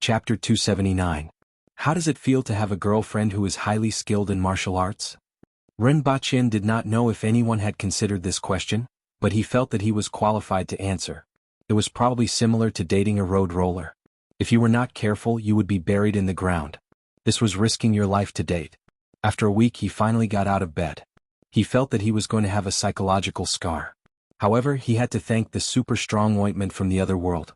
Chapter 279. How does it feel to have a girlfriend who is highly skilled in martial arts? Ren Baqin did not know if anyone had considered this question, but he felt that he was qualified to answer. It was probably similar to dating a road roller. If you were not careful, you would be buried in the ground. This was risking your life to date. After a week, he finally got out of bed. He felt that he was going to have a psychological scar. However, he had to thank the super strong ointment from the other world.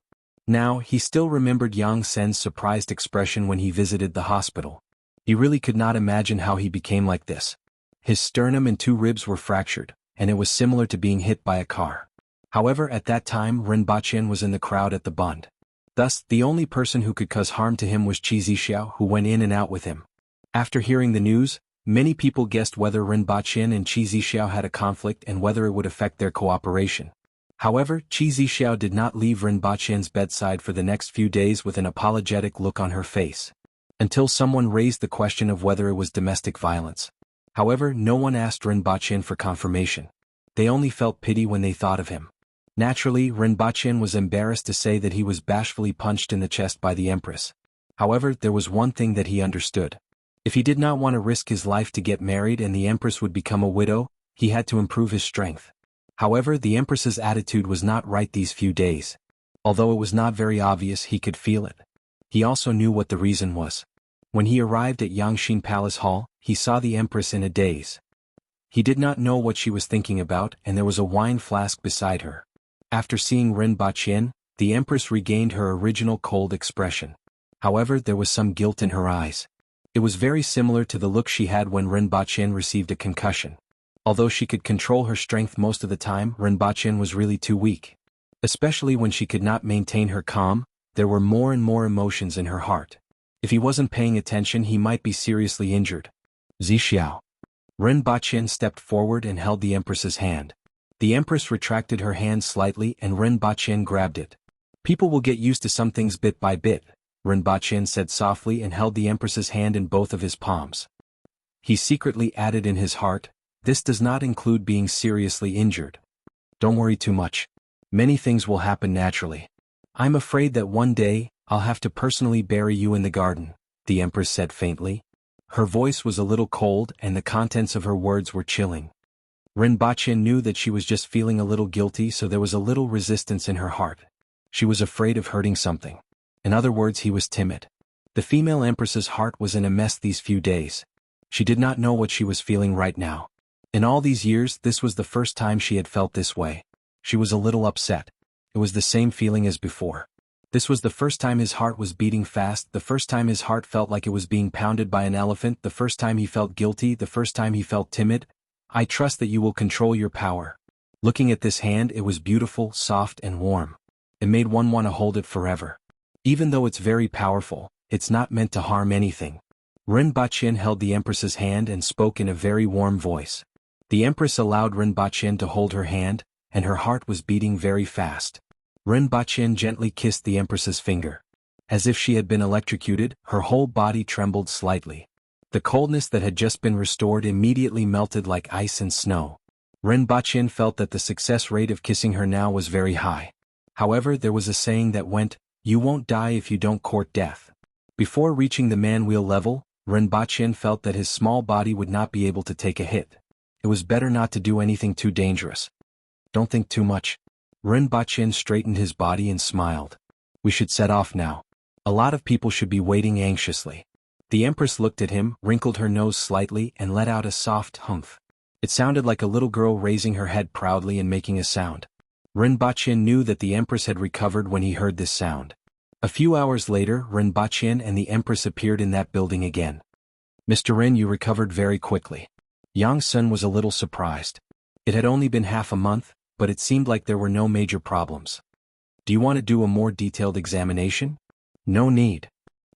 Now, he still remembered Yang Sen's surprised expression when he visited the hospital. He really could not imagine how he became like this. His sternum and 2 ribs were fractured, and it was similar to being hit by a car. However, at that time, Ren Baqin was in the crowd at the bund. Thus, the only person who could cause harm to him was Qi Zixiao, who went in and out with him. After hearing the news, many people guessed whether Ren Baqin and Qi Zixiao had a conflict and whether it would affect their cooperation. However, Qi Zixiao did not leave Ren Baqin's bedside for the next few days with an apologetic look on her face, until someone raised the question of whether it was domestic violence. However, no one asked Ren Baqin for confirmation. They only felt pity when they thought of him. Naturally, Ren Baqin was embarrassed to say that he was bashfully punched in the chest by the Empress. However, there was one thing that he understood. If he did not want to risk his life to get married and the Empress would become a widow, he had to improve his strength. However, the Empress's attitude was not right these few days. Although it was not very obvious, he could feel it. He also knew what the reason was. When he arrived at Yangxin Palace Hall, he saw the Empress in a daze. He did not know what she was thinking about, and there was a wine flask beside her. After seeing Ren Baqin, the Empress regained her original cold expression. However, there was some guilt in her eyes. It was very similar to the look she had when Ren Baqin received a concussion. Although she could control her strength most of the time, Ren Baqin was really too weak. Especially when she could not maintain her calm, there were more and more emotions in her heart. If he wasn't paying attention, he might be seriously injured. Zixiao. Ren Baqin stepped forward and held the Empress's hand. The Empress retracted her hand slightly and Ren Baqin grabbed it. People will get used to some things bit by bit, Ren Baqin said softly and held the Empress's hand in both of his palms. He secretly added in his heart, "This does not include being seriously injured. Don't worry too much. Many things will happen naturally. I'm afraid that one day, I'll have to personally bury you in the garden," the Empress said faintly. Her voice was a little cold and the contents of her words were chilling. Ren Baqin knew that she was just feeling a little guilty, so there was a little resistance in her heart. She was afraid of hurting something. In other words, he was timid. The female Empress's heart was in a mess these few days. She did not know what she was feeling right now. In all these years, this was the first time she had felt this way. She was a little upset. It was the same feeling as before. This was the first time his heart was beating fast, the first time his heart felt like it was being pounded by an elephant, the first time he felt guilty, the first time he felt timid. "I trust that you will control your power." Looking at this hand, it was beautiful, soft and warm. It made one want to hold it forever. Even though it's very powerful, it's not meant to harm anything. Ren Baqin held the Empress's hand and spoke in a very warm voice. The Empress allowed Ren Baqin to hold her hand, and her heart was beating very fast. Ren Baqin gently kissed the Empress's finger. As if she had been electrocuted, her whole body trembled slightly. The coldness that had just been restored immediately melted like ice and snow. Ren Baqin felt that the success rate of kissing her now was very high. However, there was a saying that went, "You won't die if you don't court death." Before reaching the man-wheel level, Ren Baqin felt that his small body would not be able to take a hit. It was better not to do anything too dangerous. "Don't think too much." Ren Baqin straightened his body and smiled. "We should set off now. A lot of people should be waiting anxiously." The Empress looked at him, wrinkled her nose slightly and let out a soft humph. It sounded like a little girl raising her head proudly and making a sound. Ren Baqin knew that the Empress had recovered when he heard this sound. A few hours later, Ren Baqin and the Empress appeared in that building again. "Mr. Ren, you recovered very quickly." Yang Sun was a little surprised. It had only been half a month, but it seemed like there were no major problems. "Do you want to do a more detailed examination?" "No need."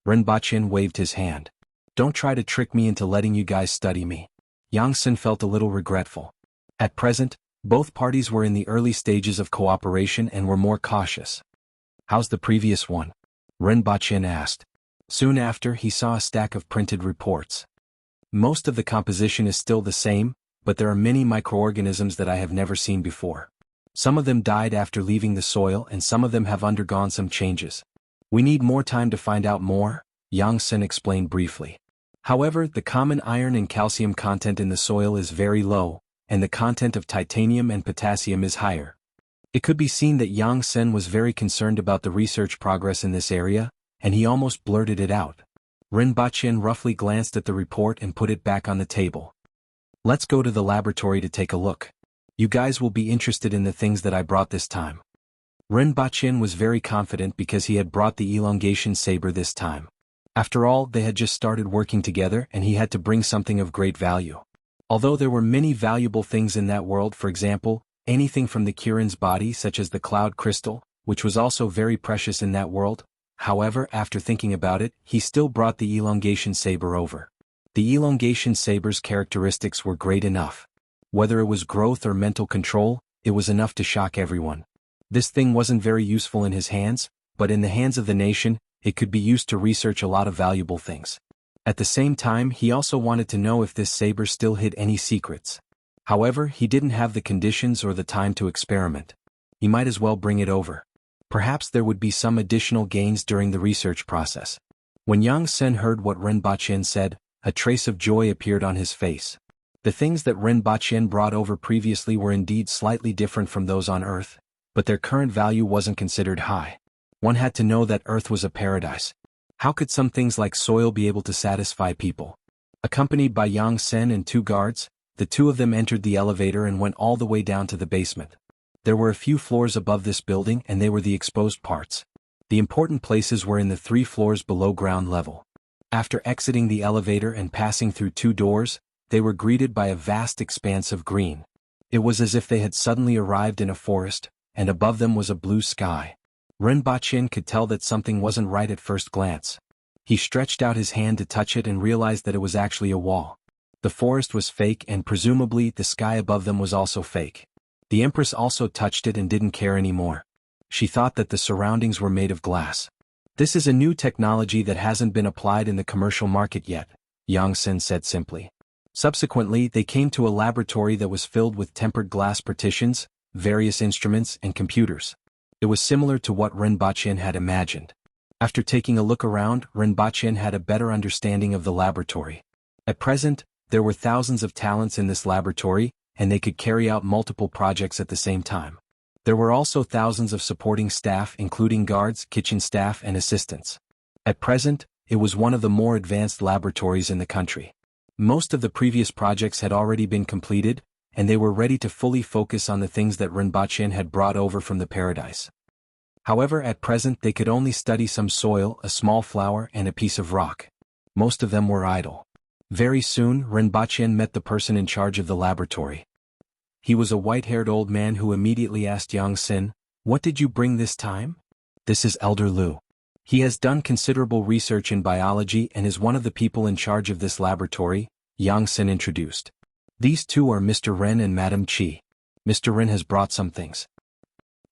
Ren Baqin waved his hand. "Don't try to trick me into letting you guys study me." Yang Sun felt a little regretful. At present, both parties were in the early stages of cooperation and were more cautious. "How's the previous one?" Ren Baqin asked. Soon after, he saw a stack of printed reports. "Most of the composition is still the same, but there are many microorganisms that I have never seen before. Some of them died after leaving the soil and some of them have undergone some changes. We need more time to find out more, Yang Sen explained briefly. However, the common iron and calcium content in the soil is very low, and the content of titanium and potassium is higher. It could be seen that Yang Sen was very concerned about the research progress in this area, and he almost blurted it out. Ren Baqin roughly glanced at the report and put it back on the table. Let's go to the laboratory to take a look. You guys will be interested in the things that I brought this time. Ren Baqin was very confident because he had brought the elongation saber this time. After all, they had just started working together and he had to bring something of great value. Although there were many valuable things in that world, for example, anything from the Kirin's body such as the cloud crystal, which was also very precious in that world. However, after thinking about it, he still brought the elongation saber over. The elongation saber's characteristics were great enough. Whether it was growth or mental control, it was enough to shock everyone. This thing wasn't very useful in his hands, but in the hands of the nation, it could be used to research a lot of valuable things. At the same time, he also wanted to know if this saber still hid any secrets. However, he didn't have the conditions or the time to experiment. He might as well bring it over. Perhaps there would be some additional gains during the research process. When Yang Sen heard what Ren Baqin said, a trace of joy appeared on his face. The things that Ren Baqin brought over previously were indeed slightly different from those on Earth, but their current value wasn't considered high. One had to know that Earth was a paradise. How could some things like soil be able to satisfy people? Accompanied by Yang Sen and 2 guards, the 2 of them entered the elevator and went all the way down to the basement. There were a few floors above this building and they were the exposed parts. The important places were in the 3 floors below ground level. After exiting the elevator and passing through 2 doors, they were greeted by a vast expanse of green. It was as if they had suddenly arrived in a forest, and above them was a blue sky. Ren Baqin could tell that something wasn't right at first glance. He stretched out his hand to touch it and realized that it was actually a wall. The forest was fake and presumably the sky above them was also fake. The Empress also touched it and didn't care anymore. She thought that the surroundings were made of glass. This is a new technology that hasn't been applied in the commercial market yet, Yang Sen said simply. Subsequently, they came to a laboratory that was filled with tempered glass partitions, various instruments and computers. It was similar to what Ren Baqin had imagined. After taking a look around, Ren Baqin had a better understanding of the laboratory. At present, there were thousands of talents in this laboratory, and they could carry out multiple projects at the same time. There were also thousands of supporting staff including guards, kitchen staff and assistants. At present, it was one of the more advanced laboratories in the country. Most of the previous projects had already been completed, and they were ready to fully focus on the things that Ren Baqin had brought over from the paradise. However, at present they could only study some soil, a small flower and a piece of rock. Most of them were idle. Very soon, Ren Baqin met the person in charge of the laboratory. He was a white-haired old man who immediately asked Yang Sen, "What did you bring this time?" "This is Elder Lu. He has done considerable research in biology and is one of the people in charge of this laboratory," Yang Sen introduced. "These 2 are Mr. Ren and Madam Qi. Mr. Ren has brought some things.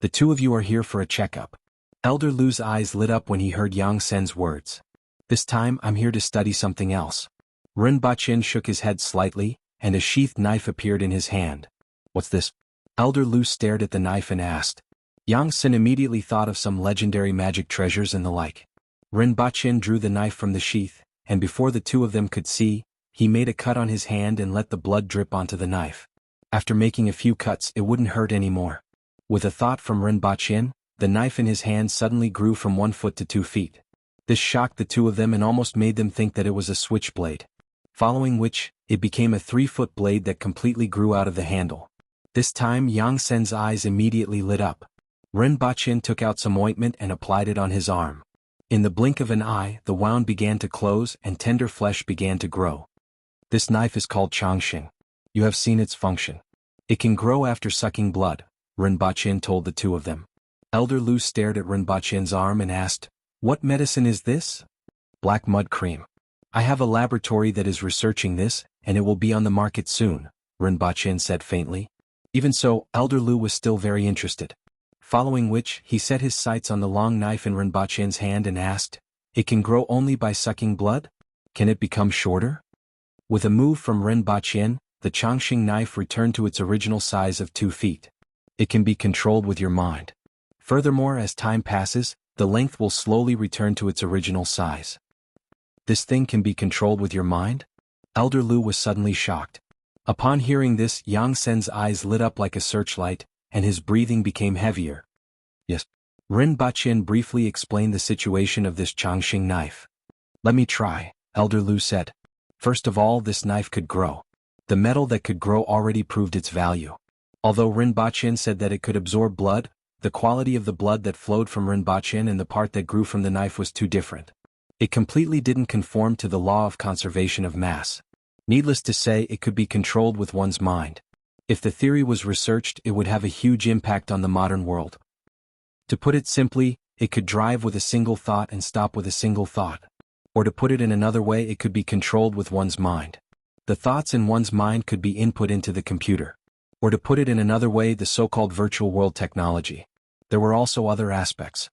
The 2 of you are here for a checkup." Elder Lu's eyes lit up when he heard Yang Sen's words. "This time I'm here to study something else." Ren Baqin shook his head slightly, and a sheathed knife appeared in his hand. "What's this?" Elder Lu stared at the knife and asked. Yang Sen immediately thought of some legendary magic treasures and the like. Ren Baqin drew the knife from the sheath, and before the 2 of them could see, he made a cut on his hand and let the blood drip onto the knife. After making a few cuts, it wouldn't hurt anymore. With a thought from Ren Baqin, the knife in his hand suddenly grew from 1 foot to 2 feet. This shocked the 2 of them and almost made them think that it was a switchblade. Following which, it became a 3-foot blade that completely grew out of the handle. This time Yang Sen's eyes immediately lit up. Ren Baqin took out some ointment and applied it on his arm. In the blink of an eye, the wound began to close and tender flesh began to grow. "This knife is called Changxing. You have seen its function. It can grow after sucking blood," Ren Baqin told the 2 of them. Elder Lu stared at Ren Baqin's arm and asked, "What medicine is this?" "Black mud cream. I have a laboratory that is researching this, and it will be on the market soon," Ren Baqin said faintly. Even so, Elder Lu was still very interested. Following which, he set his sights on the long knife in Ren Baqin's hand and asked, "It can grow only by sucking blood? Can it become shorter?" With a move from Ren Baqin, the Changxing knife returned to its original size of 2 feet. "It can be controlled with your mind. Furthermore, as time passes, the length will slowly return to its original size. This thing can be controlled with your mind? Elder Lu was suddenly shocked. Upon hearing this, Yang Sen's eyes lit up like a searchlight, and his breathing became heavier. Yes. Ren Baqin briefly explained the situation of this Changxing knife. Let me try, Elder Lu said. First of all, this knife could grow. The metal that could grow already proved its value. Although Ren Baqin said that it could absorb blood, the quality of the blood that flowed from Ren Baqin and the part that grew from the knife was too different. It completely didn't conform to the law of conservation of mass. Needless to say, it could be controlled with one's mind. If the theory was researched, it would have a huge impact on the modern world. To put it simply, it could drive with a single thought and stop with a single thought. Or to put it in another way, it could be controlled with one's mind. The thoughts in one's mind could be input into the computer. Or to put it in another way, the so-called virtual world technology. There were also other aspects.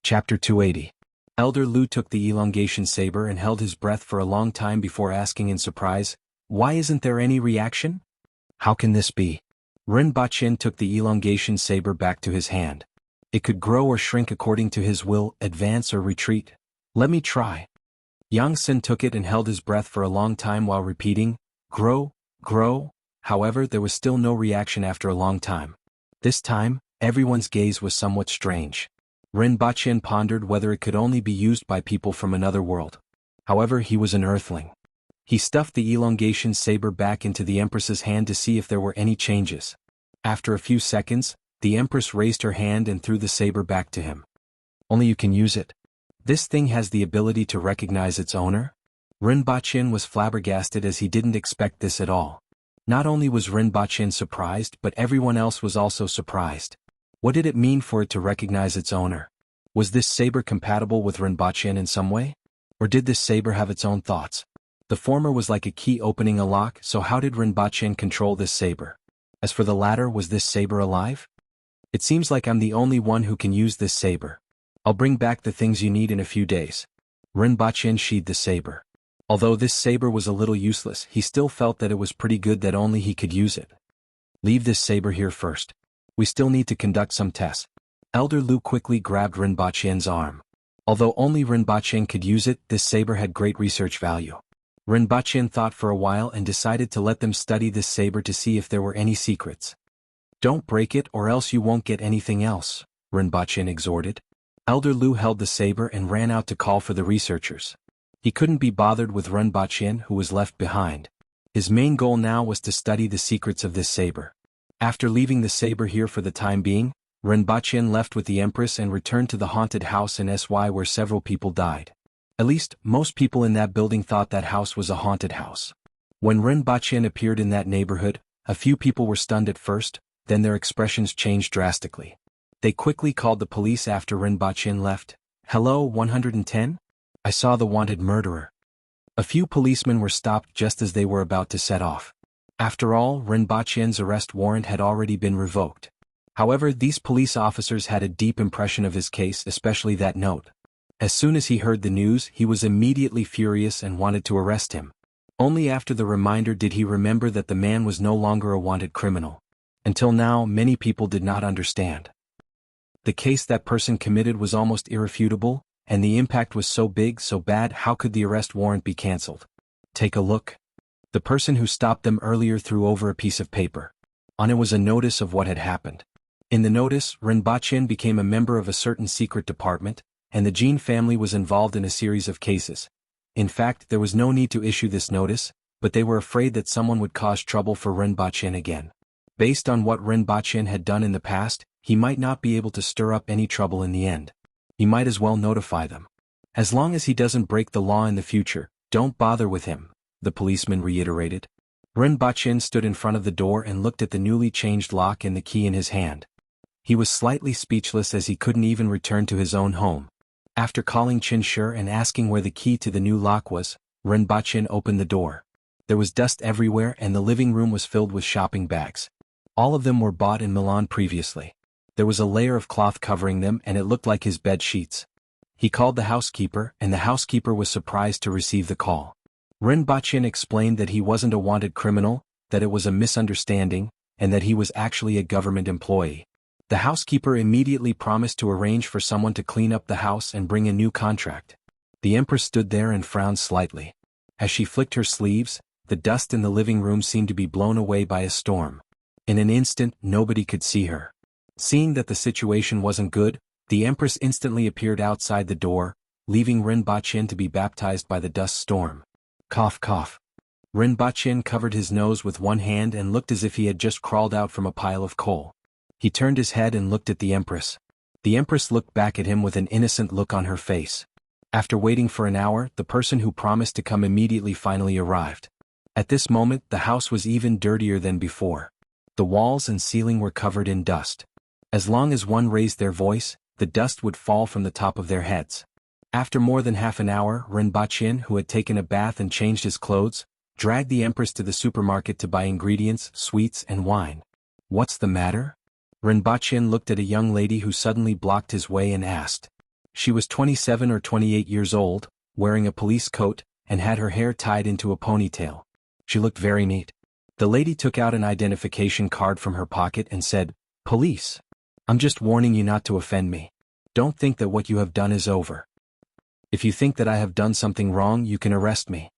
Chapter 280. Elder Lu took the elongation saber and held his breath for a long time before asking in surprise, "Why isn't there any reaction? How can this be?" Ren Baqin took the elongation saber back to his hand. It could grow or shrink according to his will, advance or retreat. Let me try. Yang Sen took it and held his breath for a long time while repeating, "Grow, grow." However, there was still no reaction after a long time. This time, everyone's gaze was somewhat strange. Ren Baqin pondered whether it could only be used by people from another world. However, he was an earthling. He stuffed the elongation saber back into the Empress's hand to see if there were any changes. After a few seconds, the Empress raised her hand and threw the saber back to him. "Only you can use it. This thing has the ability to recognize its owner?" Ren Baqin was flabbergasted as he didn't expect this at all. Not only was Ren Baqin surprised, but everyone else was also surprised. What did it mean for it to recognize its owner? Was this saber compatible with Ren Baqin in some way? Or did this saber have its own thoughts? The former was like a key opening a lock, so how did Ren Baqin control this saber? As for the latter, was this saber alive? It seems like I'm the only one who can use this saber. I'll bring back the things you need in a few days. Ren Baqin sheathed the saber. Although this saber was a little useless, he still felt that it was pretty good that only he could use it. Leave this saber here first. We still need to conduct some tests. Elder Lu quickly grabbed Ren Baqin's arm. Although only Ren Baqin could use it, this saber had great research value. Ren Baqin thought for a while and decided to let them study this saber to see if there were any secrets. "Don't break it or else you won't get anything else," Ren Baqin exhorted. Elder Lu held the saber and ran out to call for the researchers. He couldn't be bothered with Ren Baqin, who was left behind. His main goal now was to study the secrets of this saber. After leaving the saber here for the time being, Ren Baqin left with the Empress and returned to the haunted house in SY where several people died. At least, most people in that building thought that house was a haunted house. When Ren Baqin appeared in that neighborhood, a few people were stunned at first, then their expressions changed drastically. They quickly called the police after Ren Baqin left. "Hello, 110? I saw the wanted murderer." A few policemen were stopped just as they were about to set off. After all, Ren Baqin's arrest warrant had already been revoked. However, these police officers had a deep impression of his case, especially that note. As soon as he heard the news, he was immediately furious and wanted to arrest him. Only after the reminder did he remember that the man was no longer a wanted criminal. Until now, many people did not understand. The case that person committed was almost irrefutable, and the impact was so big, so bad, how could the arrest warrant be cancelled? Take a look. The person who stopped them earlier threw over a piece of paper. On it was a notice of what had happened. In the notice, Ren Baqin became a member of a certain secret department, and the Jin family was involved in a series of cases. In fact, there was no need to issue this notice, but they were afraid that someone would cause trouble for Ren Baqin again. Based on what Ren Baqin had done in the past, he might not be able to stir up any trouble in the end. He might as well notify them. As long as he doesn't break the law in the future, don't bother with him, the policeman reiterated. Ren Baqin stood in front of the door and looked at the newly changed lock and the key in his hand. He was slightly speechless as he couldn't even return to his own home. After calling Qin Shi and asking where the key to the new lock was, Ren Baqin opened the door. There was dust everywhere and the living room was filled with shopping bags. All of them were bought in Milan previously. There was a layer of cloth covering them and it looked like his bed sheets. He called the housekeeper and the housekeeper was surprised to receive the call. Ren Baqin explained that he wasn't a wanted criminal, that it was a misunderstanding, and that he was actually a government employee. The housekeeper immediately promised to arrange for someone to clean up the house and bring a new contract. The Empress stood there and frowned slightly. As she flicked her sleeves, the dust in the living room seemed to be blown away by a storm. In an instant, nobody could see her. Seeing that the situation wasn't good, the Empress instantly appeared outside the door, leaving Rinpoche to be baptized by the dust storm. Cough cough. Rinpoche covered his nose with one hand and looked as if he had just crawled out from a pile of coal. He turned his head and looked at the Empress. The Empress looked back at him with an innocent look on her face. After waiting for an hour, the person who promised to come immediately finally arrived. At this moment, the house was even dirtier than before. The walls and ceiling were covered in dust. As long as one raised their voice, the dust would fall from the top of their heads. After more than half an hour, Rinpoche, who had taken a bath and changed his clothes, dragged the Empress to the supermarket to buy ingredients, sweets, and wine. "What's the matter?" Rinpoche looked at a young lady who suddenly blocked his way and asked. She was 27 or 28 years old, wearing a police coat, and had her hair tied into a ponytail. She looked very neat. The lady took out an identification card from her pocket and said, "Police. I'm just warning you not to offend me. Don't think that what you have done is over. If you think that I have done something wrong, you can arrest me."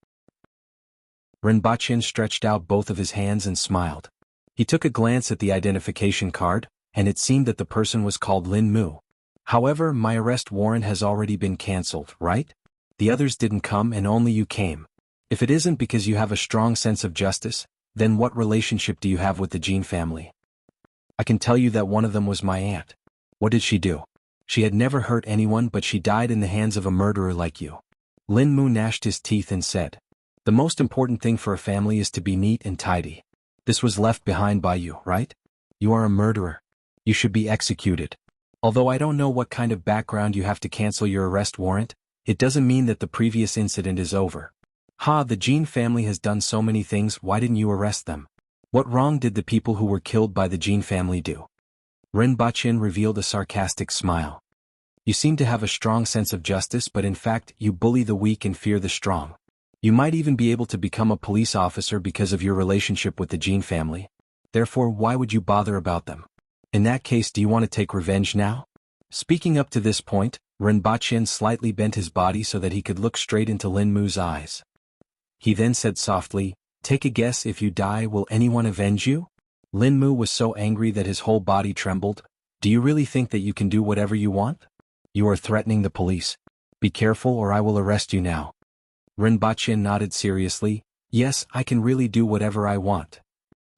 Rinpoche stretched out both of his hands and smiled. He took a glance at the identification card, and it seemed that the person was called Lin Mu. "However, my arrest warrant has already been cancelled, right? The others didn't come and only you came. If it isn't because you have a strong sense of justice, then what relationship do you have with the Jean family? I can tell you that one of them was my aunt. What did she do? She had never hurt anyone, but she died in the hands of a murderer like you." Lin Mu gnashed his teeth and said, "The most important thing for a family is to be neat and tidy. This was left behind by you, right? You are a murderer. You should be executed. Although I don't know what kind of background you have to cancel your arrest warrant, it doesn't mean that the previous incident is over. The Jean family has done so many things, why didn't you arrest them? What wrong did the people who were killed by the Jean family do?" Rinpoche revealed a sarcastic smile. "You seem to have a strong sense of justice, but in fact, you bully the weak and fear the strong. You might even be able to become a police officer because of your relationship with the Jean family. Therefore, why would you bother about them? In that case, do you want to take revenge now?" Speaking up to this point, Rinpoche slightly bent his body so that he could look straight into Lin Mu's eyes. He then said softly, "Take a guess, if you die, will anyone avenge you?" Lin Mu was so angry that his whole body trembled. "Do you really think that you can do whatever you want? You are threatening the police. Be careful or I will arrest you now." Rinpoche nodded seriously. "Yes, I can really do whatever I want."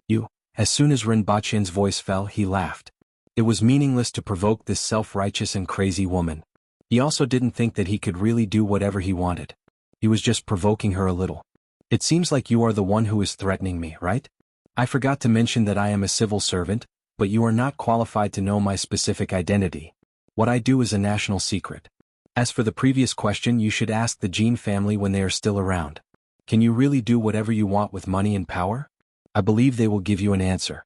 "You?" As soon as Rinpoche's voice fell, he laughed. It was meaningless to provoke this self-righteous and crazy woman. He also didn't think that he could really do whatever he wanted. He was just provoking her a little. "It seems like you are the one who is threatening me, right? I forgot to mention that I am a civil servant, but you are not qualified to know my specific identity. What I do is a national secret. As for the previous question, you should ask the Jean family when they are still around. Can you really do whatever you want with money and power? I believe they will give you an answer."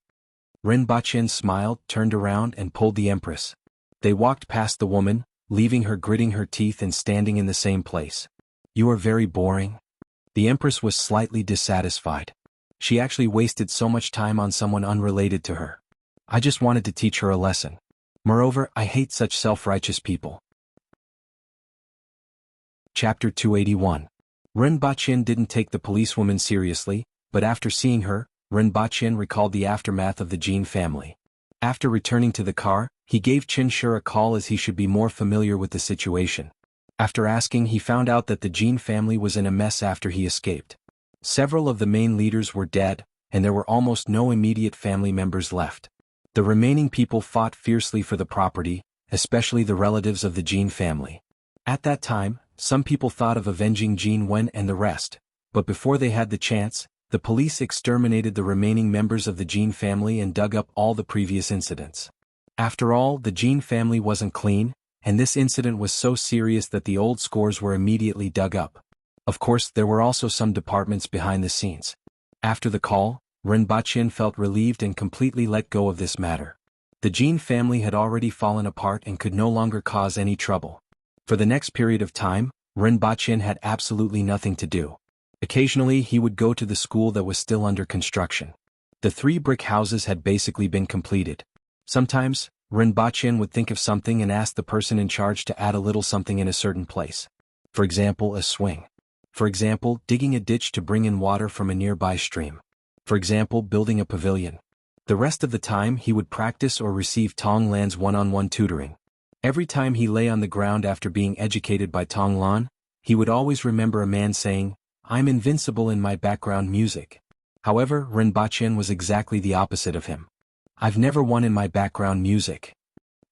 Rinpoche smiled, turned around and pulled the Empress. They walked past the woman, leaving her gritting her teeth and standing in the same place. "You are very boring." The Empress was slightly dissatisfied. She actually wasted so much time on someone unrelated to her. "I just wanted to teach her a lesson. Moreover, I hate such self-righteous people." Chapter 281. Rinpoche didn't take the policewoman seriously, but after seeing her, Rinpoche recalled the aftermath of the Jean family. After returning to the car, he gave Chinshur a call as he should be more familiar with the situation. After asking, he found out that the Jean family was in a mess after he escaped. Several of the main leaders were dead, and there were almost no immediate family members left. The remaining people fought fiercely for the property, especially the relatives of the Jean family. At that time, some people thought of avenging Jean Wen and the rest, but before they had the chance, the police exterminated the remaining members of the Jean family and dug up all the previous incidents. After all, the Jean family wasn't clean, and this incident was so serious that the old scores were immediately dug up. Of course, there were also some departments behind the scenes. After the call, Rinpoche felt relieved and completely let go of this matter. The Jean family had already fallen apart and could no longer cause any trouble. For the next period of time, Rinpoche had absolutely nothing to do. Occasionally he would go to the school that was still under construction. The 3 brick houses had basically been completed. Sometimes, Rinpoche would think of something and ask the person in charge to add a little something in a certain place. For example, a swing. For example, digging a ditch to bring in water from a nearby stream. For example, building a pavilion. The rest of the time he would practice or receive Tong Lan's one-on-one tutoring. Every time he lay on the ground after being educated by Tong Lan, he would always remember a man saying, "I'm invincible in my background music." However, Rinpoche was exactly the opposite of him. "I've never won in my background music."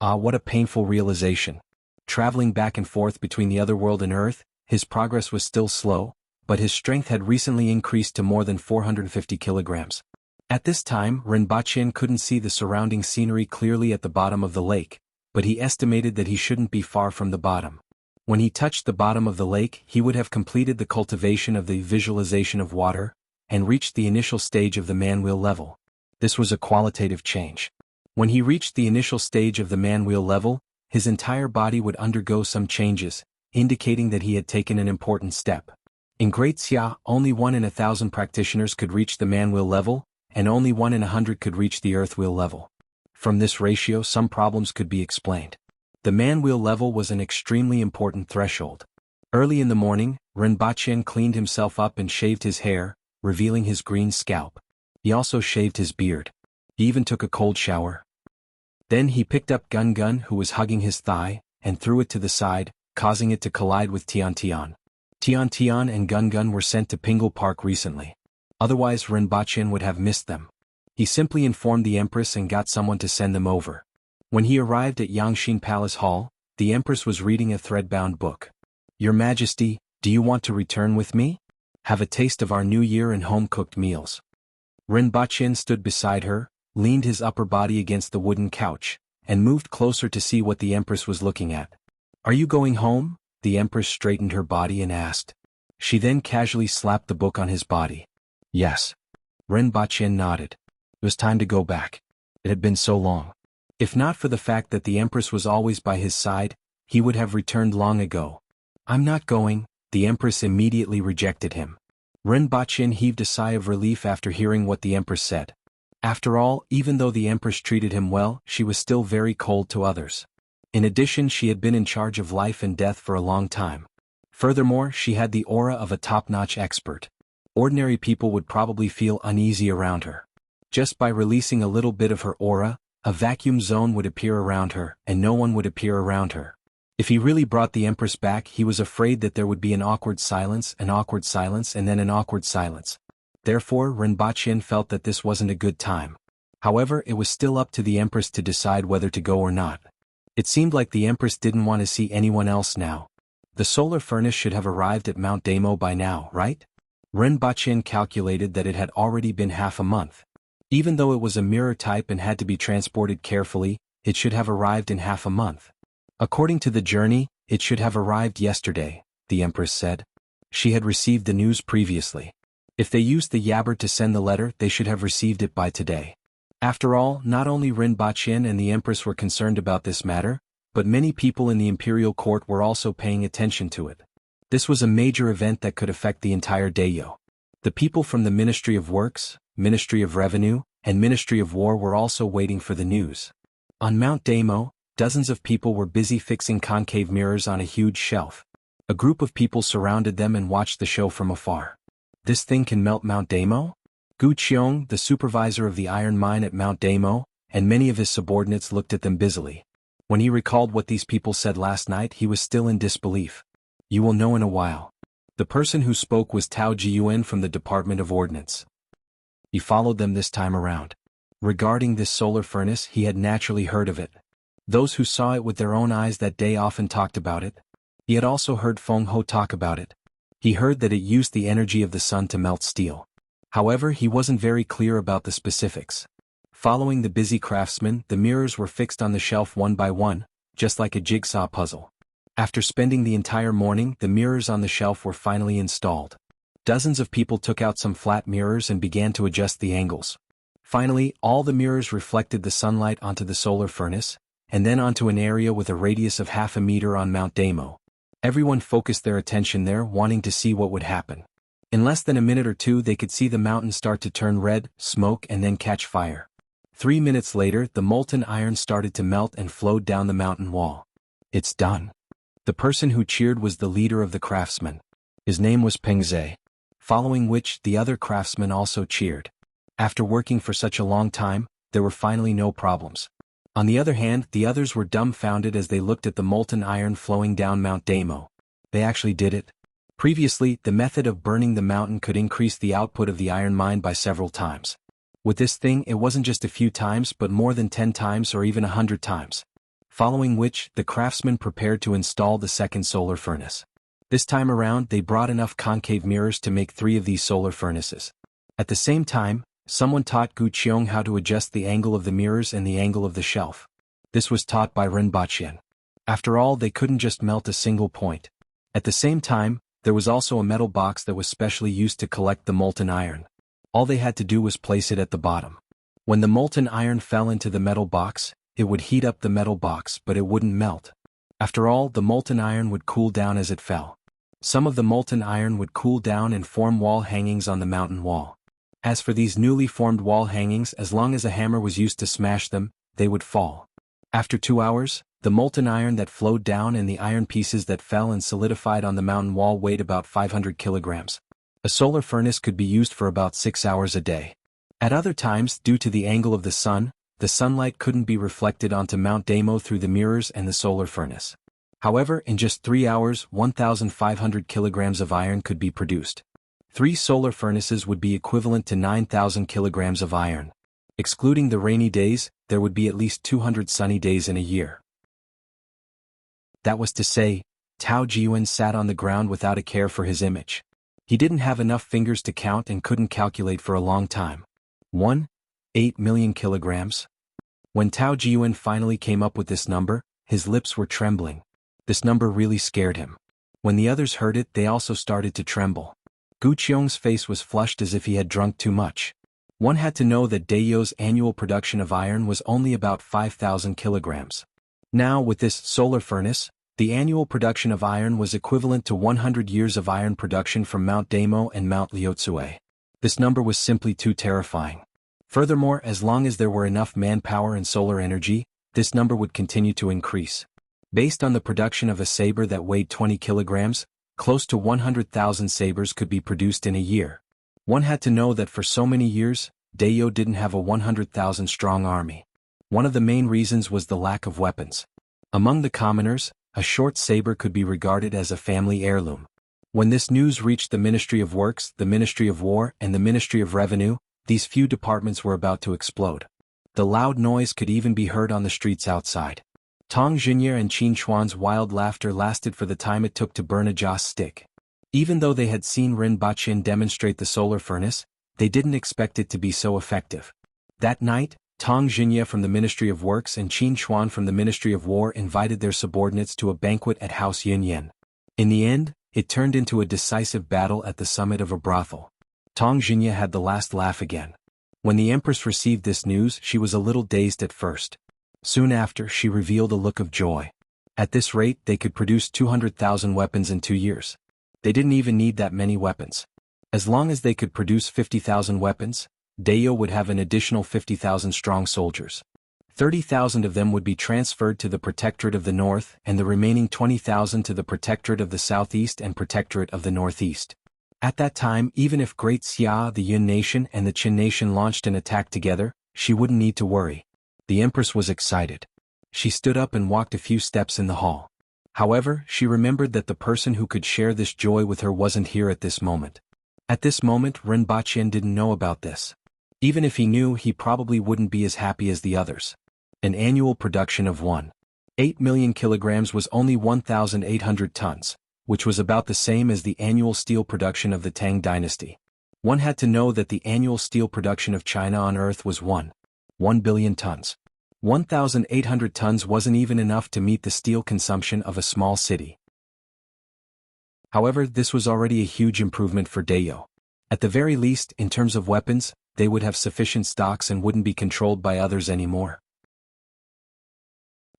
Ah, what a painful realization. Traveling back and forth between the other world and Earth, his progress was still slow, but his strength had recently increased to more than 450 kilograms. At this time, Rinpoche couldn't see the surrounding scenery clearly at the bottom of the lake, but he estimated that he shouldn't be far from the bottom. When he touched the bottom of the lake, he would have completed the cultivation of the visualization of water, and reached the initial stage of the man-wheel level. This was a qualitative change. When he reached the initial stage of the man-wheel level, his entire body would undergo some changes, indicating that he had taken an important step. In Great Xia, only 1 in 1,000 practitioners could reach the man-wheel level, and only 1 in 100 could reach the earth-wheel level. From this ratio, some problems could be explained. The man-wheel level was an extremely important threshold. Early in the morning, Rinpoche cleaned himself up and shaved his hair, revealing his green scalp. He also shaved his beard. He even took a cold shower. Then he picked up Gun Gun, who was hugging his thigh, and threw it to the side, causing it to collide with Tian Tian. Tian Tian and Gun Gun were sent to Pingle Park recently. Otherwise Rinpoche would have missed them. He simply informed the Empress and got someone to send them over. When he arrived at Yangxin Palace Hall, the Empress was reading a thread-bound book. "Your Majesty, do you want to return with me? Have a taste of our new year and home-cooked meals." Rinpoche stood beside her, leaned his upper body against the wooden couch, and moved closer to see what the Empress was looking at. "Are you going home?" The Empress straightened her body and asked. She then casually slapped the book on his body. "Yes." Rinpoche nodded. It was time to go back. It had been so long. If not for the fact that the Empress was always by his side, he would have returned long ago. "I'm not going," the Empress immediately rejected him. Rinpoche heaved a sigh of relief after hearing what the Empress said. After all, even though the Empress treated him well, she was still very cold to others. In addition, she had been in charge of life and death for a long time. Furthermore, she had the aura of a top-notch expert. Ordinary people would probably feel uneasy around her. Just by releasing a little bit of her aura, a vacuum zone would appear around her, and no one would appear around her. If he really brought the Empress back, he was afraid that there would be an awkward silence, and then an awkward silence. Therefore, Rinpoche felt that this wasn't a good time. However, it was still up to the Empress to decide whether to go or not. It seemed like the Empress didn't want to see anyone else now. The solar furnace should have arrived at Mount Damo by now, right? Rinpoche calculated that it had already been half a month. Even though it was a mirror type and had to be transported carefully, it should have arrived in half a month. According to the journey, it should have arrived yesterday, the Empress said. She had received the news previously. If they used the Yabber to send the letter, they should have received it by today. After all, not only Rinpoche and the Empress were concerned about this matter, but many people in the imperial court were also paying attention to it. This was a major event that could affect the entire Dayo. The people from the Ministry of Works, Ministry of Revenue, and Ministry of War were also waiting for the news. On Mount Damo, dozens of people were busy fixing concave mirrors on a huge shelf. A group of people surrounded them and watched the show from afar. "This thing can melt Mount Damo?" Gu Qiong, the supervisor of the iron mine at Mount Damo, and many of his subordinates looked at them busily. When he recalled what these people said last night, he was still in disbelief. "You will know in a while." The person who spoke was Tao Jiyuan from the Department of Ordnance. He followed them this time around. Regarding this solar furnace, he had naturally heard of it. Those who saw it with their own eyes that day often talked about it. He had also heard Feng Ho talk about it. He heard that it used the energy of the sun to melt steel. However, he wasn't very clear about the specifics. Following the busy craftsmen, the mirrors were fixed on the shelf one by one, just like a jigsaw puzzle. After spending the entire morning, the mirrors on the shelf were finally installed. Dozens of people took out some flat mirrors and began to adjust the angles. Finally, all the mirrors reflected the sunlight onto the solar furnace, and then onto an area with a radius of half a meter on Mount Damo. Everyone focused their attention there, wanting to see what would happen. In less than a minute or two, they could see the mountain start to turn red, smoke, and then catch fire. 3 minutes later, the molten iron started to melt and flowed down the mountain wall. It's done. The person who cheered was the leader of the craftsmen. His name was Peng Zhe. Following which, the other craftsmen also cheered. After working for such a long time, there were finally no problems. On the other hand, the others were dumbfounded as they looked at the molten iron flowing down Mount Damo. They actually did it. Previously, the method of burning the mountain could increase the output of the iron mine by several times. With this thing, it wasn't just a few times but more than 10 times or even 100 times. Following which, the craftsmen prepared to install the second solar furnace. This time around, they brought enough concave mirrors to make 3 of these solar furnaces. At the same time, someone taught Gu Qiong how to adjust the angle of the mirrors and the angle of the shelf. This was taught by Ren Baqian. After all, they couldn't just melt a single point. At the same time, there was also a metal box that was specially used to collect the molten iron. All they had to do was place it at the bottom. When the molten iron fell into the metal box, it would heat up the metal box but it wouldn't melt. After all, the molten iron would cool down as it fell. Some of the molten iron would cool down and form wall hangings on the mountain wall. As for these newly formed wall hangings, as long as a hammer was used to smash them, they would fall. After 2 hours, the molten iron that flowed down and the iron pieces that fell and solidified on the mountain wall weighed about 500 kilograms. A solar furnace could be used for about 6 hours a day. At other times, due to the angle of the sunlight couldn't be reflected onto Mount Damo through the mirrors and the solar furnace. However, in just 3 hours, 1,500 kilograms of iron could be produced. 3 solar furnaces would be equivalent to 9,000 kilograms of iron. Excluding the rainy days, there would be at least 200 sunny days in a year. That was to say, Tao Jiyuan sat on the ground without a care for his image. He didn't have enough fingers to count and couldn't calculate for a long time. 8 million kilograms? When Tao Jiyuan finally came up with this number, his lips were trembling. This number really scared him. When the others heard it, they also started to tremble. Gu Qiong's face was flushed as if he had drunk too much. One had to know that Dayo's annual production of iron was only about 5,000 kilograms. Now, with this solar furnace, the annual production of iron was equivalent to 100 years of iron production from Mount Damo and Mount Liutsue. This number was simply too terrifying. Furthermore, as long as there were enough manpower and solar energy, this number would continue to increase. Based on the production of a saber that weighed 20 kilograms, close to 100,000 sabers could be produced in a year. One had to know that for so many years, Dayo didn't have a 100,000 strong army. One of the main reasons was the lack of weapons. Among the commoners, a short saber could be regarded as a family heirloom. When this news reached the Ministry of Works, the Ministry of War, and the Ministry of Revenue, these few departments were about to explode. The loud noise could even be heard on the streets outside. Tong Junior and Qin Chuan's wild laughter lasted for the time it took to burn a joss stick. Even though they had seen Ren Baqian demonstrate the solar furnace, they didn't expect it to be so effective. That night, Tong Junior from the Ministry of Works and Qin Chuan from the Ministry of War invited their subordinates to a banquet at House Yunyan. In the end, it turned into a decisive battle at the summit of a brothel. Tong Junior had the last laugh again. When the Empress received this news, she was a little dazed at first. Soon after, she revealed a look of joy. At this rate, they could produce 200,000 weapons in 2 years. They didn't even need that many weapons. As long as they could produce 50,000 weapons, Dayo would have an additional 50,000 strong soldiers. 30,000 of them would be transferred to the Protectorate of the North and the remaining 20,000 to the Protectorate of the Southeast and Protectorate of the Northeast. At that time, even if Great Xia, the Yun nation, and the Qin nation launched an attack together, she wouldn't need to worry. The Empress was excited. She stood up and walked a few steps in the hall. However, she remembered that the person who could share this joy with her wasn't here at this moment. At this moment, Ren Baqian didn't know about this. Even if he knew, he probably wouldn't be as happy as the others. An annual production of 1.8 million kilograms was only 1,800 tons, which was about the same as the annual steel production of the Tang dynasty. One had to know that the annual steel production of China on Earth was 1 billion tons. 1,800 tons wasn't even enough to meet the steel consumption of a small city. However, this was already a huge improvement for Dayo. At the very least, in terms of weapons, they would have sufficient stocks and wouldn't be controlled by others anymore.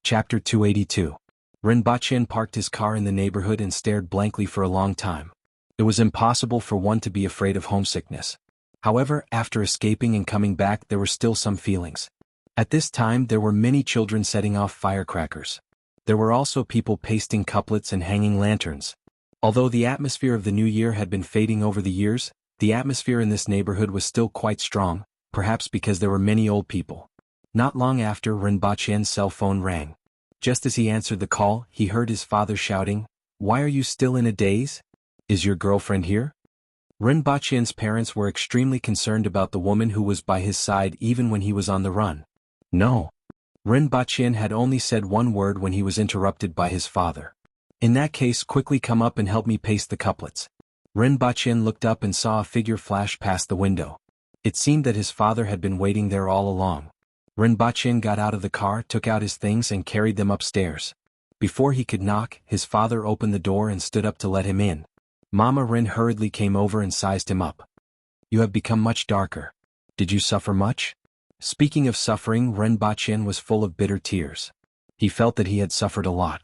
Chapter 282. Ren Baqian parked his car in the neighborhood and stared blankly for a long time. It was impossible for one to be afraid of homesickness. However, after escaping and coming back, there were still some feelings. At this time there were many children setting off firecrackers. There were also people pasting couplets and hanging lanterns. Although the atmosphere of the new year had been fading over the years, the atmosphere in this neighborhood was still quite strong, perhaps because there were many old people. Not long after, Rinpoche's cell phone rang. Just as he answered the call, he heard his father shouting, "Why are you still in a daze? Is your girlfriend here?" Rinpoche's parents were extremely concerned about the woman who was by his side even when he was on the run. No. Rinpoche had only said one word when he was interrupted by his father. "In that case, quickly come up and help me paste the couplets." Rinpoche looked up and saw a figure flash past the window. It seemed that his father had been waiting there all along. Rinpoche got out of the car, took out his things and carried them upstairs. Before he could knock, his father opened the door and stood up to let him in. Mama Rin hurriedly came over and sized him up. "You have become much darker. Did you suffer much?" Speaking of suffering, Rinpoche was full of bitter tears. He felt that he had suffered a lot.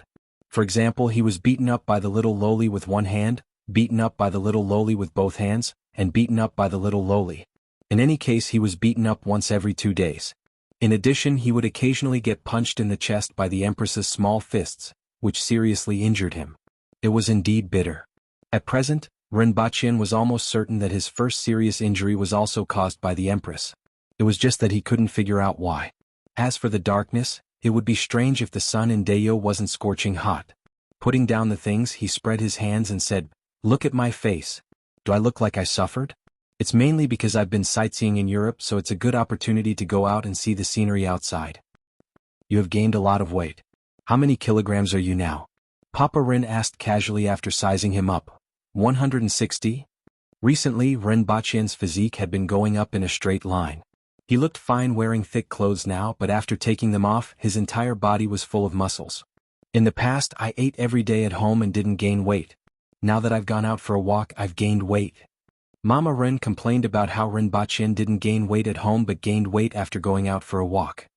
For example, he was beaten up by the little loli with one hand, beaten up by the little loli with both hands, and beaten up by the little loli. In any case, he was beaten up once every 2 days. In addition, he would occasionally get punched in the chest by the Empress's small fists, which seriously injured him. It was indeed bitter. At present, Rinpoche was almost certain that his first serious injury was also caused by the Empress. It was just that he couldn't figure out why. As for the darkness, it would be strange if the sun in Dayo wasn't scorching hot. Putting down the things, he spread his hands and said, "Look at my face. Do I look like I suffered? It's mainly because I've been sightseeing in Europe, so it's a good opportunity to go out and see the scenery outside." "You have gained a lot of weight. How many kilograms are you now?" Papa Rin asked casually after sizing him up. 160? Recently, Rinpoche's physique had been going up in a straight line. He looked fine wearing thick clothes now, but after taking them off, his entire body was full of muscles. "In the past, I ate every day at home and didn't gain weight. Now that I've gone out for a walk, I've gained weight." Mama Rin complained about how Rinpoche didn't gain weight at home but gained weight after going out for a walk.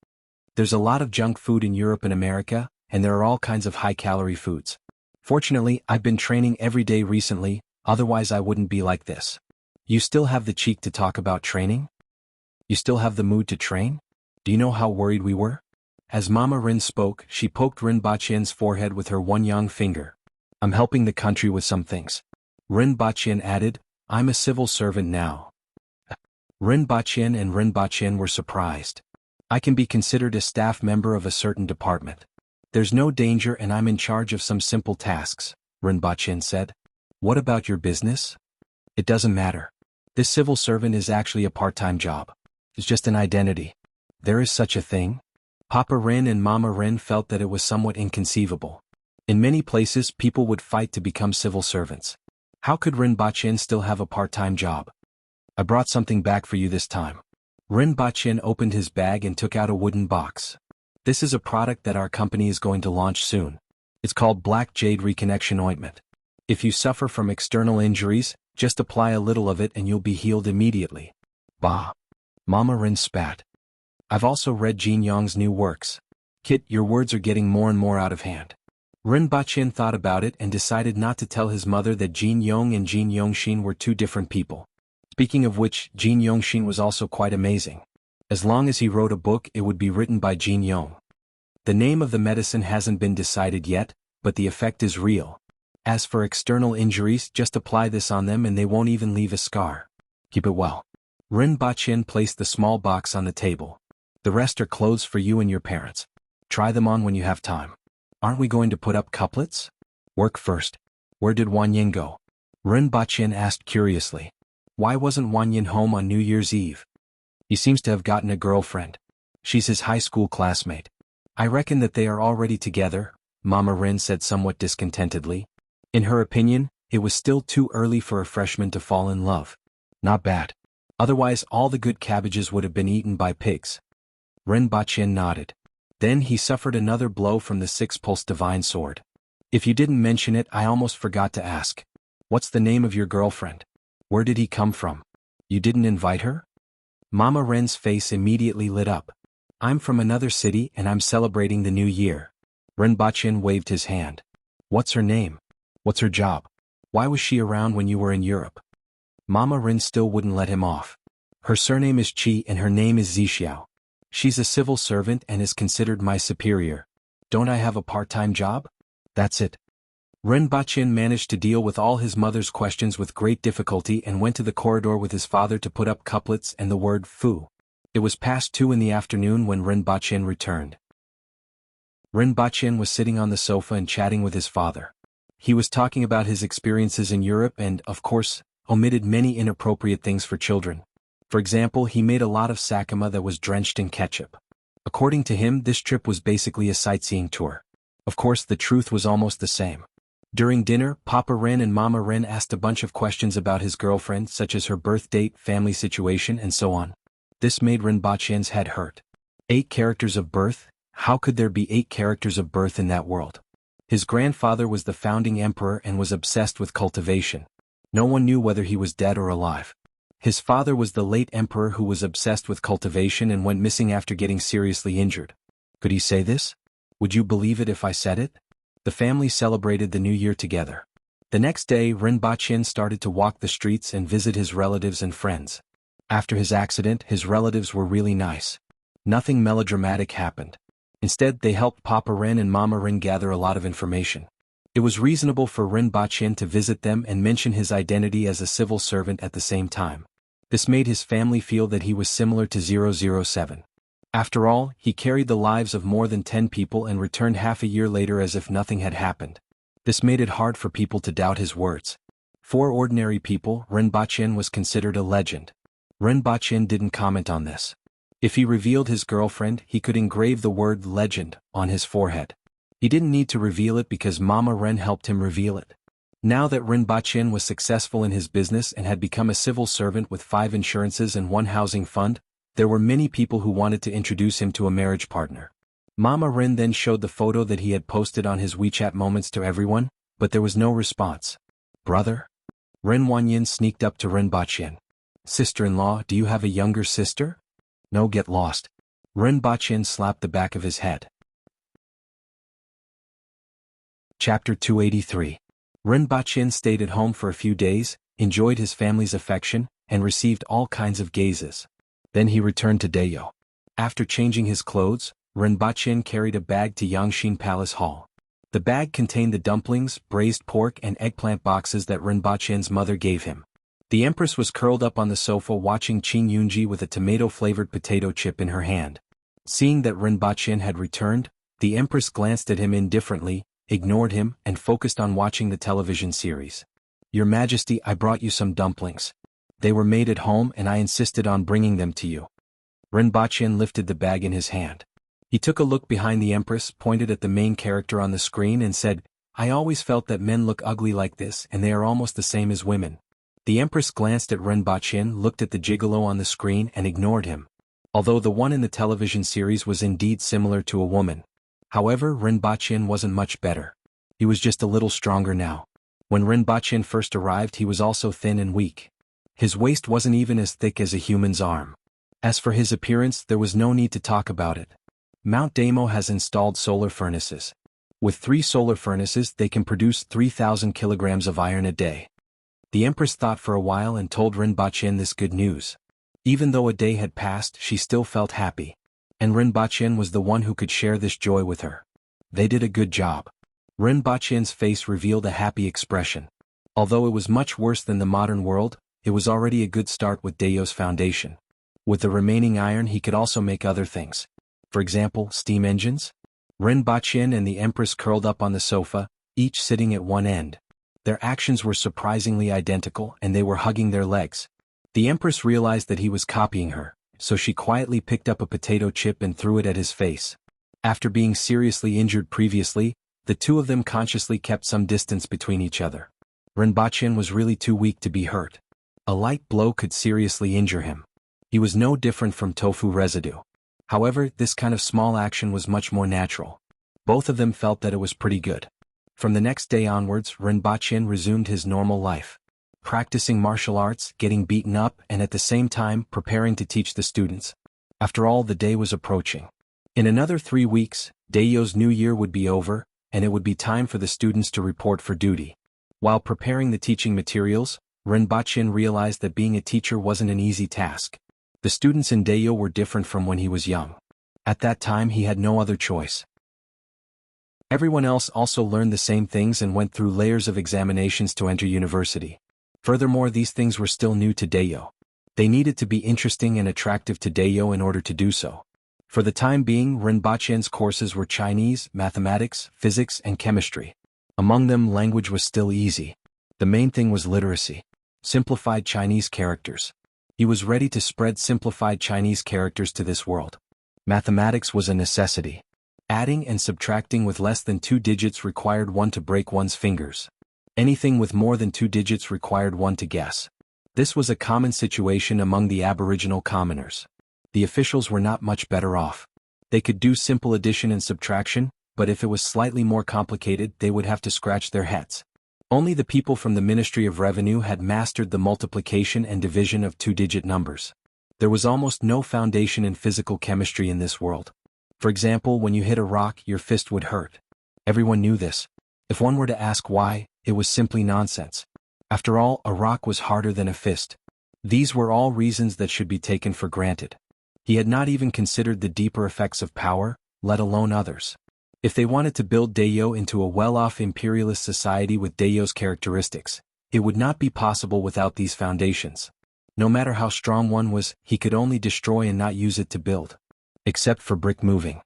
"There's a lot of junk food in Europe and America, and there are all kinds of high-calorie foods. Fortunately, I've been training every day recently, otherwise I wouldn't be like this." "You still have the cheek to talk about training? You still have the mood to train? Do you know how worried we were?" As Mama Rin spoke, she poked Rinpoche's forehead with her one young finger. "I'm helping the country with some things." Rinpoche added, "I'm a civil servant now." Rinpoche and Rinpoche were surprised. "I can be considered a staff member of a certain department. There's no danger and I'm in charge of some simple tasks," Rinpoche said. "What about your business?" "It doesn't matter. This civil servant is actually a part-time job. It's just an identity." "There is such a thing?" Papa Rin and Mama Rin felt that it was somewhat inconceivable. In many places, people would fight to become civil servants. How could Rinpoche still have a part-time job? "I brought something back for you this time." Rinpoche opened his bag and took out a wooden box. "This is a product that our company is going to launch soon. It's called Black Jade Reconnection Ointment. If you suffer from external injuries, just apply a little of it and you'll be healed immediately." "Bah!" Mama Rin spat. "I've also read Jin Yong's new works. Kit, your words are getting more and more out of hand." Rinpoche thought about it and decided not to tell his mother that Jin Yong and Jin Yongshin were two different people. Speaking of which, Jin Yongshin was also quite amazing. As long as he wrote a book, it would be written by Jin Yong. The name of the medicine hasn't been decided yet, but the effect is real. As for external injuries, just apply this on them and they won't even leave a scar. Keep it well. Rinpoche placed the small box on the table. "The rest are clothes for you and your parents. Try them on when you have time." "Aren't we going to put up couplets?" "Work first. Where did Wanyin go?" Rinpoche asked curiously. Why wasn't Wanyin home on New Year's Eve? "He seems to have gotten a girlfriend. She's his high school classmate." "I reckon that they are already together," Mama Rin said somewhat discontentedly. In her opinion, it was still too early for a freshman to fall in love. Not bad. Otherwise all the good cabbages would have been eaten by pigs. Rinpoche nodded. Then he suffered another blow from the six-pulse divine sword. "If you didn't mention it, I almost forgot to ask. What's the name of your girlfriend? Where did he come from? You didn't invite her?" Mama Ren's face immediately lit up. "I'm from another city and I'm celebrating the new year." Rinpoche waved his hand. "What's her name? What's her job? Why was she around when you were in Europe?" Mama Rin still wouldn't let him off. "Her surname is Chi and her name is Zixiao. She's a civil servant and is considered my superior. Don't I have a part-time job? That's it. Rinpoche managed to deal with all his mother's questions with great difficulty and went to the corridor with his father to put up couplets and the word fu. It was past 2 in the afternoon when Rinpoche returned. Rinpoche was sitting on the sofa and chatting with his father. He was talking about his experiences in Europe and, of course, omitted many inappropriate things for children. For example, he made a lot of sakama that was drenched in ketchup. According to him, this trip was basically a sightseeing tour. Of course, the truth was almost the same. During dinner, Papa Ren and Mama Ren asked a bunch of questions about his girlfriend, such as her birth date, family situation, and so on. This made Rinpoche's head hurt. 8 characters of birth? How could there be 8 characters of birth in that world? His grandfather was the founding emperor and was obsessed with cultivation. No one knew whether he was dead or alive. His father was the late emperor who was obsessed with cultivation and went missing after getting seriously injured. Could he say this? Would you believe it if I said it? The family celebrated the new year together. The next day, Rinpoche started to walk the streets and visit his relatives and friends. After his accident, his relatives were really nice. Nothing melodramatic happened. Instead, they helped Papa Ren and Mama Ren gather a lot of information. It was reasonable for Rinpoche to visit them and mention his identity as a civil servant at the same time. This made his family feel that he was similar to 007. After all, he carried the lives of more than 10 people and returned half a year later as if nothing had happened. This made it hard for people to doubt his words. For ordinary people, Rinpoche was considered a legend. Rinpoche didn't comment on this. If he revealed his girlfriend, he could engrave the word legend on his forehead. He didn't need to reveal it because Mama Ren helped him reveal it. Now that Rinpoche was successful in his business and had become a civil servant with 5 insurances and 1 housing fund, there were many people who wanted to introduce him to a marriage partner. Mama Ren then showed the photo that he had posted on his WeChat moments to everyone, but there was no response. Brother? Ren Wanyin sneaked up to Rinpoche. Sister-in-law, do you have a younger sister? No, get lost. Rinpoche slapped the back of his head. Chapter 283. Rinpoche stayed at home for a few days, enjoyed his family's affection, and received all kinds of gazes. Then he returned to Dayo. After changing his clothes, Rinpoche carried a bag to Yangshin Palace Hall. The bag contained the dumplings, braised pork and eggplant boxes that Rinpoche's mother gave him. The empress was curled up on the sofa watching Qing Yunji with a tomato-flavored potato chip in her hand. Seeing that Rinpoche had returned, the empress glanced at him indifferently, ignored him, and focused on watching the television series. Your Majesty, I brought you some dumplings. They were made at home and I insisted on bringing them to you. Rinpoche lifted the bag in his hand. He took a look behind the empress, pointed at the main character on the screen and said, I always felt that men look ugly like this and they are almost the same as women. The empress glanced at Rinpoche, looked at the gigolo on the screen and ignored him. Although the one in the television series was indeed similar to a woman. However, Rinpoche wasn't much better. He was just a little stronger now. When Rinpoche first arrived, he was also thin and weak. His waist wasn't even as thick as a human's arm. As for his appearance, there was no need to talk about it. Mount Damo has installed solar furnaces. With 3 solar furnaces, they can produce 3,000 kilograms of iron a day. The empress thought for a while and told Rinpoche this good news. Even though a day had passed, she still felt happy. And Rinpoche was the one who could share this joy with her. They did a good job. Rinpoche's face revealed a happy expression. Although it was much worse than the modern world, it was already a good start with Dayo's foundation. With the remaining iron he could also make other things. For example, steam engines? Rinpoche and the empress curled up on the sofa, each sitting at one end. Their actions were surprisingly identical and they were hugging their legs. The empress realized that he was copying her, so she quietly picked up a potato chip and threw it at his face. After being seriously injured previously, the two of them consciously kept some distance between each other. Rinpoche was really too weak to be hurt. A light blow could seriously injure him. He was no different from tofu residue. However, this kind of small action was much more natural. Both of them felt that it was pretty good. From the next day onwards, Rinpoche resumed his normal life. Practicing martial arts, getting beaten up, and at the same time preparing to teach the students. After all, the day was approaching. In another 3 weeks, Dayo's new year would be over, and it would be time for the students to report for duty. While preparing the teaching materials, Rinpoche realized that being a teacher wasn't an easy task. The students in Dayo were different from when he was young. At that time he had no other choice. Everyone else also learned the same things and went through layers of examinations to enter university. Furthermore, these things were still new to Dayo. They needed to be interesting and attractive to Dayo in order to do so. For the time being, Rinpoche's courses were Chinese, mathematics, physics, and chemistry. Among them, language was still easy. The main thing was literacy. Simplified Chinese characters. He was ready to spread simplified Chinese characters to this world. Mathematics was a necessity. Adding and subtracting with less than 2 digits required one to break one's fingers. Anything with more than 2 digits required one to guess. This was a common situation among the aboriginal commoners. The officials were not much better off. They could do simple addition and subtraction, but if it was slightly more complicated, they would have to scratch their heads. Only the people from the Ministry of Revenue had mastered the multiplication and division of 2-digit numbers. There was almost no foundation in physical chemistry in this world. For example, when you hit a rock, your fist would hurt. Everyone knew this. If one were to ask why, it was simply nonsense. After all, a rock was harder than a fist. These were all reasons that should be taken for granted. He had not even considered the deeper effects of power, let alone others. If they wanted to build Dayo into a well-off imperialist society with Dayo's characteristics, it would not be possible without these foundations. No matter how strong one was, he could only destroy and not use it to build. Except for brick moving.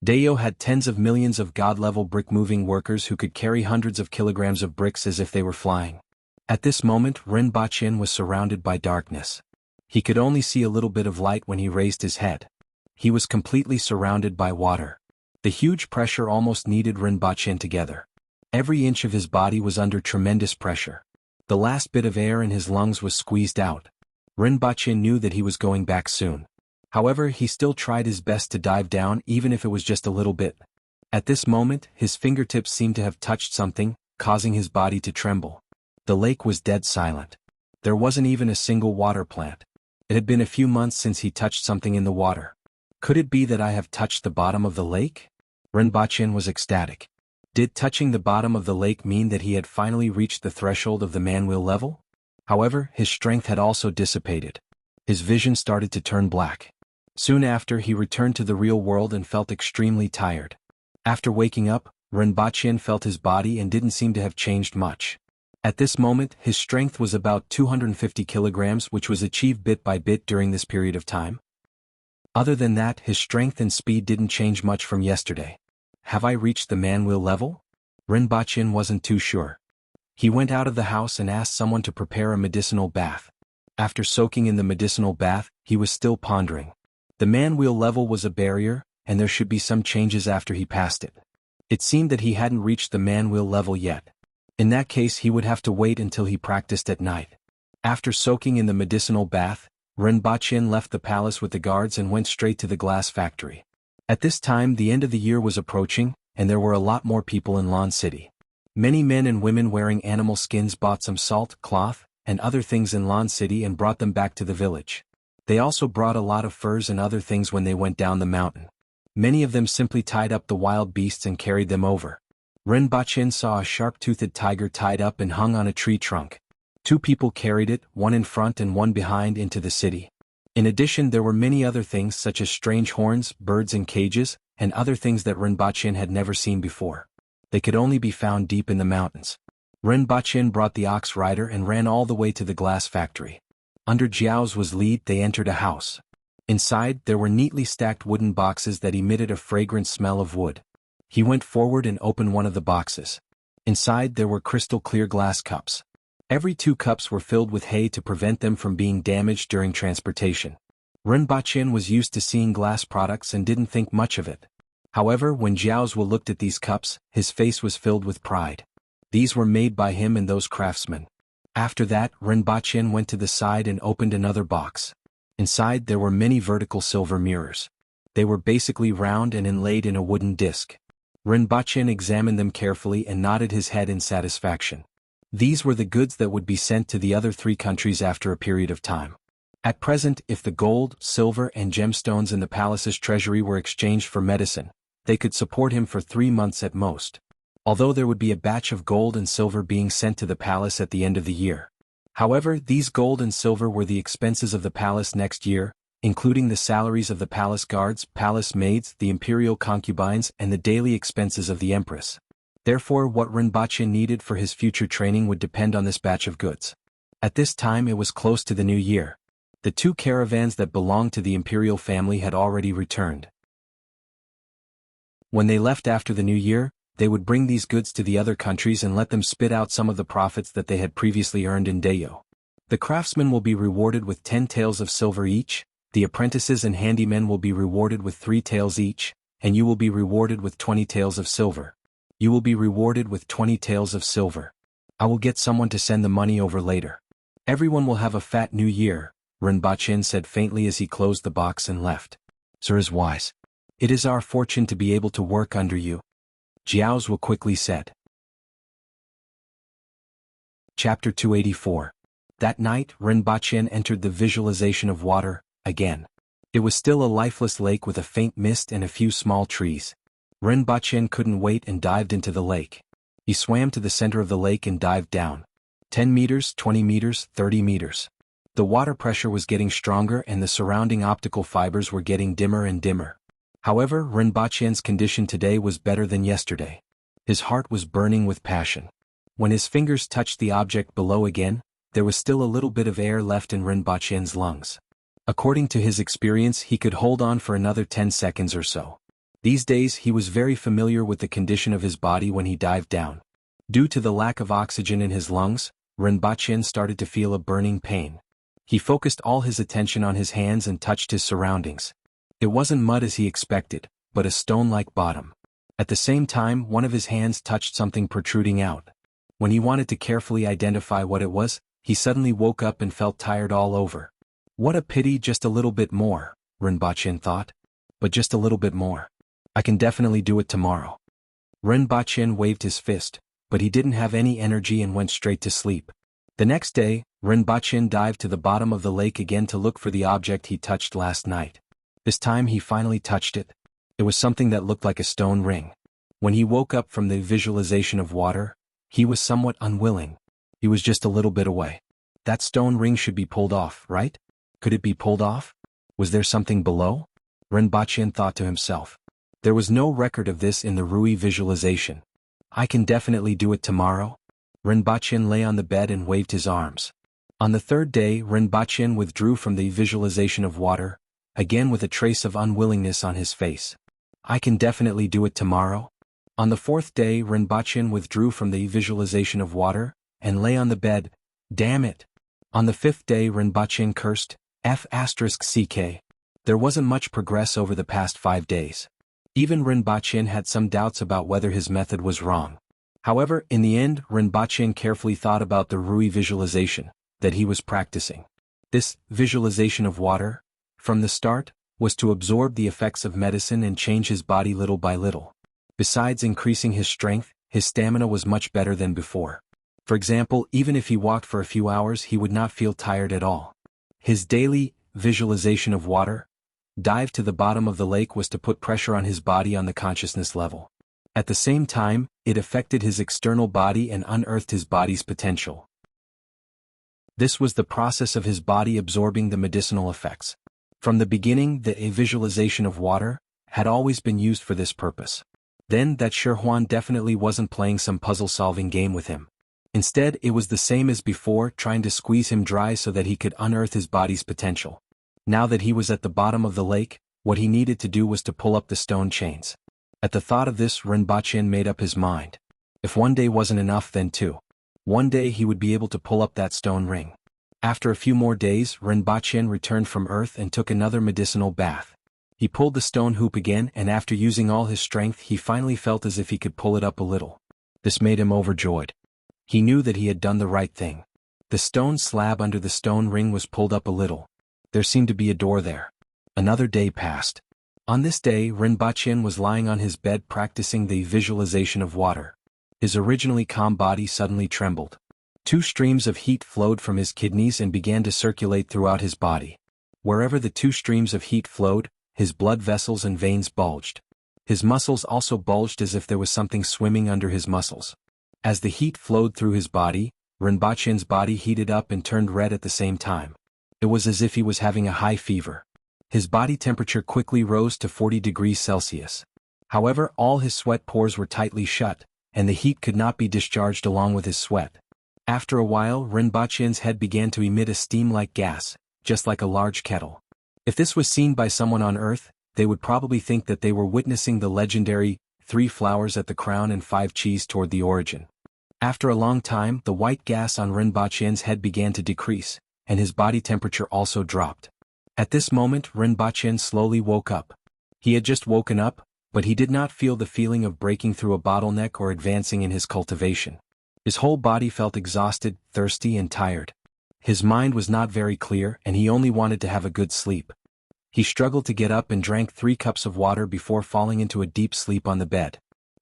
Dayo had tens of millions of god-level brick-moving workers who could carry hundreds of kilograms of bricks as if they were flying. At this moment, Rinpoche was surrounded by darkness. He could only see a little bit of light when he raised his head. He was completely surrounded by water. The huge pressure almost kneaded Rinpoche together. Every inch of his body was under tremendous pressure. The last bit of air in his lungs was squeezed out. Rinpoche knew that he was going back soon. However, he still tried his best to dive down even if it was just a little bit. At this moment, his fingertips seemed to have touched something, causing his body to tremble. The lake was dead silent. There wasn't even a single water plant. It had been a few months since he touched something in the water. Could it be that I have touched the bottom of the lake? Rinpoche was ecstatic. Did touching the bottom of the lake mean that he had finally reached the threshold of the man-wheel level? However, his strength had also dissipated. His vision started to turn black. Soon after, he returned to the real world and felt extremely tired. After waking up, Rinpoche felt his body and didn't seem to have changed much. At this moment, his strength was about 250 kilograms, which was achieved bit by bit during this period of time. Other than that, his strength and speed didn't change much from yesterday. Have I reached the man-wheel level? Rinpoche wasn't too sure. He went out of the house and asked someone to prepare a medicinal bath. After soaking in the medicinal bath, he was still pondering. The man-wheel level was a barrier, and there should be some changes after he passed it. It seemed that he hadn't reached the man-wheel level yet. In that case, he would have to wait until he practiced at night. After soaking in the medicinal bath, Rinpoche left the palace with the guards and went straight to the glass factory. At this time, the end of the year was approaching, and there were a lot more people in Lan City. Many men and women wearing animal skins bought some salt, cloth, and other things in Lan City and brought them back to the village. They also brought a lot of furs and other things when they went down the mountain. Many of them simply tied up the wild beasts and carried them over. Rinpoche saw a sharp-toothed tiger tied up and hung on a tree trunk. 2 people carried it, one in front and one behind, into the city. In addition, there were many other things such as strange horns, birds in cages, and other things that Rinpoche had never seen before. They could only be found deep in the mountains. Rinpoche brought the ox rider and ran all the way to the glass factory. Under Jiao's lead, they entered a house. Inside, there were neatly stacked wooden boxes that emitted a fragrant smell of wood. He went forward and opened one of the boxes. Inside, there were crystal-clear glass cups. Every 2 cups were filled with hay to prevent them from being damaged during transportation. Rinpoche was used to seeing glass products and didn't think much of it. However, when Jiao's looked at these cups, his face was filled with pride. These were made by him and those craftsmen. After that, Rinpoche went to the side and opened another box. Inside, there were many vertical silver mirrors. They were basically round and inlaid in a wooden disc. Rinpoche examined them carefully and nodded his head in satisfaction. These were the goods that would be sent to the other 3 countries after a period of time. At present, if the gold, silver, and gemstones in the palace's treasury were exchanged for medicine, they could support him for 3 months at most. Although there would be a batch of gold and silver being sent to the palace at the end of the year. However, these gold and silver were the expenses of the palace next year, including the salaries of the palace guards, palace maids, the imperial concubines, and the daily expenses of the empress. Therefore, what Rinpoche needed for his future training would depend on this batch of goods. At this time it was close to the new year. The 2 caravans that belonged to the imperial family had already returned. When they left after the new year, they would bring these goods to the other countries and let them spit out some of the profits that they had previously earned in Dayo. The craftsmen will be rewarded with 10 taels of silver each, the apprentices and handymen will be rewarded with 3 taels each, and you will be rewarded with 20 taels of silver. You will be rewarded with 20 taels of silver. I will get someone to send the money over later. Everyone will have a fat new year, Rinpoche said faintly as he closed the box and left. Sir is wise. It is our fortune to be able to work under you, Jiao Zhuo quickly said. Chapter 284. That night, Rinpoche entered the visualization of water, again. It was still a lifeless lake with a faint mist and a few small trees. Rinpoche couldn't wait and dived into the lake. He swam to the center of the lake and dived down. 10 meters, 20 meters, 30 meters. The water pressure was getting stronger and the surrounding optical fibers were getting dimmer and dimmer. However, Rinpoche's condition today was better than yesterday. His heart was burning with passion. When his fingers touched the object below again, there was still a little bit of air left in Rinpoche's lungs. According to his experience, he could hold on for another 10 seconds or so. These days he was very familiar with the condition of his body when he dived down. Due to the lack of oxygen in his lungs, Rinpoche started to feel a burning pain. He focused all his attention on his hands and touched his surroundings. It wasn't mud as he expected, but a stone-like bottom. At the same time, one of his hands touched something protruding out. When he wanted to carefully identify what it was, he suddenly woke up and felt tired all over. What a pity, just a little bit more, Rinpoche thought. But just a little bit more. I can definitely do it tomorrow. Rinpoche waved his fist, but he didn't have any energy and went straight to sleep. The next day, Rinpoche dived to the bottom of the lake again to look for the object he touched last night. This time he finally touched it. It was something that looked like a stone ring. When he woke up from the visualization of water, he was somewhat unwilling. He was just a little bit away. That stone ring should be pulled off, right? Could it be pulled off? Was there something below? Rinpoche thought to himself. There was no record of this in the Rui visualization. I can definitely do it tomorrow. Rinpoche lay on the bed and waved his arms. On the 3rd day, Rinpoche withdrew from the visualization of water, again with a trace of unwillingness on his face. I can definitely do it tomorrow. On the 4th day, Rinpoche withdrew from the visualization of water, and lay on the bed. Damn it! On the 5th day, Rinpoche cursed, F***ck. There wasn't much progress over the past 5 days. Even Rinpoche had some doubts about whether his method was wrong. However, in the end, Rinpoche carefully thought about the Rui visualization that he was practicing. This visualization of water, from the start, was to absorb the effects of medicine and change his body little by little. Besides increasing his strength, his stamina was much better than before. For example, even if he walked for a few hours, he would not feel tired at all. His daily visualization of water dive to the bottom of the lake was to put pressure on his body on the consciousness level. At the same time, it affected his external body and unearthed his body's potential. This was the process of his body absorbing the medicinal effects. From the beginning, the visualization of water had always been used for this purpose. Then that Shirhuan definitely wasn't playing some puzzle-solving game with him. Instead, it was the same as before, trying to squeeze him dry so that he could unearth his body's potential. Now that he was at the bottom of the lake, what he needed to do was to pull up the stone chains. At the thought of this, Rinpoche made up his mind. If one day wasn't enough, then 2. One day he would be able to pull up that stone ring. After a few more days, Rinpoche returned from Earth and took another medicinal bath. He pulled the stone hoop again, and after using all his strength, he finally felt as if he could pull it up a little. This made him overjoyed. He knew that he had done the right thing. The stone slab under the stone ring was pulled up a little. There seemed to be a door there. Another day passed. On this day, Rinpoche was lying on his bed practicing the visualization of water. His originally calm body suddenly trembled. 2 streams of heat flowed from his kidneys and began to circulate throughout his body. Wherever the 2 streams of heat flowed, his blood vessels and veins bulged. His muscles also bulged as if there was something swimming under his muscles. As the heat flowed through his body, Rinpoche's body heated up and turned red at the same time. It was as if he was having a high fever. His body temperature quickly rose to 40 degrees Celsius. However, all his sweat pores were tightly shut, and the heat could not be discharged along with his sweat. After a while, Rinpoche's head began to emit a steam-like gas, just like a large kettle. If this was seen by someone on Earth, they would probably think that they were witnessing the legendary 3 flowers at the crown and 5 cheese toward the origin. After a long time, the white gas on Rinpoche's head began to decrease, and his body temperature also dropped. At this moment, Rinpoche slowly woke up. He had just woken up, but he did not feel the feeling of breaking through a bottleneck or advancing in his cultivation. His whole body felt exhausted, thirsty and tired. His mind was not very clear and he only wanted to have a good sleep. He struggled to get up and drank 3 cups of water before falling into a deep sleep on the bed.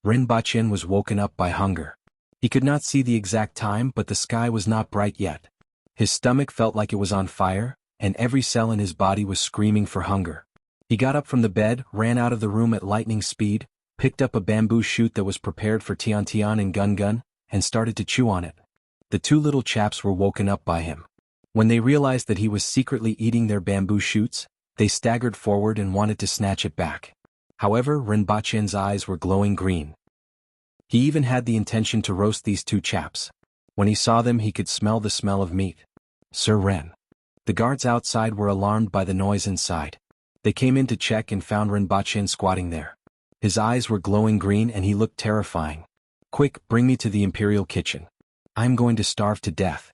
Rinpoche was woken up by hunger. He could not see the exact time, but the sky was not bright yet. His stomach felt like it was on fire, and every cell in his body was screaming for hunger. He got up from the bed, ran out of the room at lightning speed, picked up a bamboo shoot that was prepared for Tian Tian and Gun Gun, and started to chew on it. The 2 little chaps were woken up by him. When they realized that he was secretly eating their bamboo shoots, they staggered forward and wanted to snatch it back. However, Rinpoche's eyes were glowing green. He even had the intention to roast these 2 chaps. When he saw them, he could smell the smell of meat. Sir Ren. The guards outside were alarmed by the noise inside. They came in to check and found Rinpoche squatting there. His eyes were glowing green and he looked terrifying. "Quick, bring me to the imperial kitchen. I'm going to starve to death."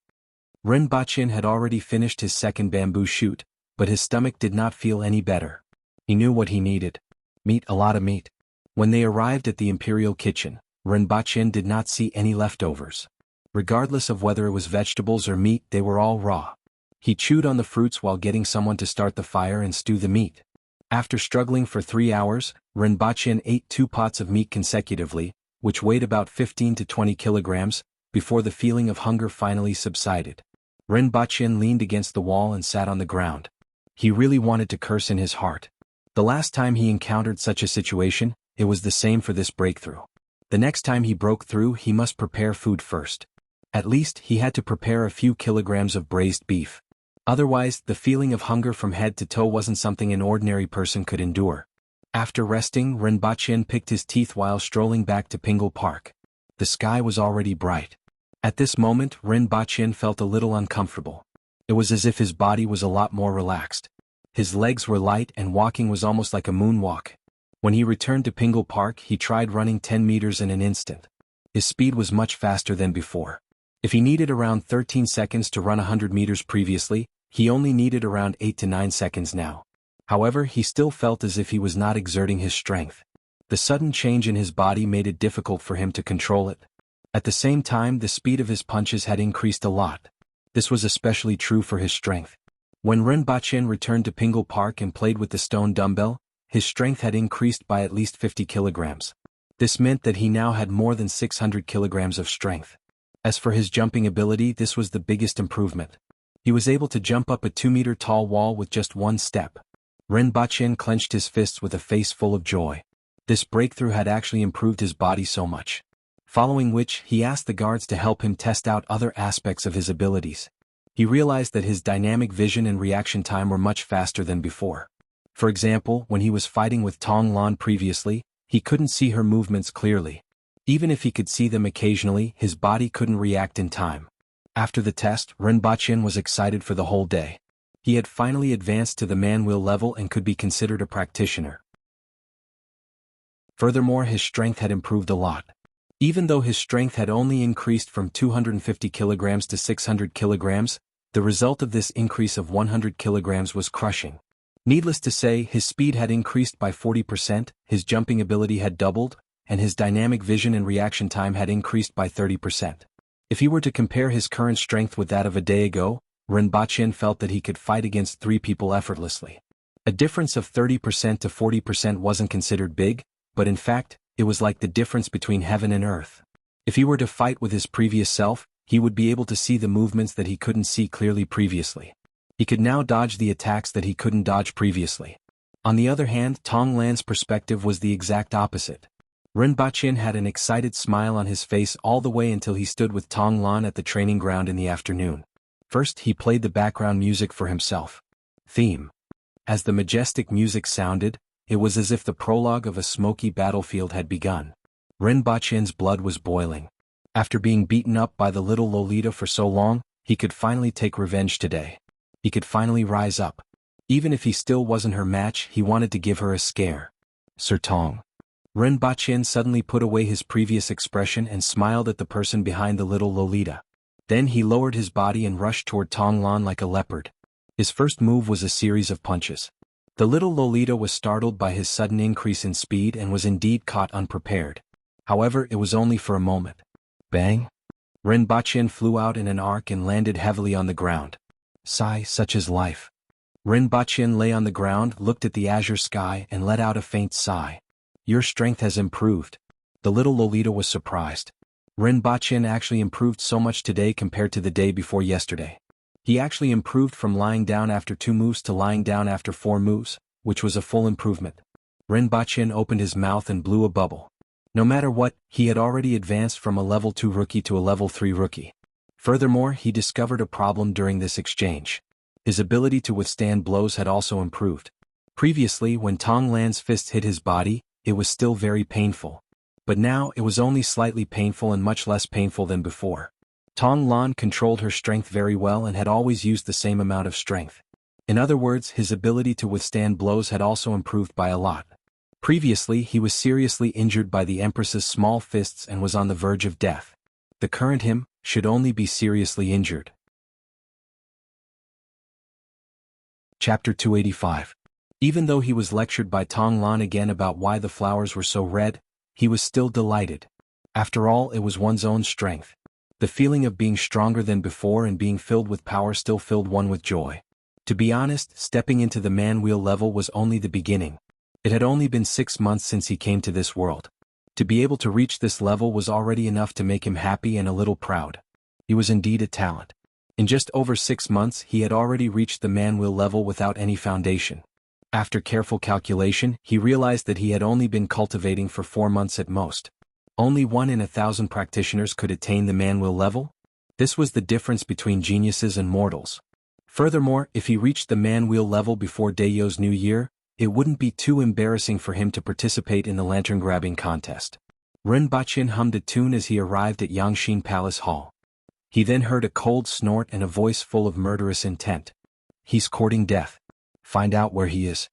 Rinpoche had already finished his second bamboo shoot, but his stomach did not feel any better. He knew what he needed. Meat, a lot of meat. When they arrived at the imperial kitchen, Rinpoche did not see any leftovers. Regardless of whether it was vegetables or meat, they were all raw. He chewed on the fruits while getting someone to start the fire and stew the meat. After struggling for 3 hours, Rinpoche ate 2 pots of meat consecutively, which weighed about 15 to 20 kilograms, before the feeling of hunger finally subsided. Rinpoche leaned against the wall and sat on the ground. He really wanted to curse in his heart. The last time he encountered such a situation, it was the same for this breakthrough. The next time he broke through, he must prepare food first. At least, he had to prepare a few kilograms of braised beef. Otherwise, the feeling of hunger from head to toe wasn't something an ordinary person could endure. After resting, Rinpoche picked his teeth while strolling back to Pingle Park. The sky was already bright. At this moment, Rinpoche felt a little uncomfortable. It was as if his body was a lot more relaxed. His legs were light and walking was almost like a moonwalk. When he returned to Pingle Park, he tried running 10 meters in an instant. His speed was much faster than before. If he needed around 13 seconds to run 100 meters previously, he only needed around 8 to 9 seconds now. However, he still felt as if he was not exerting his strength. The sudden change in his body made it difficult for him to control it. At the same time, the speed of his punches had increased a lot. This was especially true for his strength. When Rinpoche returned to Pingle Park and played with the stone dumbbell, his strength had increased by at least 50 kilograms. This meant that he now had more than 600 kilograms of strength. As for his jumping ability, this was the biggest improvement. He was able to jump up a 2-meter-tall wall with just 1 step. Rinpoche clenched his fists with a face full of joy. This breakthrough had actually improved his body so much. Following which, he asked the guards to help him test out other aspects of his abilities. He realized that his dynamic vision and reaction time were much faster than before. For example, when he was fighting with Tong Lan previously, he couldn't see her movements clearly. Even if he could see them occasionally, his body couldn't react in time. After the test, Rinpoche was excited for the whole day. He had finally advanced to the man-will level and could be considered a practitioner. Furthermore, his strength had improved a lot. Even though his strength had only increased from 250 kilograms to 600 kilograms, the result of this increase of 100 kilograms was crushing. Needless to say, his speed had increased by 40%, his jumping ability had doubled, and his dynamic vision and reaction time had increased by 30%. If he were to compare his current strength with that of a day ago, Rinpoche felt that he could fight against 3 people effortlessly. A difference of 30% to 40% wasn't considered big, but in fact, it was like the difference between heaven and earth. If he were to fight with his previous self, he would be able to see the movements that he couldn't see clearly previously. He could now dodge the attacks that he couldn't dodge previously. On the other hand, Tong Lan's perspective was the exact opposite. Rinpoche had an excited smile on his face all the way until he stood with Tong Lan at the training ground in the afternoon. First, he played the background music for himself. Theme. As the majestic music sounded, it was as if the prologue of a smoky battlefield had begun. Rinpoche's blood was boiling. After being beaten up by the little Lolita for so long, he could finally take revenge today. He could finally rise up. Even if he still wasn't her match, he wanted to give her a scare. Sir Tong. Rinpoche suddenly put away his previous expression and smiled at the person behind the little Lolita. Then he lowered his body and rushed toward Tong Lan like a leopard. His first move was a series of punches. The little Lolita was startled by his sudden increase in speed and was indeed caught unprepared. However, it was only for a moment. Bang! Rinpoche flew out in an arc and landed heavily on the ground. Sigh, such is life. Rinpoche lay on the ground, looked at the azure sky and let out a faint sigh. Your strength has improved. The little Lolita was surprised. Rinpoche actually improved so much today compared to the day before yesterday. He actually improved from lying down after 2 moves to lying down after 4 moves, which was a full improvement. Rinpoche opened his mouth and blew a bubble. No matter what, he had already advanced from a level 2 rookie to a level 3 rookie. Furthermore, he discovered a problem during this exchange. His ability to withstand blows had also improved. Previously, when Tong Lan's fist hit his body, it was still very painful. But now it was only slightly painful and much less painful than before. Tong Lan controlled her strength very well and had always used the same amount of strength. In other words, his ability to withstand blows had also improved by a lot. Previously, he was seriously injured by the Empress's small fists and was on the verge of death. The current him should only be seriously injured. Chapter 285. Even though he was lectured by Tong Lan again about why the flowers were so red, he was still delighted. After all, it was one's own strength. The feeling of being stronger than before and being filled with power still filled one with joy. To be honest, stepping into the man-wheel level was only the beginning. It had only been 6 months since he came to this world. To be able to reach this level was already enough to make him happy and a little proud. He was indeed a talent. In just over 6 months he had already reached the man-wheel level without any foundation. After careful calculation, he realized that he had only been cultivating for 4 months at most. Only 1 in 1,000 practitioners could attain the man-wheel level. This was the difference between geniuses and mortals. Furthermore, if he reached the man-wheel level before Dayo's New Year, it wouldn't be too embarrassing for him to participate in the lantern-grabbing contest. Rinpoche hummed a tune as he arrived at Yangshin Palace Hall. He then heard a cold snort and a voice full of murderous intent. He's courting death. Find out where he is.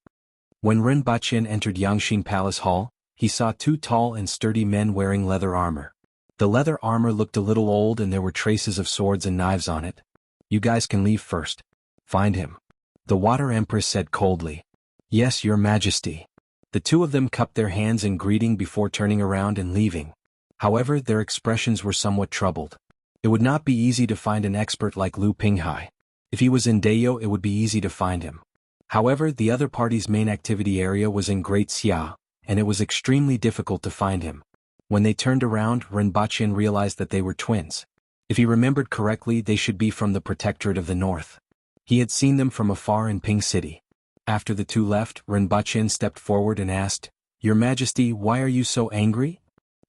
When Rinpoche entered Yangshin Palace Hall, he saw 2 tall and sturdy men wearing leather armor. The leather armor looked a little old and there were traces of swords and knives on it. You guys can leave first. Find him. The Water Empress said coldly. Yes, Your Majesty. The 2 of them cupped their hands in greeting before turning around and leaving. However, their expressions were somewhat troubled. It would not be easy to find an expert like Lu Pinghai. If he was in Dayo, it would be easy to find him. However, the other party's main activity area was in Great Xia, and it was extremely difficult to find him. When they turned around, Rinpoche realized that they were twins. If he remembered correctly, they should be from the Protectorate of the North. He had seen them from afar in Ping City. After the 2 left, Rinpoche stepped forward and asked, Your Majesty, why are you so angry?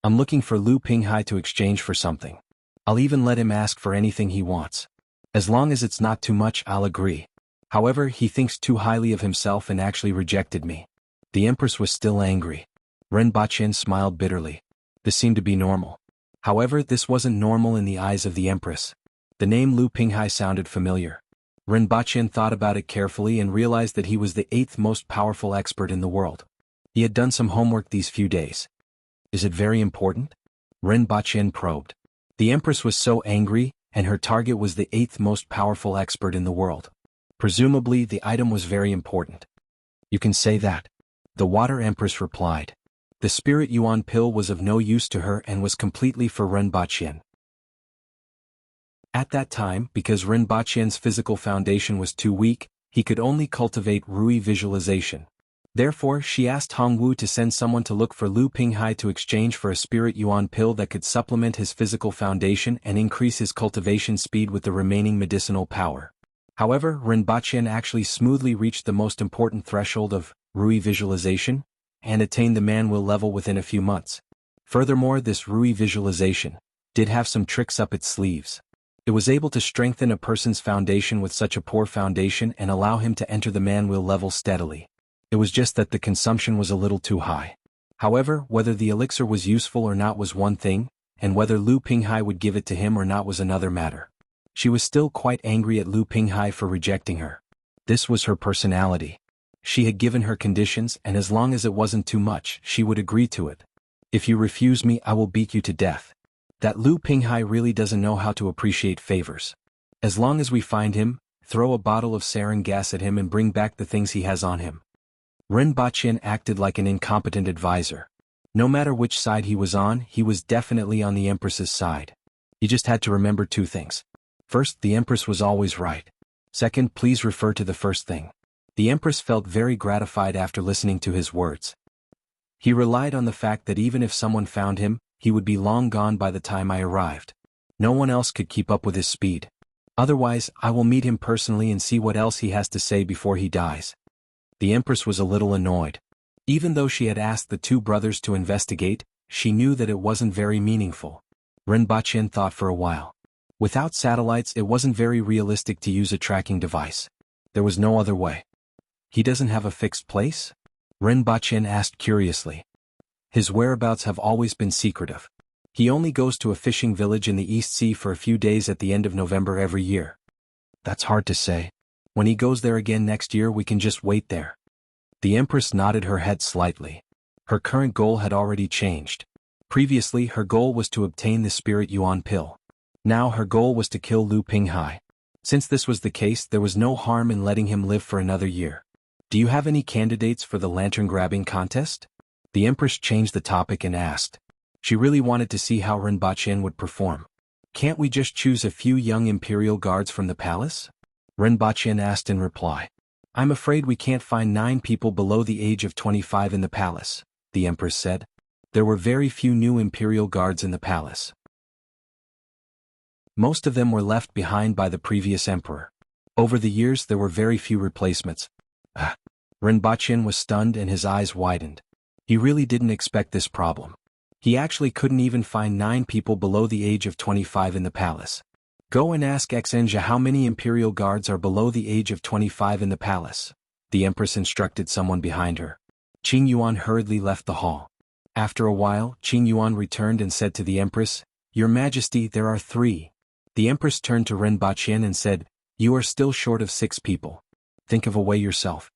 I'm looking for Lu Pinghai to exchange for something. I'll even let him ask for anything he wants. As long as it's not too much, I'll agree. However, he thinks too highly of himself and actually rejected me. The Empress was still angry. Rinpoche smiled bitterly. This seemed to be normal. However, this wasn't normal in the eyes of the Empress. The name Lu Pinghai sounded familiar. Rinpoche thought about it carefully and realized that he was the 8th most powerful expert in the world. He had done some homework these few days. Is it very important? Rinpoche probed. The Empress was so angry, and her target was the 8th most powerful expert in the world. Presumably, the item was very important. You can say that. The Water Empress replied. The Spirit Yuan pill was of no use to her and was completely for Rinpoche. At that time, because Rinpoche's physical foundation was too weak, he could only cultivate Rui visualization. Therefore, she asked Hongwu to send someone to look for Lu Pinghai to exchange for a Spirit Yuan pill that could supplement his physical foundation and increase his cultivation speed with the remaining medicinal power. However, Rinpoche actually smoothly reached the most important threshold of Rui visualization, and attained the man-will level within a few months. Furthermore, this Rui visualization did have some tricks up its sleeves. It was able to strengthen a person's foundation with such a poor foundation and allow him to enter the man-will level steadily. It was just that the consumption was a little too high. However, whether the elixir was useful or not was one thing, and whether Lu Pinghai would give it to him or not was another matter. She was still quite angry at Lu Pinghai for rejecting her. This was her personality. She had given her conditions, and as long as it wasn't too much, she would agree to it. If you refuse me, I will beat you to death. That Lu Pinghai really doesn't know how to appreciate favors. As long as we find him, throw a bottle of sarin gas at him and bring back the things he has on him. Ren Baqin acted like an incompetent advisor. No matter which side he was definitely on the Empress's side. He just had to remember two things. First, the Empress was always right. Second, please refer to the first thing. The Empress felt very gratified after listening to his words. He relied on the fact that even if someone found him, he would be long gone by the time I arrived. No one else could keep up with his speed. Otherwise, I will meet him personally and see what else he has to say before he dies. The Empress was a little annoyed. Even though she had asked the two brothers to investigate, she knew that it wasn't very meaningful. Ren Baqin thought for a while. Without satellites, it wasn't very realistic to use a tracking device. There was no other way. He doesn't have a fixed place? Ren Baqin asked curiously. His whereabouts have always been secretive. He only goes to a fishing village in the East Sea for a few days at the end of November every year. That's hard to say. When he goes there again next year, we can just wait there. The Empress nodded her head slightly. Her current goal had already changed. Previously, her goal was to obtain the Spirit Yuan pill. Now her goal was to kill Lu Pinghai. Since this was the case, there was no harm in letting him live for another year. Do you have any candidates for the lantern-grabbing contest? The Empress changed the topic and asked. She really wanted to see how Ren Baqin would perform. Can't we just choose a few young imperial guards from the palace? Ren Baqin asked in reply. I'm afraid we can't find 9 people below the age of 25 in the palace, the Empress said. There were very few new imperial guards in the palace. Most of them were left behind by the previous emperor. Over the years there were very few replacements. Ren Baqin was stunned and his eyes widened. He really didn't expect this problem. He actually couldn't even find 9 people below the age of 25 in the palace. Go and ask Xenja how many imperial guards are below the age of 25 in the palace, the Empress instructed someone behind her. Qing Yuan hurriedly left the hall. After a while, Qing Yuan returned and said to the Empress, Your Majesty, there are 3. The Empress turned to Ren Baqin and said, You are still short of 6 people. Think of a way yourself.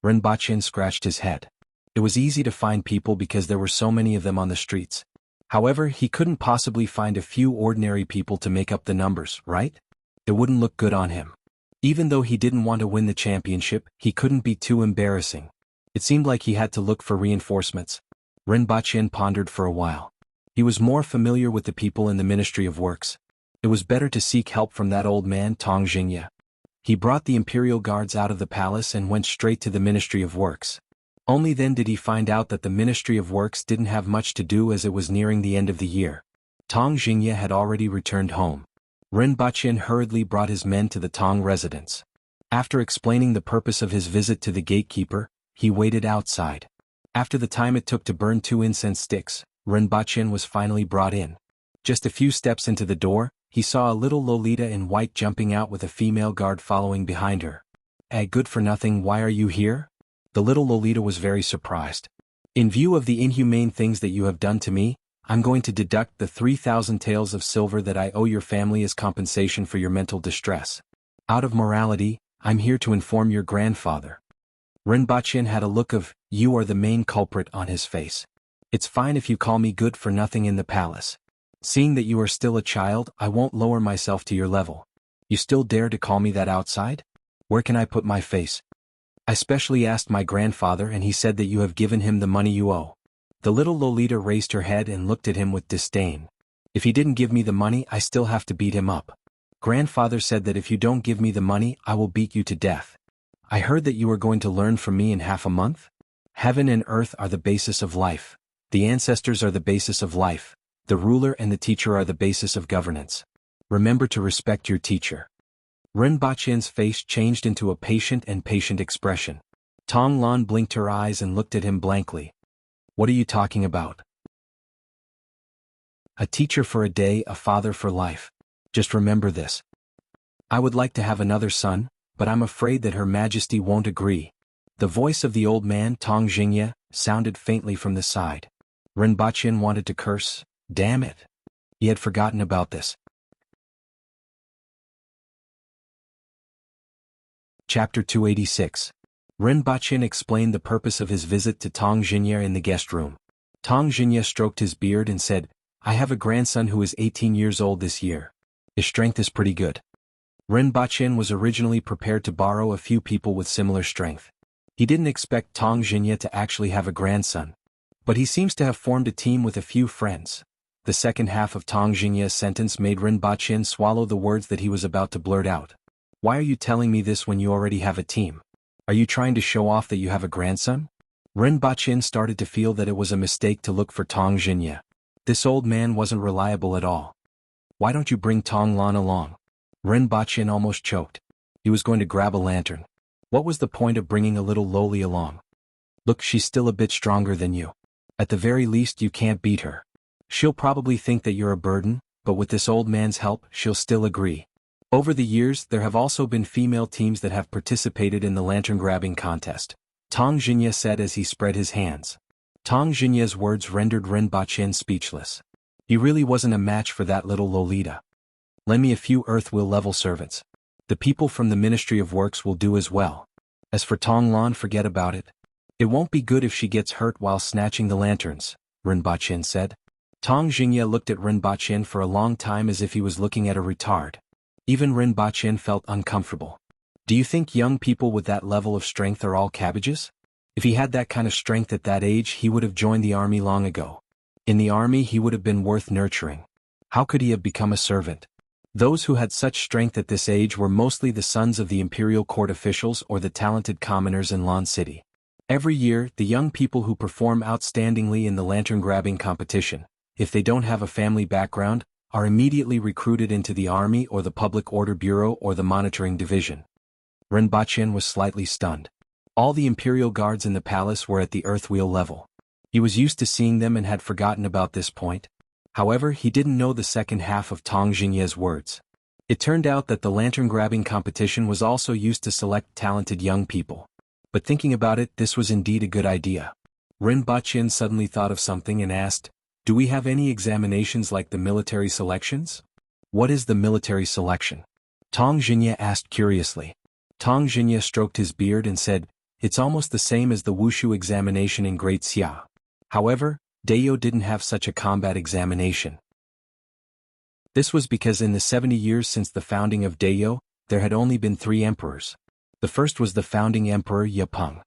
Ren Baqin scratched his head. It was easy to find people because there were so many of them on the streets. However, he couldn't possibly find a few ordinary people to make up the numbers, right? It wouldn't look good on him. Even though he didn't want to win the championship, he couldn't be too embarrassing. It seemed like he had to look for reinforcements. Ren Baqin pondered for a while. He was more familiar with the people in the Ministry of Works. It was better to seek help from that old man Tong Jingye. He brought the imperial guards out of the palace and went straight to the Ministry of Works. Only then did he find out that the Ministry of Works didn't have much to do as it was nearing the end of the year. Tong Jingye had already returned home. Ren Baqin hurriedly brought his men to the Tong residence. After explaining the purpose of his visit to the gatekeeper, he waited outside. After the time it took to burn 2 incense sticks, Ren Baqin was finally brought in. Just a few steps into the door, he saw a little Lolita in white jumping out with a female guard following behind her. Good for nothing, why are you here? The little Lolita was very surprised. In view of the inhumane things that you have done to me, I'm going to deduct the 3,000 taels of silver that I owe your family as compensation for your mental distress. Out of morality, I'm here to inform your grandfather. Ren Baqin had a look of, you are the main culprit on his face. It's fine if you call me good for nothing in the palace. Seeing that you are still a child, I won't lower myself to your level. You still dare to call me that outside? Where can I put my face? I specially asked my grandfather and he said that you have given him the money you owe. The little Lolita raised her head and looked at him with disdain. If he didn't give me the money, I still have to beat him up. Grandfather said that if you don't give me the money, I will beat you to death. I heard that you are going to learn from me in half a month? Heaven and earth are the basis of life. The ancestors are the basis of life. The ruler and the teacher are the basis of governance. Remember to respect your teacher. Ren Baqin's face changed into a patient expression. Tong Lan blinked her eyes and looked at him blankly. What are you talking about? A teacher for a day, a father for life. Just remember this. I would like to have another son, but I'm afraid that Her Majesty won't agree. The voice of the old man Tong Jingye sounded faintly from the side. Rinpoche wanted to curse. Damn it. He had forgotten about this. Chapter 286. Rinpoche explained the purpose of his visit to Tong Jingye in the guest room. Tong Jingye stroked his beard and said, I have a grandson who is 18 years old this year. His strength is pretty good. Rinpoche was originally prepared to borrow a few people with similar strength. He didn't expect Tong Jingye to actually have a grandson. But he seems to have formed a team with a few friends. The second half of Tong Jingye's sentence made Rinpoche swallow the words that he was about to blurt out. Why are you telling me this when you already have a team? Are you trying to show off that you have a grandson? Rinpoche started to feel that it was a mistake to look for Tong Jingye. This old man wasn't reliable at all. Why don't you bring Tong Lan along? Rinpoche almost choked. He was going to grab a lantern. What was the point of bringing a little lowly along? Look, she's still a bit stronger than you. At the very least you can't beat her. She'll probably think that you're a burden, but with this old man's help she'll still agree. Over the years there have also been female teams that have participated in the lantern grabbing contest. Tong Jingye said as he spread his hands. Tong Jingye's words rendered Rinpoche speechless. He really wasn't a match for that little Lolita. Lend me a few earth will level servants. The people from the Ministry of Works will do as well. As for Tong Lan, forget about it. It won't be good if she gets hurt while snatching the lanterns, Rinpoche said. Tong Jingye looked at Rinpoche for a long time as if he was looking at a retard. Even Rinpoche felt uncomfortable. Do you think young people with that level of strength are all cabbages? If he had that kind of strength at that age he would have joined the army long ago. In the army he would have been worth nurturing. How could he have become a servant? Those who had such strength at this age were mostly the sons of the imperial court officials or the talented commoners in Lan City. Every year, the young people who perform outstandingly in the lantern-grabbing competition, if they don't have a family background, are immediately recruited into the army or the public order bureau or the monitoring division. Rinpoche was slightly stunned. All the imperial guards in the palace were at the earthwheel level. He was used to seeing them and had forgotten about this point. However, he didn't know the second half of Tong Jingye's words. It turned out that the lantern-grabbing competition was also used to select talented young people. But thinking about it, this was indeed a good idea. Rinpoche suddenly thought of something and asked, do we have any examinations like the military selections? What is the military selection? Tong Jingye asked curiously. Tong Jingye stroked his beard and said, it's almost the same as the Wushu examination in Great Xia. However, Dayo didn't have such a combat examination. This was because in the 70 years since the founding of Dayo, there had only been 3 emperors. The first was the founding emperor Yapeng.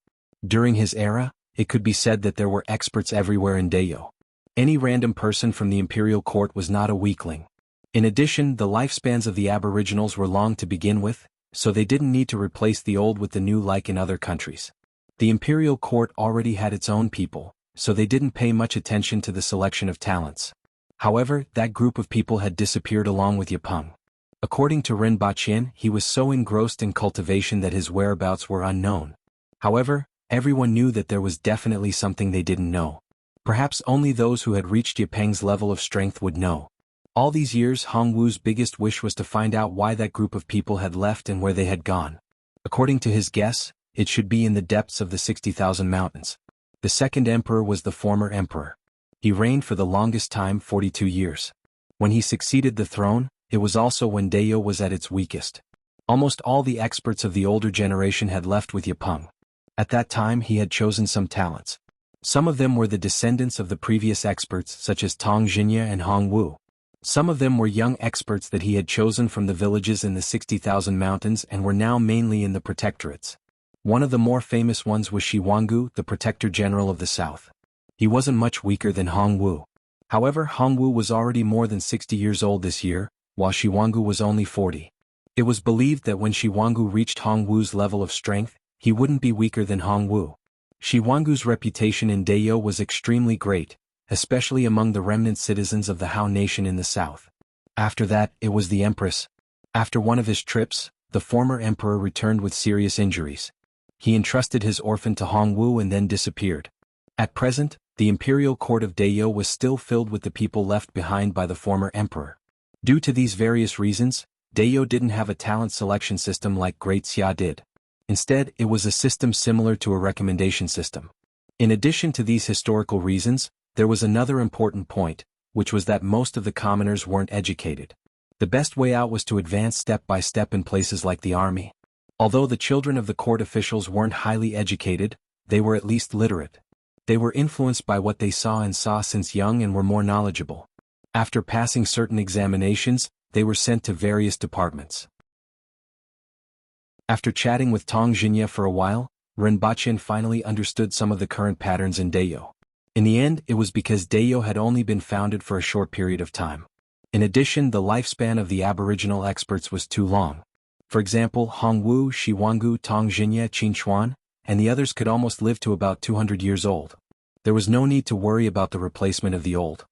During his era, it could be said that there were experts everywhere in Dayo. Any random person from the imperial court was not a weakling. In addition, the lifespans of the aboriginals were long to begin with, so they didn't need to replace the old with the new like in other countries. The imperial court already had its own people, so they didn't pay much attention to the selection of talents. However, that group of people had disappeared along with Yapeng. According to Rinpoche, he was so engrossed in cultivation that his whereabouts were unknown. However, everyone knew that there was definitely something they didn't know. Perhaps only those who had reached Yapeng's level of strength would know. All these years Hongwu's biggest wish was to find out why that group of people had left and where they had gone. According to his guess, it should be in the depths of the 60,000 mountains. The second emperor was the former emperor. He reigned for the longest time, 42 years. When he succeeded the throne, it was also when Dayo was at its weakest. Almost all the experts of the older generation had left with Yapeng. At that time he had chosen some talents. Some of them were the descendants of the previous experts such as Tong Jingye and Hongwu. Some of them were young experts that he had chosen from the villages in the 60,000 mountains and were now mainly in the protectorates. One of the more famous ones was Shi Huanggu, the Protector General of the South. He wasn't much weaker than Hongwu. However, Hongwu was already more than 60 years old this year, while Shi Huanggu was only 40. It was believed that when Shi Huanggu reached Hongwu's level of strength, he wouldn't be weaker than Hongwu. Shi Huanggu's reputation in Dayo was extremely great, especially among the remnant citizens of the Hao nation in the south. After that, it was the empress. After one of his trips, the former emperor returned with serious injuries. He entrusted his orphan to Hongwu and then disappeared. At present, the imperial court of Dayo was still filled with the people left behind by the former emperor. Due to these various reasons, Dayo didn't have a talent selection system like Great Xia did. Instead, it was a system similar to a recommendation system. In addition to these historical reasons, there was another important point, which was that most of the commoners weren't educated. The best way out was to advance step by step in places like the army. Although the children of the court officials weren't highly educated, they were at least literate. They were influenced by what they saw since young and were more knowledgeable. After passing certain examinations, they were sent to various departments. After chatting with Tong Jinye for a while, Rinpoche finally understood some of the current patterns in Dayo. In the end, it was because Dayo had only been founded for a short period of time. In addition, the lifespan of the Aboriginal experts was too long. For example, Hongwu, Shiwangu, Tong Jinye, Qinchuan, and the others could almost live to about 200 years old. There was no need to worry about the replacement of the old.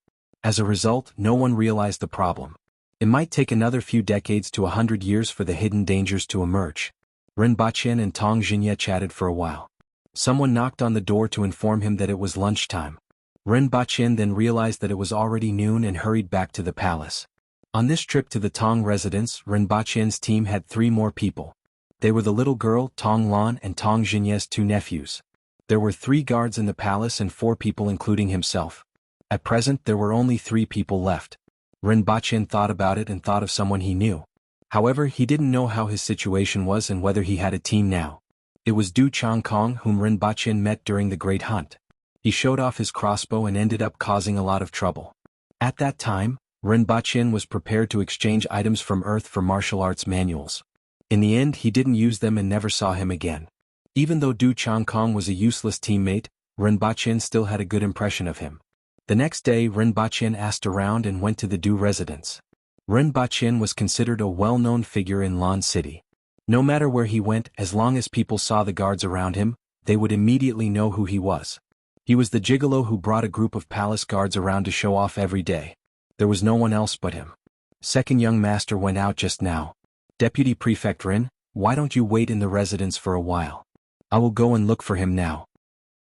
As a result, no one realized the problem. It might take another few decades to 100 years for the hidden dangers to emerge. Rinpoche and Tong Jinye chatted for a while. Someone knocked on the door to inform him that it was lunchtime. Rinpoche then realized that it was already noon and hurried back to the palace. On this trip to the Tong residence, Rinpoche's team had 3 more people. They were the little girl, Tong Lan, and Tong Jinye's 2 nephews. There were 3 guards in the palace and 4 people including himself. At present there were only 3 people left. Rinpoche thought about it and thought of someone he knew. However, he didn't know how his situation was and whether he had a team now. It was Du Changkong whom Rinpoche met during the Great Hunt. He showed off his crossbow and ended up causing a lot of trouble. At that time, Rinpoche was prepared to exchange items from Earth for martial arts manuals. In the end, he didn't use them and never saw him again. Even though Du Changkong was a useless teammate, Rinpoche still had a good impression of him. The next day, Rinpoche asked around and went to the Du residence. Rinpoche was considered a well-known figure in Lan City. No matter where he went, as long as people saw the guards around him, they would immediately know who he was. He was the gigolo who brought a group of palace guards around to show off every day. There was no one else but him. Second young master went out just now. Deputy Prefect Rin, why don't you wait in the residence for a while? I will go and look for him now.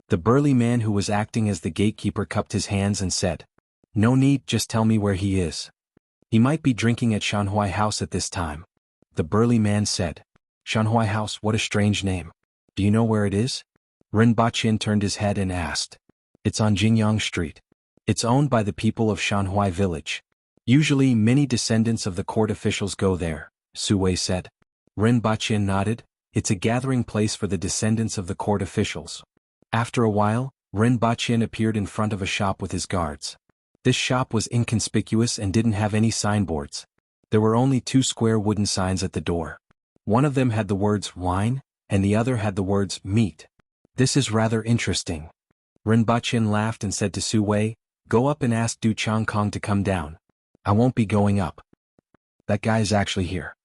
The burly man who was acting as the gatekeeper cupped his hands and said, No need, just tell me where he is. He might be drinking at Shanhui House at this time. The burly man said, Shanhui House, what a strange name. Do you know where it is? Rinpoche turned his head and asked. It's on Jinyang Street. It's owned by the people of Shanhui Village. Usually many descendants of the court officials go there, Su Wei said. Rinpoche nodded. It's a gathering place for the descendants of the court officials. After a while, Rinpoche appeared in front of a shop with his guards. This shop was inconspicuous and didn't have any signboards. There were only 2 square wooden signs at the door. One of them had the words wine, and the other had the words meat. This is rather interesting. Rinpoche laughed and said to Su Wei, Go up and ask Du Changkong to come down. I won't be going up. That guy is actually here.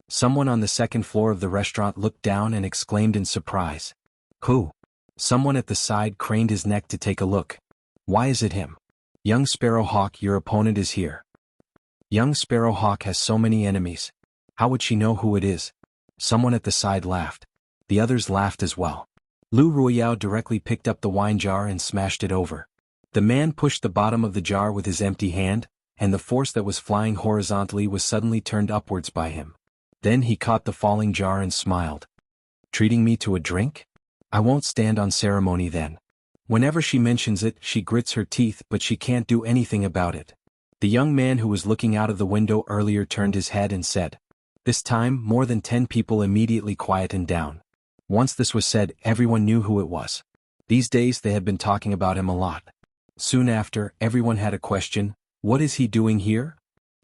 Someone on the second floor of the restaurant looked down and exclaimed in surprise. Who? Someone at the side craned his neck to take a look. Why is it him? Young Sparrowhawk, your opponent is here. Young Sparrowhawk has so many enemies. How would she know who it is? Someone at the side laughed. The others laughed as well. Lu Ruiyao directly picked up the wine jar and smashed it over. The man pushed the bottom of the jar with his empty hand, and the force that was flying horizontally was suddenly turned upwards by him. Then he caught the falling jar and smiled. Treating me to a drink? I won't stand on ceremony then. Whenever she mentions it, she grits her teeth, but she can't do anything about it. The young man who was looking out of the window earlier turned his head and said. This time, more than 10 people immediately quietened down. Once this was said, everyone knew who it was. These days they had been talking about him a lot. Soon after, everyone had a question. What is he doing here?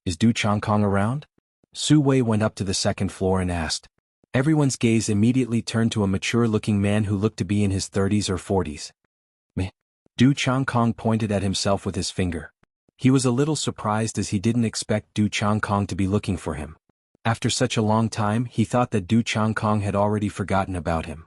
Is Du Changkong around? Su Wei went up to the second floor and asked. Everyone's gaze immediately turned to a mature-looking man who looked to be in his 30s or 40s. Meh. Du Changkong pointed at himself with his finger. He was a little surprised as he didn't expect Du Changkong to be looking for him. After such a long time, he thought that Du Changkong had already forgotten about him.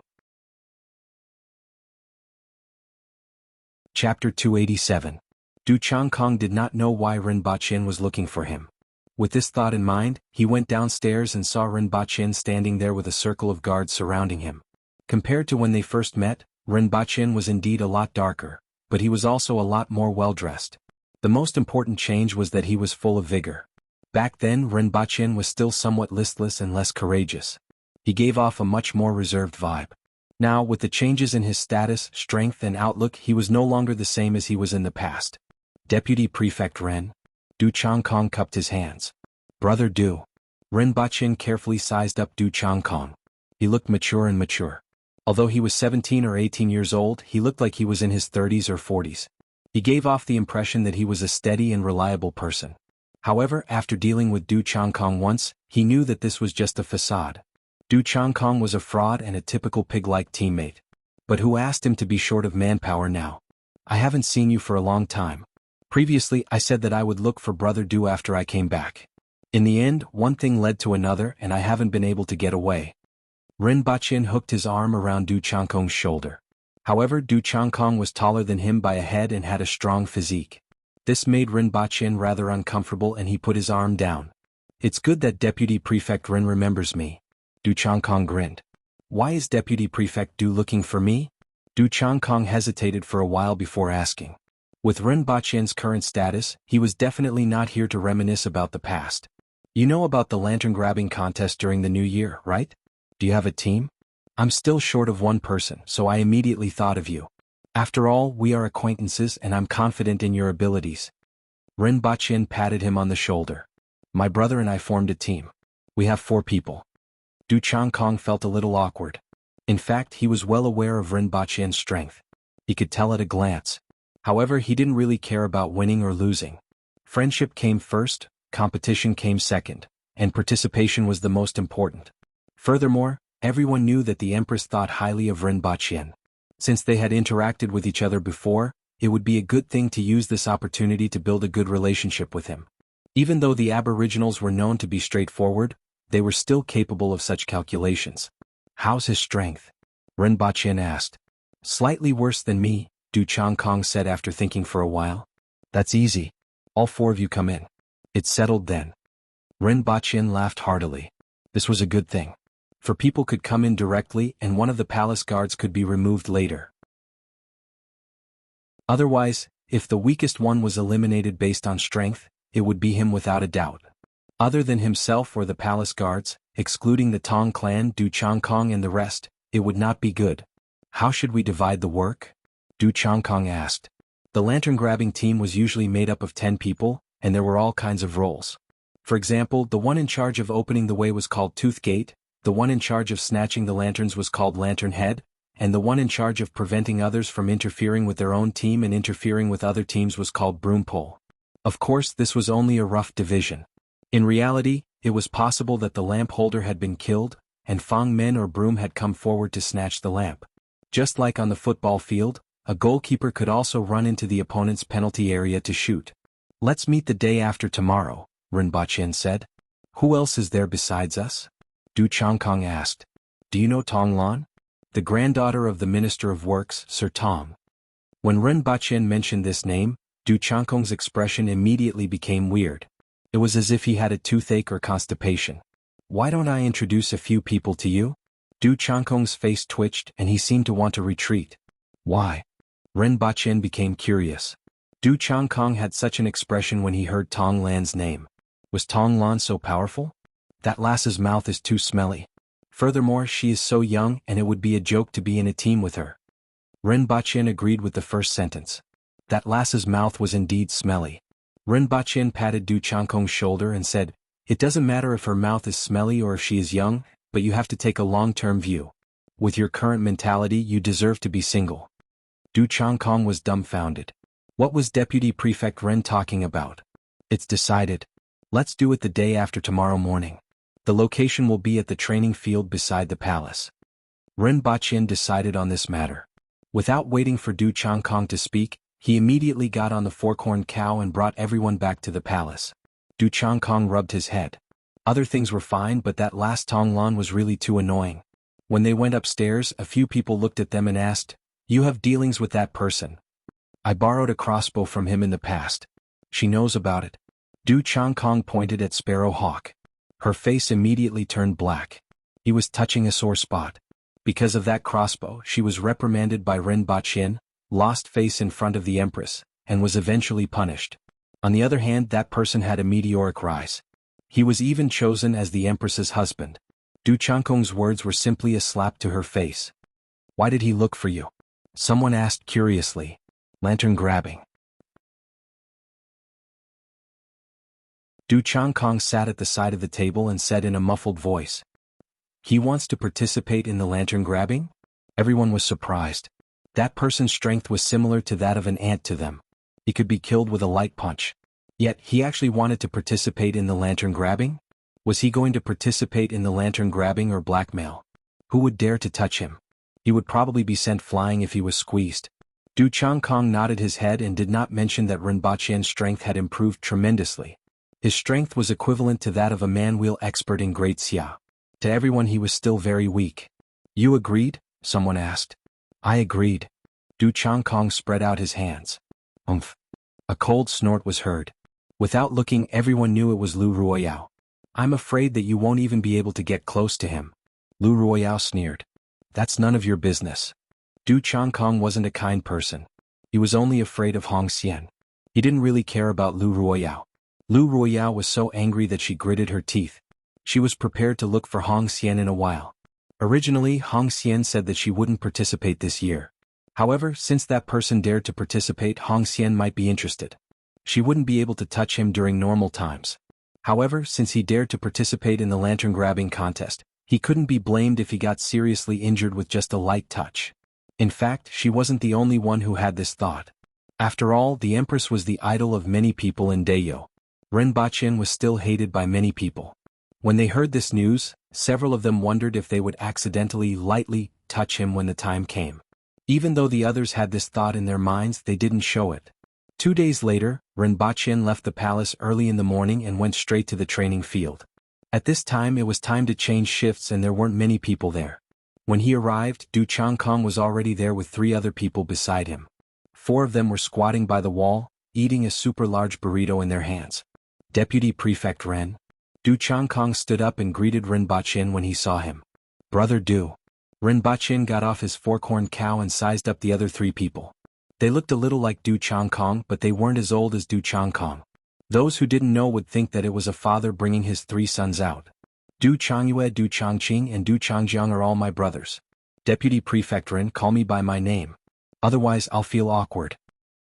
Chapter 287. Du Changkong did not know why Rinpoche was looking for him. With this thought in mind, he went downstairs and saw Rinpoche standing there with a circle of guards surrounding him. Compared to when they first met, Rinpoche was indeed a lot darker, but he was also a lot more well-dressed. The most important change was that he was full of vigor. Back then Renbachien was still somewhat listless and less courageous. He gave off a much more reserved vibe. Now, with the changes in his status, strength and outlook, he was no longer the same as he was in the past. Deputy Prefect Ren. Du Changkong cupped his hands. Brother Du. Renbachien carefully sized up Du Changkong. He looked mature and mature. Although he was 17 or 18 years old, he looked like he was in his 30s or 40s. He gave off the impression that he was a steady and reliable person. However, after dealing with Du Changkong once, he knew that this was just a facade. Du Changkong was a fraud and a typical pig-like teammate. But who asked him to be short of manpower now? I haven't seen you for a long time. Previously, I said that I would look for Brother Du after I came back. In the end, one thing led to another and I haven't been able to get away. Renbachien hooked his arm around Du Changkong's shoulder. However, Du Changkong was taller than him by a head and had a strong physique. This made Renbachien rather uncomfortable and he put his arm down. It's good that Deputy Prefect Ren remembers me. Du Changkong grinned. Why is Deputy Prefect Du looking for me? Du Changkong hesitated for a while before asking. With Renbachien's current status, he was definitely not here to reminisce about the past. You know about the lantern grabbing contest during the new year, right? Do you have a team? I'm still short of one person, so I immediately thought of you. After all, we are acquaintances and I'm confident in your abilities. Renbachien patted him on the shoulder. My brother and I formed a team. We have 4 people. Du Changkong felt a little awkward. In fact, he was well aware of Renbachien's strength. He could tell at a glance. However, he didn't really care about winning or losing. Friendship came first, competition came second, and participation was the most important. Furthermore, everyone knew that the Empress thought highly of Renbachien. Since they had interacted with each other before, it would be a good thing to use this opportunity to build a good relationship with him. Even though the Aboriginals were known to be straightforward, they were still capable of such calculations. How's his strength? Renbachien asked. Slightly worse than me, Du Changkong said after thinking for a while. That's easy. All 4 of you come in. It's settled then. Renbachien laughed heartily. This was a good thing. For people could come in directly and one of the palace guards could be removed later. Otherwise, if the weakest one was eliminated based on strength, it would be him without a doubt. Other than himself or the palace guards, excluding the Tong clan, Du Changkong and the rest, it would not be good. How should we divide the work? Du Changkong asked. The lantern-grabbing team was usually made up of 10 people, and there were all kinds of roles. For example, the one in charge of opening the way was called Tooth Gate, the one in charge of snatching the lanterns was called Lantern Head, and the one in charge of preventing others from interfering with their own team and interfering with other teams was called Broom Pole. Of course, this was only a rough division. In reality, it was possible that the lamp holder had been killed, and Fang Men or Broom had come forward to snatch the lamp. Just like on the football field, a goalkeeper could also run into the opponent's penalty area to shoot. Let's meet the day after tomorrow, Renbachien said. Who else is there besides us? Du Changkong asked. Do you know Tong Lan? The granddaughter of the Minister of Works, Sir Tong. When Renbachien mentioned this name, Du Changkong's expression immediately became weird. It was as if he had a toothache or constipation. Why don't I introduce a few people to you? Du Changkong's face twitched and he seemed to want to retreat. Why? Renbachien became curious. Du Changkong had such an expression when he heard Tong Lan's name. Was Tong Lan so powerful? That lass's mouth is too smelly. Furthermore, she is so young and it would be a joke to be in a team with her. Renbachien agreed with the first sentence. That lass's mouth was indeed smelly. Renbachien patted Du Changkong's shoulder and said, It doesn't matter if her mouth is smelly or if she is young, but you have to take a long-term view. With your current mentality, you deserve to be single. Du Changkong was dumbfounded. What was Deputy Prefect Ren talking about? It's decided. Let's do it the day after tomorrow morning. The location will be at the training field beside the palace. Renbachien decided on this matter. Without waiting for Du Changkong to speak, he immediately got on the 4-corned cow and brought everyone back to the palace. Du Changkong rubbed his head. Other things were fine, but that last Tong Lan was really too annoying. When they went upstairs, a few people looked at them and asked, You have dealings with that person? I borrowed a crossbow from him in the past. She knows about it. Du Changkong pointed at Sparrow Hawk. Her face immediately turned black. He was touching a sore spot. Because of that crossbow, she was reprimanded by Renbachien, lost face in front of the Empress, and was eventually punished. On the other hand, that person had a meteoric rise. He was even chosen as the Empress's husband. Du Changkong's words were simply a slap to her face. Why did he look for you? Someone asked curiously. Lantern grabbing. Du Changkong sat at the side of the table and said in a muffled voice. He wants to participate in the lantern grabbing? Everyone was surprised. That person's strength was similar to that of an ant to them. He could be killed with a light punch. Yet, he actually wanted to participate in the lantern grabbing? Was he going to participate in the lantern grabbing or blackmail? Who would dare to touch him? He would probably be sent flying if he was squeezed. Du Changkong nodded his head and did not mention that Rinpoche's strength had improved tremendously. His strength was equivalent to that of a man-wheel expert in Great Xia. To everyone he was still very weak. You agreed? Someone asked. I agreed. Du Changkong spread out his hands. Umph. A cold snort was heard. Without looking, everyone knew it was Lu Ruoyao. I'm afraid that you won't even be able to get close to him. Lu Ruoyao sneered. That's none of your business. Du Changkong wasn't a kind person. He was only afraid of Hong Xian. He didn't really care about Lu Ruoyao. Lu Ruoyao was so angry that she gritted her teeth. She was prepared to look for Hong Xian in a while. Originally, Hong Xian said that she wouldn't participate this year. However, since that person dared to participate, Hong Xian might be interested. She wouldn't be able to touch him during normal times. However, since he dared to participate in the lantern grabbing contest, he couldn't be blamed if he got seriously injured with just a light touch. In fact, she wasn't the only one who had this thought. After all, the Empress was the idol of many people in Dayo. Rinpoche was still hated by many people. When they heard this news, several of them wondered if they would accidentally lightly touch him when the time came. Even though the others had this thought in their minds, they didn't show it. 2 days later, Rinpoche left the palace early in the morning and went straight to the training field. At this time it was time to change shifts and there weren't many people there. When he arrived, Du Changkong was already there with 3 other people beside him. 4 of them were squatting by the wall, eating a super large burrito in their hands. Deputy Prefect Ren. Du Changkong stood up and greeted Rinpoche when he saw him. Brother Du. Rinpoche got off his 4-corned cow and sized up the other 3 people. They looked a little like Du Changkong, but they weren't as old as Du Changkong. Those who didn't know would think that it was a father bringing his 3 sons out. Du Changyue, Du Changqing and Du Changjiang are all my brothers. Deputy Prefect Ren, call me by my name. Otherwise I'll feel awkward.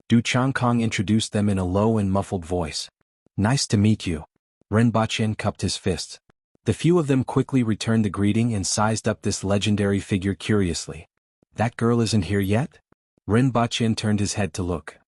Du Changkong introduced them in a low and muffled voice. Nice to meet you. Rinpoche cupped his fists. The few of them quickly returned the greeting and sized up this legendary figure curiously. That girl isn't here yet? Rinpoche turned his head to look.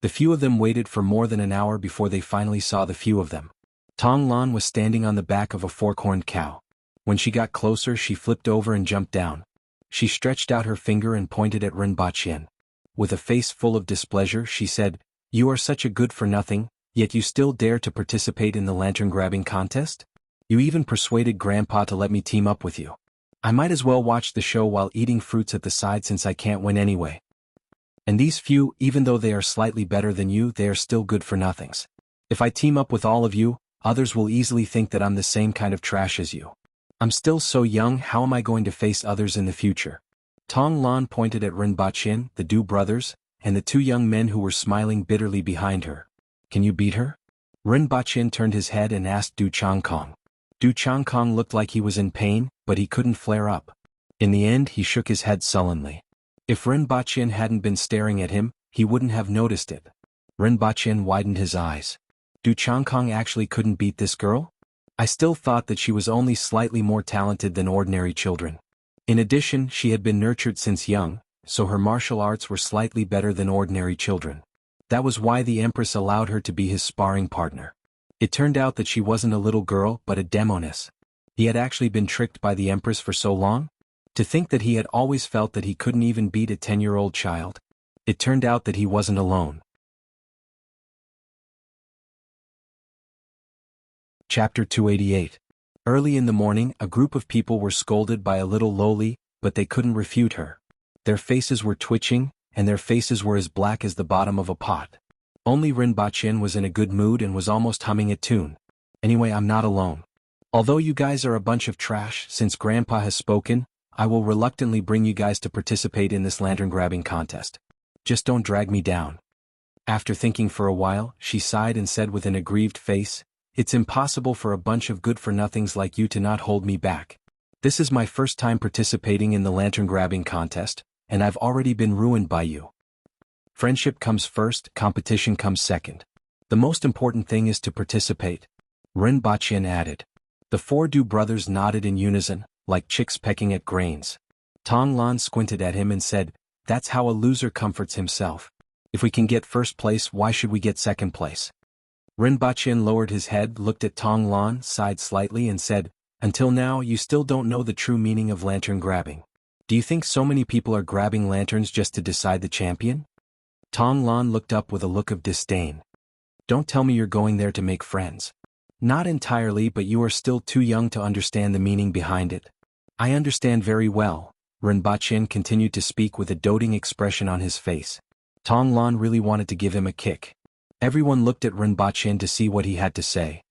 The few of them waited for more than an hour before they finally saw the few of them. Tong Lan was standing on the back of a 4-corned cow. When she got closer, she flipped over and jumped down. She stretched out her finger and pointed at Rinpoche. With a face full of displeasure, she said, You are such a good-for-nothing, yet you still dare to participate in the lantern-grabbing contest? You even persuaded Grandpa to let me team up with you. I might as well watch the show while eating fruits at the side since I can't win anyway. And these few, even though they are slightly better than you, they are still good-for-nothings. If I team up with all of you, others will easily think that I'm the same kind of trash as you. I'm still so young, how am I going to face others in the future? Tong Lan pointed at Rinpoche, the Du brothers, and the 2 young men who were smiling bitterly behind her. Can you beat her? Rinpoche turned his head and asked Du Changkong. Du Changkong looked like he was in pain, but he couldn't flare up. In the end, he shook his head sullenly. If Rinpoche hadn't been staring at him, he wouldn't have noticed it. Rinpoche widened his eyes. Du Changkong actually couldn't beat this girl? I still thought that she was only slightly more talented than ordinary children. In addition, she had been nurtured since young, so her martial arts were slightly better than ordinary children. That was why the Empress allowed her to be his sparring partner. It turned out that she wasn't a little girl but a demoness. He had actually been tricked by the Empress for so long? To think that he had always felt that he couldn't even beat a 10-year-old child? It turned out that he wasn't alone. Chapter 288. Early in the morning, a group of people were scolded by a little lowly, but they couldn't refute her. Their faces were twitching, and their faces were as black as the bottom of a pot. Only Rinpoche was in a good mood and was almost humming a tune. Anyway, I'm not alone. Although you guys are a bunch of trash, since Grandpa has spoken, I will reluctantly bring you guys to participate in this lantern-grabbing contest. Just don't drag me down. After thinking for a while, she sighed and said with an aggrieved face, "It's impossible for a bunch of good-for-nothings like you to not hold me back. This is my first time participating in the lantern-grabbing contest, and I've already been ruined by you. Friendship comes first, competition comes second. The most important thing is to participate," Ren Bachien added. The four Du brothers nodded in unison, like chicks pecking at grains. Tong Lan squinted at him and said, "That's how a loser comforts himself. If we can get first place, why should we get second place?" Ren Bachien lowered his head, looked at Tong Lan, sighed slightly and said, "Until now you still don't know the true meaning of lantern grabbing. Do you think so many people are grabbing lanterns just to decide the champion?" Tong Lan looked up with a look of disdain. "Don't tell me you're going there to make friends." "Not entirely, but you are still too young to understand the meaning behind it." "I understand very well," Ren Bachien continued to speak with a doting expression on his face. Tong Lan really wanted to give him a kick. Everyone looked at Ren Bachien to see what he had to say.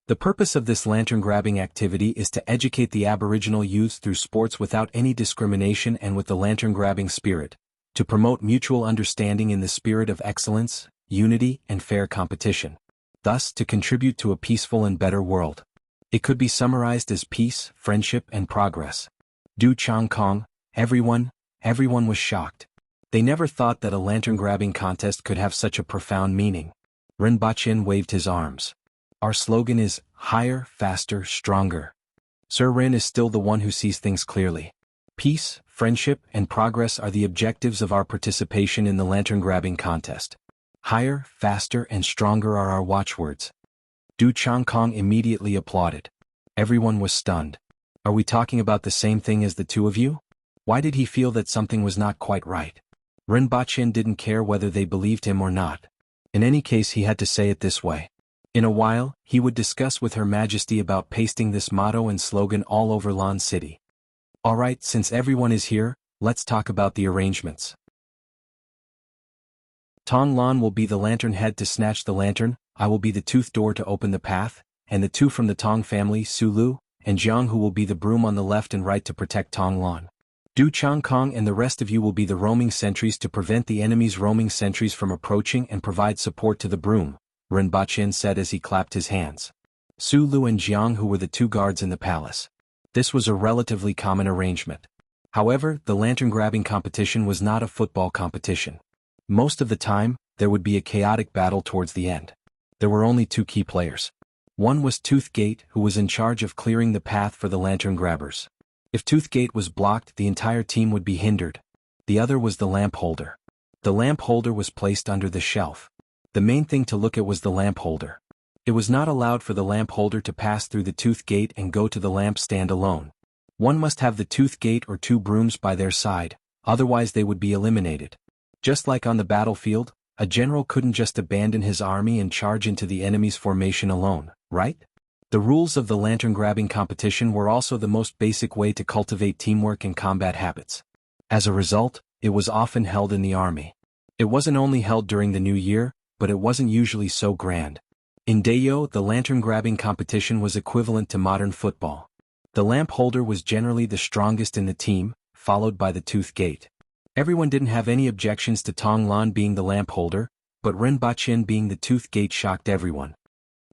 The purpose of this lantern-grabbing activity is to educate the Aboriginal youths through sports without any discrimination and with the lantern-grabbing spirit, to promote mutual understanding in the spirit of excellence, unity, and fair competition. Thus, to contribute to a peaceful and better world. It could be summarized as peace, friendship, and progress. Du Chang Kong, everyone was shocked. They never thought that a lantern-grabbing contest could have such a profound meaning. Ren Bachien waved his arms. "Our slogan is, higher, faster, stronger." Sir Ren is still the one who sees things clearly. Peace, friendship, and progress are the objectives of our participation in the lantern-grabbing contest. Higher, faster, and stronger are our watchwords. Du Chang Kong immediately applauded. Everyone was stunned. Are we talking about the same thing as the two of you? Why did he feel that something was not quite right? Ren Bachien didn't care whether they believed him or not. In any case, he had to say it this way. In a while, he would discuss with Her Majesty about pasting this motto and slogan all over Lan City. "Alright, since everyone is here, let's talk about the arrangements. Tong Lan will be the lantern head to snatch the lantern, I will be the tooth door to open the path, and the two from the Tong family, Sulu, and Jiang, who will be the broom on the left and right to protect Tong Lan. Du Chang Kong and the rest of you will be the roaming sentries to prevent the enemy's roaming sentries from approaching and provide support to the broom," Ren Bachien said as he clapped his hands. Su Lu and Jiang, who were the two guards in the palace. This was a relatively common arrangement. However, the lantern-grabbing competition was not a football competition. Most of the time, there would be a chaotic battle towards the end. There were only two key players. One was Toothgate, who was in charge of clearing the path for the lantern grabbers. If Toothgate was blocked, the entire team would be hindered. The other was the lamp holder. The lamp holder was placed under the shelf. The main thing to look at was the lamp holder. It was not allowed for the lamp holder to pass through the Toothgate and go to the lamp stand alone. One must have the Toothgate or two brooms by their side, otherwise they would be eliminated. Just like on the battlefield, a general couldn't just abandon his army and charge into the enemy's formation alone, right? The rules of the lantern-grabbing competition were also the most basic way to cultivate teamwork and combat habits. As a result, it was often held in the army. It wasn't only held during the New Year, but it wasn't usually so grand. In Dayo, the lantern-grabbing competition was equivalent to modern football. The lamp holder was generally the strongest in the team, followed by the Toothgate. Everyone didn't have any objections to Tong Lan being the lamp holder, but Ren Bachien being the Toothgate shocked everyone.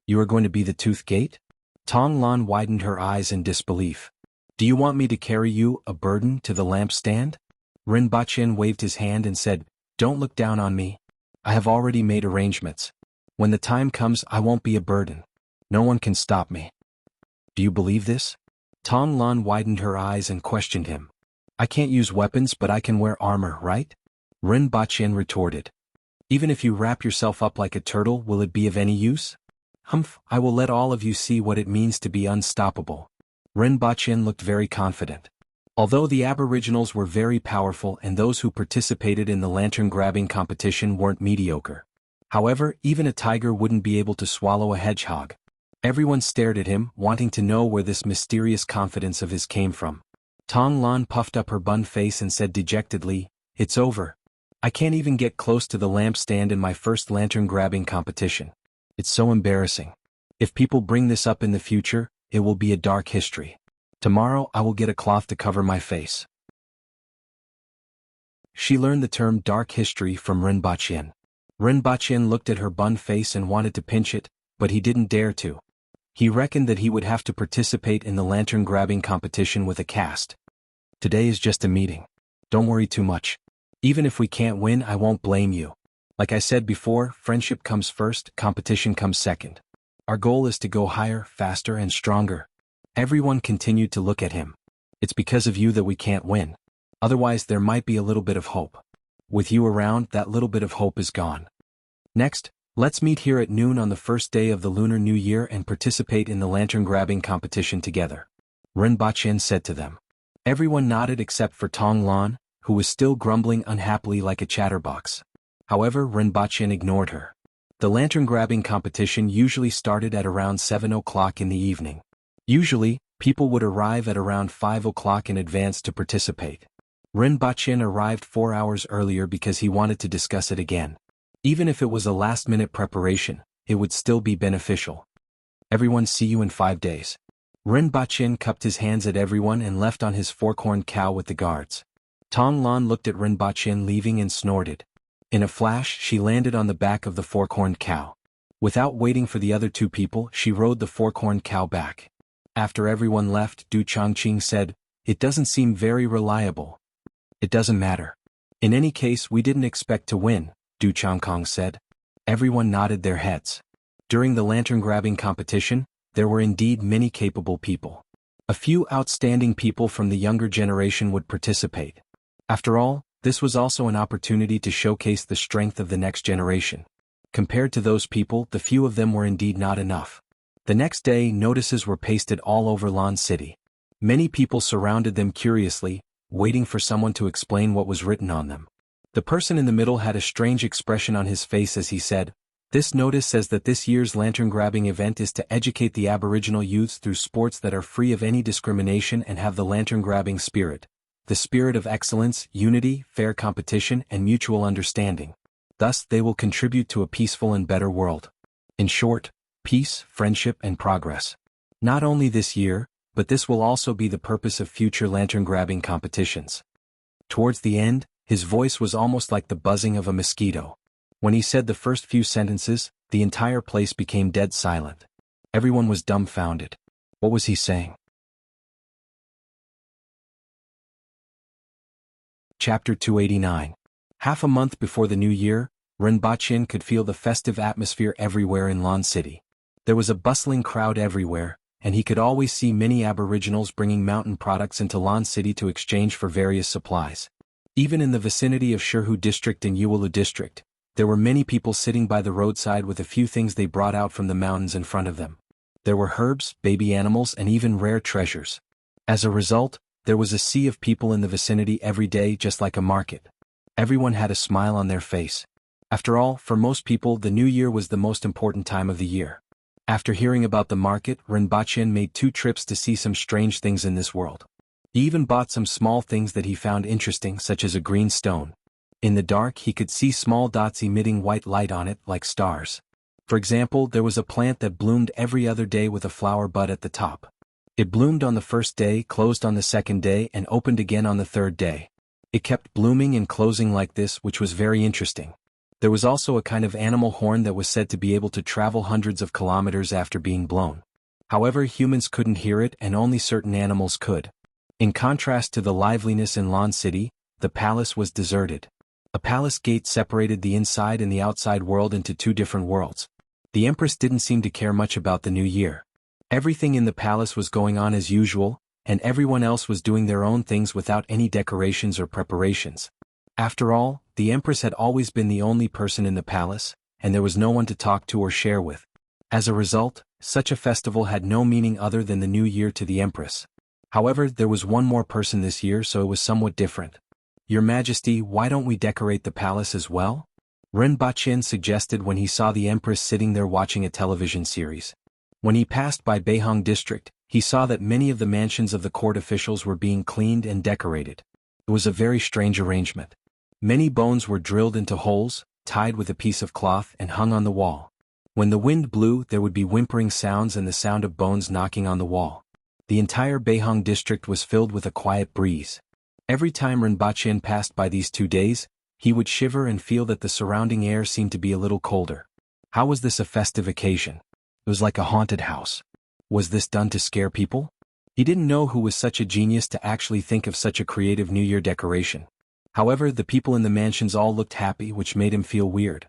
"You are going to be the Toothgate?" Tong Lan widened her eyes in disbelief. "Do you want me to carry you, a burden, to the lamp stand?" Ren Bachien waved his hand and said, "Don't look down on me. I have already made arrangements. When the time comes, I won't be a burden. No one can stop me." "Do you believe this?" Tong Lan widened her eyes and questioned him. "I can't use weapons, but I can wear armor, right?" Ren Bachien retorted. "Even if you wrap yourself up like a turtle, will it be of any use?" "Humph, I will let all of you see what it means to be unstoppable." Ren Bachien looked very confident. Although the Aboriginals were very powerful and those who participated in the lantern-grabbing competition weren't mediocre. However, even a tiger wouldn't be able to swallow a hedgehog. Everyone stared at him, wanting to know where this mysterious confidence of his came from. Tong Lan puffed up her bun face and said dejectedly, "It's over. I can't even get close to the lamp stand in my first lantern-grabbing competition. It's so embarrassing. If people bring this up in the future, it will be a dark history. Tomorrow I will get a cloth to cover my face." She learned the term dark history from Ren Bachien. Rinpoche looked at her bun face and wanted to pinch it, but he didn't dare to. He reckoned that he would have to participate in the lantern-grabbing competition with a caste. Today is just a meeting. Don't worry too much. Even if we can't win, I won't blame you. Like I said before, friendship comes first, competition comes second. Our goal is to go higher, faster and stronger. Everyone continued to look at him. It's because of you that we can't win. Otherwise there might be a little bit of hope. With you around, that little bit of hope is gone. Next, let's meet here at noon on the first day of the Lunar New Year and participate in the lantern-grabbing competition together. Rinpoche said to them. Everyone nodded except for Tong Lan, who was still grumbling unhappily like a chatterbox. However, Rinpoche ignored her. The lantern-grabbing competition usually started at around 7 o'clock in the evening. Usually, people would arrive at around 5 o'clock in advance to participate. Rinpoche arrived 4 hours earlier because he wanted to discuss it again. Even if it was a last-minute preparation, it would still be beneficial. Everyone see you in 5 days. Rinpoche cupped his hands at everyone and left on his fork-horned cow with the guards. Tong Lan looked at Rinpoche leaving and snorted. In a flash, she landed on the back of the fork-horned cow. Without waiting for the other two people, she rode the fork-horned cow back. After everyone left, Du Chongqing said, "It doesn't seem very reliable." "It doesn't matter. In any case, we didn't expect to win," Du Chongqing said. Everyone nodded their heads. During the lantern-grabbing competition, there were indeed many capable people. A few outstanding people from the younger generation would participate. After all, this was also an opportunity to showcase the strength of the next generation. Compared to those people, the few of them were indeed not enough. The next day, notices were pasted all over Lan City. Many people surrounded them curiously, waiting for someone to explain what was written on them. The person in the middle had a strange expression on his face as he said, "This notice says that this year's lantern-grabbing event is to educate the Aboriginal youths through sports that are free of any discrimination and have the lantern-grabbing spirit. The spirit of excellence, unity, fair competition, and mutual understanding. Thus, they will contribute to a peaceful and better world. In short, peace, friendship, and progress. Not only this year, but this will also be the purpose of future lantern-grabbing competitions." Towards the end, his voice was almost like the buzzing of a mosquito. When he said the first few sentences, the entire place became dead silent. Everyone was dumbfounded. What was he saying? Chapter 289. Half a month before the new year, Rinpoche could feel the festive atmosphere everywhere in Lan City. There was a bustling crowd everywhere, and he could always see many Aboriginals bringing mountain products into Lan City to exchange for various supplies. Even in the vicinity of Shirhu District and Uwalu District, there were many people sitting by the roadside with a few things they brought out from the mountains in front of them. There were herbs, baby animals, and even rare treasures. As a result, there was a sea of people in the vicinity every day, just like a market. Everyone had a smile on their face. After all, for most people, the new year was the most important time of the year. After hearing about the market, Rinpoche made 2 trips to see some strange things in this world. He even bought some small things that he found interesting, such as a green stone. In the dark, he could see small dots emitting white light on it, like stars. For example, there was a plant that bloomed every other day with a flower bud at the top. It bloomed on the first day, closed on the second day, and opened again on the third day. It kept blooming and closing like this, which was very interesting. There was also a kind of animal horn that was said to be able to travel hundreds of kilometers after being blown. However, humans couldn't hear it and only certain animals could. In contrast to the liveliness in Lan City, the palace was deserted. A palace gate separated the inside and the outside world into 2 different worlds. The Empress didn't seem to care much about the new year. Everything in the palace was going on as usual, and everyone else was doing their own things without any decorations or preparations. After all, the Empress had always been the only person in the palace, and there was no one to talk to or share with. As a result, such a festival had no meaning other than the new year to the Empress. However, there was one more person this year, so it was somewhat different. "Your Majesty, why don't we decorate the palace as well?" Rinpoche suggested when he saw the Empress sitting there watching a television series. When he passed by Beihang District, he saw that many of the mansions of the court officials were being cleaned and decorated. It was a very strange arrangement. Many bones were drilled into holes, tied with a piece of cloth and hung on the wall. When the wind blew, there would be whimpering sounds and the sound of bones knocking on the wall. The entire Beihang District was filled with a quiet breeze. Every time Rinpoche passed by these 2 days, He would shiver and feel that the surrounding air seemed to be a little colder. How was this a festive occasion? It was like a haunted house. Was this done to scare people? He didn't know who was such a genius to actually think of such a creative New Year decoration. However, the people in the mansions all looked happy, which made him feel weird.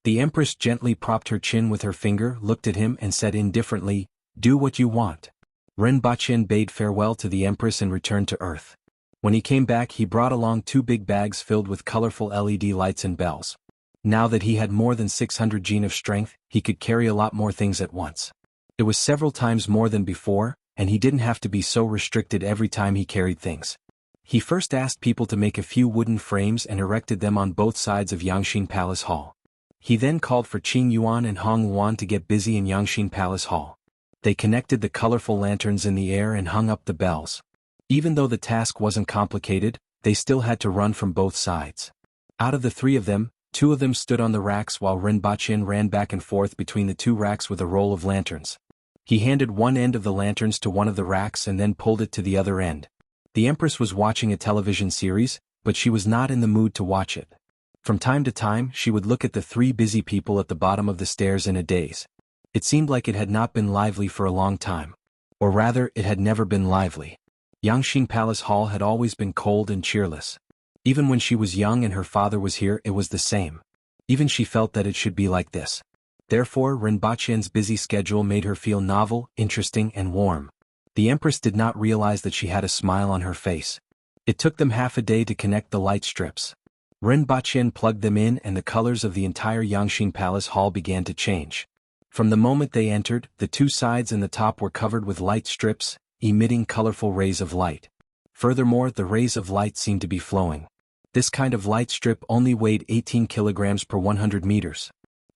The Empress gently propped her chin with her finger, looked at him and said indifferently, "Do what you want." Rinpoche bade farewell to the Empress and returned to Earth. When he came back, he brought along 2 big bags filled with colorful LED lights and bells. Now that he had more than 600 gene of strength, he could carry a lot more things at once. It was several times more than before, and he didn't have to be so restricted every time he carried things. He first asked people to make a few wooden frames and erected them on both sides of Yangxin Palace Hall. He then called for Qing Yuan and Hong Luan to get busy in Yangxin Palace Hall. They connected the colorful lanterns in the air and hung up the bells. Even though the task wasn't complicated, they still had to run from both sides. Out of the 3 of them, 2 of them stood on the racks while Rinpoche ran back and forth between the 2 racks with a roll of lanterns. He handed one end of the lanterns to one of the racks and then pulled it to the other end. The Empress was watching a television series, but she was not in the mood to watch it. From time to time, she would look at the 3 busy people at the bottom of the stairs in a daze. It seemed like it had not been lively for a long time. Or rather, it had never been lively. Yangxin Palace Hall had always been cold and cheerless. Even when she was young and her father was here, it was the same. Even she felt that it should be like this. Therefore, Rinpoche's busy schedule made her feel novel, interesting, and warm. The Empress did not realize that she had a smile on her face. It took them half a day to connect the light strips. Rinpoche plugged them in and the colors of the entire Yangxin Palace Hall began to change. From the moment they entered, the 2 sides and the top were covered with light strips, emitting colorful rays of light. Furthermore, the rays of light seemed to be flowing. This kind of light strip only weighed 18 kilograms per 100 meters.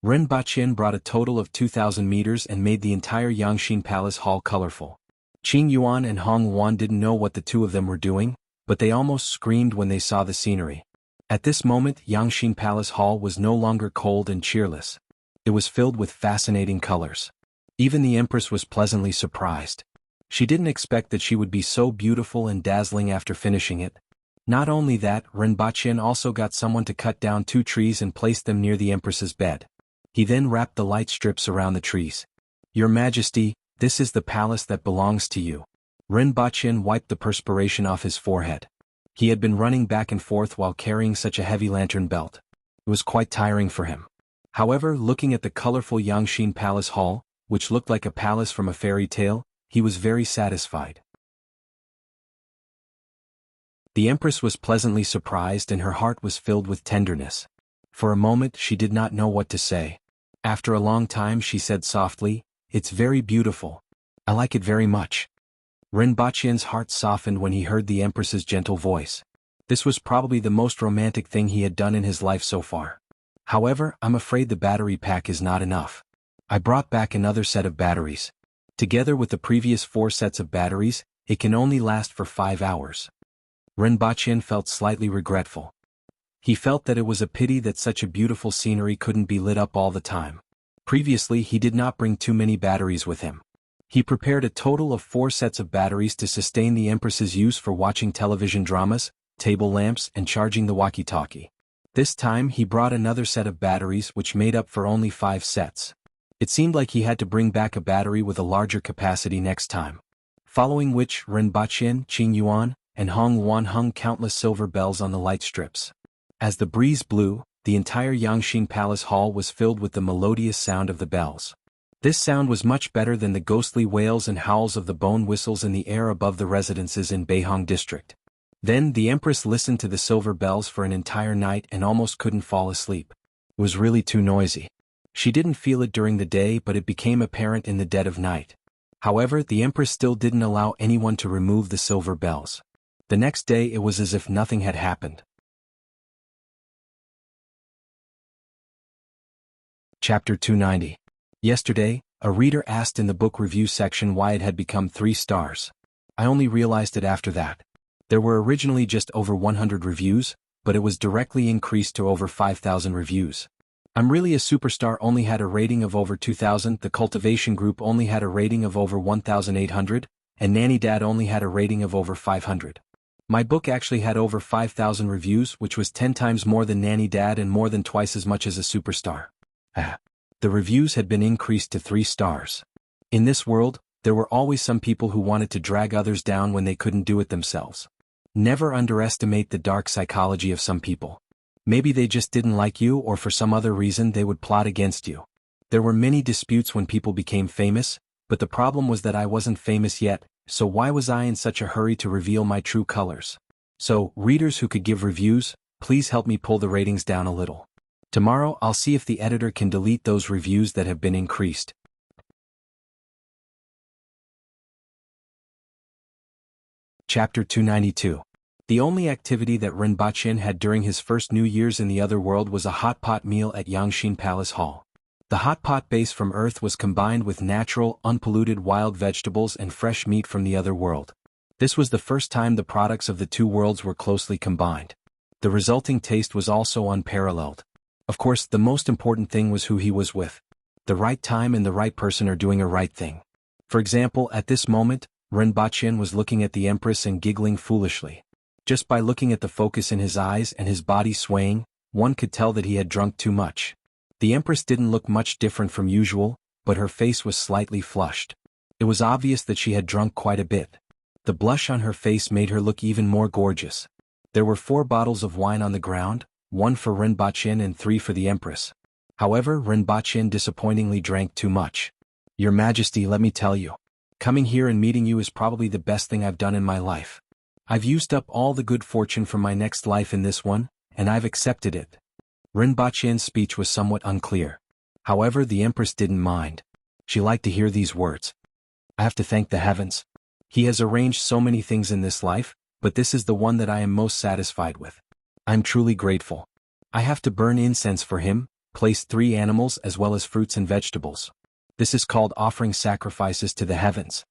Rinpoche brought a total of 2,000 meters and made the entire Yangxin Palace Hall colorful. Qing Yuan and Hong Luan didn't know what the 2 of them were doing, but they almost screamed when they saw the scenery. At this moment, Yangxin Palace Hall was no longer cold and cheerless. It was filled with fascinating colors. Even the Empress was pleasantly surprised. She didn't expect that she would be so beautiful and dazzling after finishing it. Not only that, Rinpoche also got someone to cut down 2 trees and place them near the Empress's bed. He then wrapped the light strips around the trees. "Your Majesty, this is the palace that belongs to you." Rinpoche wiped the perspiration off his forehead. He had been running back and forth while carrying such a heavy lantern belt. It was quite tiring for him. However, looking at the colorful Yangxin Palace Hall, which looked like a palace from a fairy tale, he was very satisfied. The Empress was pleasantly surprised and her heart was filled with tenderness. For a moment she did not know what to say. After a long time she said softly, "It's very beautiful. I like it very much." Rinpoche's heart softened when he heard the Empress's gentle voice. This was probably the most romantic thing he had done in his life so far. "However, I'm afraid the battery pack is not enough. I brought back another set of batteries. Together with the previous 4 sets of batteries, it can only last for 5 hours. Rinpoche felt slightly regretful. He felt that it was a pity that such a beautiful scenery couldn't be lit up all the time. Previously he did not bring too many batteries with him. He prepared a total of 4 sets of batteries to sustain the Empress's use for watching television dramas, table lamps, and charging the walkie-talkie. This time he brought another set of batteries which made up for only 5 sets. It seemed like he had to bring back a battery with a larger capacity next time. Following which, Rinpoche, Qing Yuan, and Hong Luan hung countless silver bells on the light strips. As the breeze blew, the entire Yangxin Palace Hall was filled with the melodious sound of the bells. This sound was much better than the ghostly wails and howls of the bone whistles in the air above the residences in Beihong district. Then the Empress listened to the silver bells for an entire night and almost couldn't fall asleep. It was really too noisy. She didn't feel it during the day, but it became apparent in the dead of night. However, the Empress still didn't allow anyone to remove the silver bells. The next day it was as if nothing had happened. Chapter 290. Yesterday, a reader asked in the book review section why it had become 3 stars. I only realized it after that. There were originally just over 100 reviews, but it was directly increased to over 5,000 reviews. I'm Really a Superstar only had a rating of over 2,000, The Cultivation Group only had a rating of over 1,800, and Nanny Dad only had a rating of over 500. My book actually had over 5,000 reviews, which was 10 times more than Nanny Dad and more than twice as much as a superstar. The reviews had been increased to 3 stars. In this world, there were always some people who wanted to drag others down when they couldn't do it themselves. Never underestimate the dark psychology of some people. Maybe they just didn't like you, or for some other reason they would plot against you. There were many disputes when people became famous, but the problem was that I wasn't famous yet, so why was I in such a hurry to reveal my true colors? So, readers who could give reviews, please help me pull the ratings down a little. Tomorrow I'll see if the editor can delete those reviews that have been increased. Chapter 292. The only activity that Rinpoche had during his first New Year's in the other world was a hot pot meal at Yangshin Palace Hall. The hot pot base from Earth was combined with natural, unpolluted wild vegetables and fresh meat from the other world. This was the first time the products of the two worlds were closely combined. The resulting taste was also unparalleled. Of course, the most important thing was who he was with. The right time and the right person are doing a right thing. For example, at this moment, Rinpoche was looking at the Empress and giggling foolishly. Just by looking at the focus in his eyes and his body swaying, one could tell that he had drunk too much. The Empress didn't look much different from usual, but her face was slightly flushed. It was obvious that she had drunk quite a bit. The blush on her face made her look even more gorgeous. There were 4 bottles of wine on the ground, 1 for Rinpoche and 3 for the Empress. However, Rinpoche disappointingly drank too much. Your Majesty, let me tell you. Coming here and meeting you is probably the best thing I've done in my life. I've used up all the good fortune from my next life in this one, and I've accepted it. Rinpoche's speech was somewhat unclear. However, the Empress didn't mind. She liked to hear these words. I have to thank the heavens. He has arranged so many things in this life, but this is the one that I am most satisfied with. I'm truly grateful. I have to burn incense for him, place 3 animals as well as fruits and vegetables. This is called offering sacrifices to the heavens.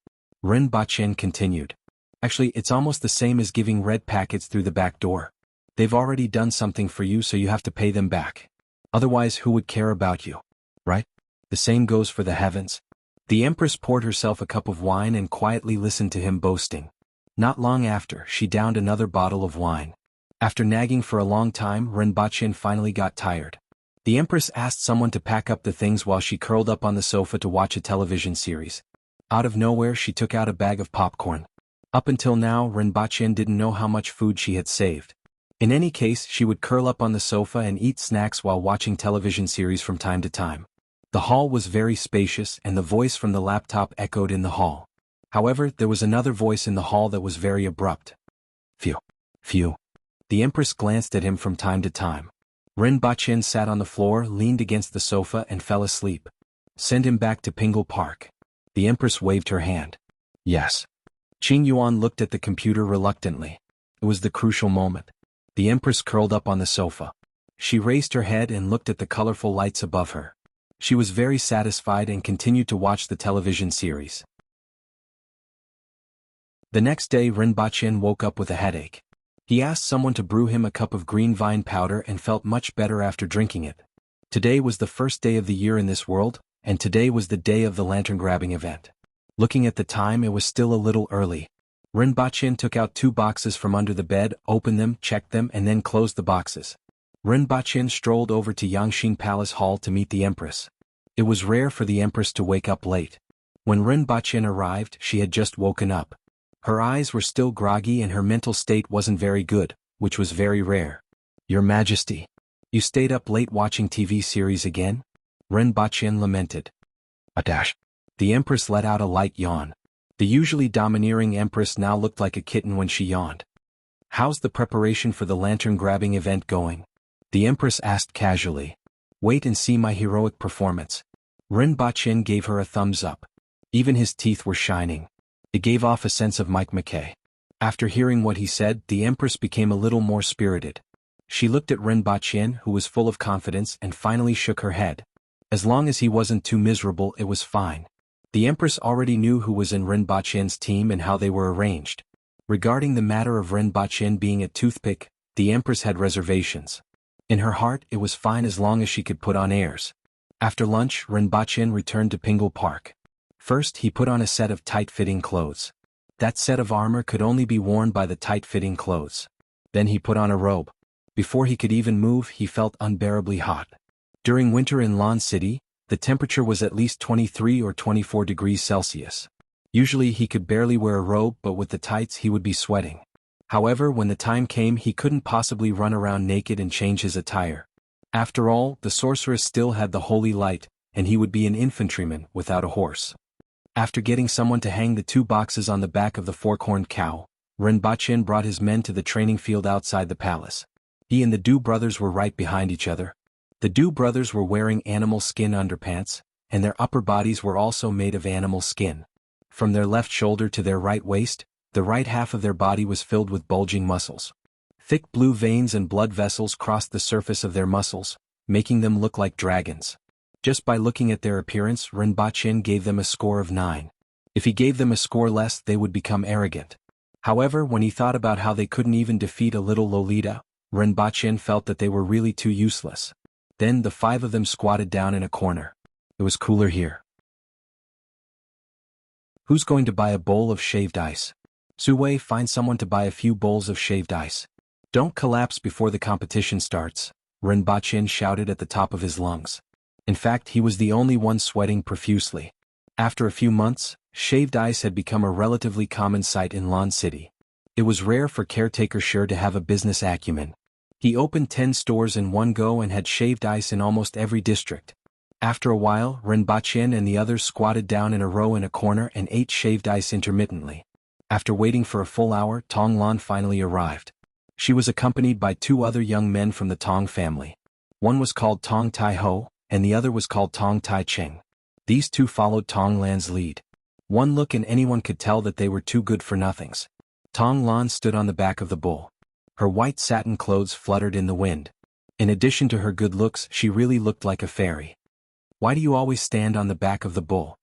Rinpoche continued. Actually, it's almost the same as giving red packets through the back door. They've already done something for you, so you have to pay them back. Otherwise, who would care about you? Right? The same goes for the heavens. The Empress poured herself a cup of wine and quietly listened to him boasting. Not long after, she downed another bottle of wine. After nagging for a long time, Rinpoche finally got tired. The Empress asked someone to pack up the things while she curled up on the sofa to watch a television series. Out of nowhere, she took out a bag of popcorn. Up until now, Rinpoche didn't know how much food she had saved. In any case, she would curl up on the sofa and eat snacks while watching television series from time to time. The hall was very spacious and the voice from the laptop echoed in the hall. However, there was another voice in the hall that was very abrupt. Phew. Phew. The Empress glanced at him from time to time. Rinpoche sat on the floor, leaned against the sofa and fell asleep. Send him back to Pingle Park. The Empress waved her hand. Yes. Qing Yuan looked at the computer reluctantly. It was the crucial moment. The Empress curled up on the sofa. She raised her head and looked at the colorful lights above her. She was very satisfied and continued to watch the television series. The next day, Rinpoche woke up with a headache. He asked someone to brew him a cup of green vine powder and felt much better after drinking it. Today was the first day of the year in this world, and today was the day of the lantern-grabbing event. Looking at the time, it was still a little early. Rinpoche took out 2 boxes from under the bed, opened them, checked them, and then closed the boxes. Rinpoche strolled over to Yangshin Palace Hall to meet the Empress. It was rare for the Empress to wake up late. When Rinpoche arrived, she had just woken up. Her eyes were still groggy and her mental state wasn't very good, which was very rare. Your Majesty, you stayed up late watching TV series again? Rinpoche lamented. A dash. The Empress let out a light yawn. The usually domineering Empress now looked like a kitten when she yawned. How's the preparation for the lantern-grabbing event going? The Empress asked casually. Wait and see my heroic performance. Rinpoche gave her a thumbs up. Even his teeth were shining. It gave off a sense of Mike McKay. After hearing what he said, the Empress became a little more spirited. She looked at Rinpoche, who was full of confidence, and finally shook her head. As long as he wasn't too miserable, it was fine. The Empress already knew who was in Rinpoche's team and how they were arranged. Regarding the matter of Rinpoche being a toothpick, the Empress had reservations. In her heart, it was fine as long as she could put on airs. After lunch, Rinpoche returned to Pingle Park. First, he put on a set of tight-fitting clothes. That set of armor could only be worn by the tight-fitting clothes. Then he put on a robe. Before he could even move, he felt unbearably hot. During winter in Lan City, the temperature was at least 23 or 24 degrees Celsius. Usually he could barely wear a robe, but with the tights he would be sweating. However, when the time came, he couldn't possibly run around naked and change his attire. After all, the sorceress still had the holy light, and he would be an infantryman without a horse. After getting someone to hang the 2 boxes on the back of the fork-horned cow, Rinpoche brought his men to the training field outside the palace. He and the Du brothers were right behind each other. The Du brothers were wearing animal skin underpants, and their upper bodies were also made of animal skin. From their left shoulder to their right waist, the right half of their body was filled with bulging muscles. Thick blue veins and blood vessels crossed the surface of their muscles, making them look like dragons. Just by looking at their appearance, Rinpoche gave them a score of 9. If he gave them a score less, they would become arrogant. However, when he thought about how they couldn't even defeat a little Lolita, Rinpoche felt that they were really too useless. Then the 5 of them squatted down in a corner. It was cooler here. Who's going to buy a bowl of shaved ice? Suwei, find someone to buy a few bowls of shaved ice. Don't collapse before the competition starts, Rinpoche shouted at the top of his lungs. In fact, he was the only one sweating profusely. After a few months, shaved ice had become a relatively common sight in Lan City. It was rare for caretaker Sure to have a business acumen. He opened 10 stores in one go and had shaved ice in almost every district. After a while, Rinpoche and the others squatted down in a row in a corner and ate shaved ice intermittently. After waiting for a full hour, Tong Lan finally arrived. She was accompanied by 2 other young men from the Tong family. One was called Tong Tai Ho, and the other was called Tong Tai Cheng. These 2 followed Tong Lan's lead. One look and anyone could tell that they were 2 good-for-nothings. Tong Lan stood on the back of the bull. Her white satin clothes fluttered in the wind. In addition to her good looks, she really looked like a fairy. Why do you always stand on the back of the bull?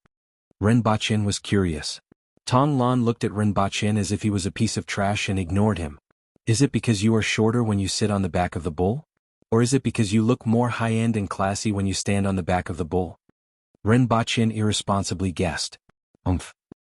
Rinpoche was curious. Tong Lan looked at Rinpoche as if he was a piece of trash and ignored him. Is it because you are shorter when you sit on the back of the bull? Or is it because you look more high-end and classy when you stand on the back of the bull? Rinpoche irresponsibly guessed.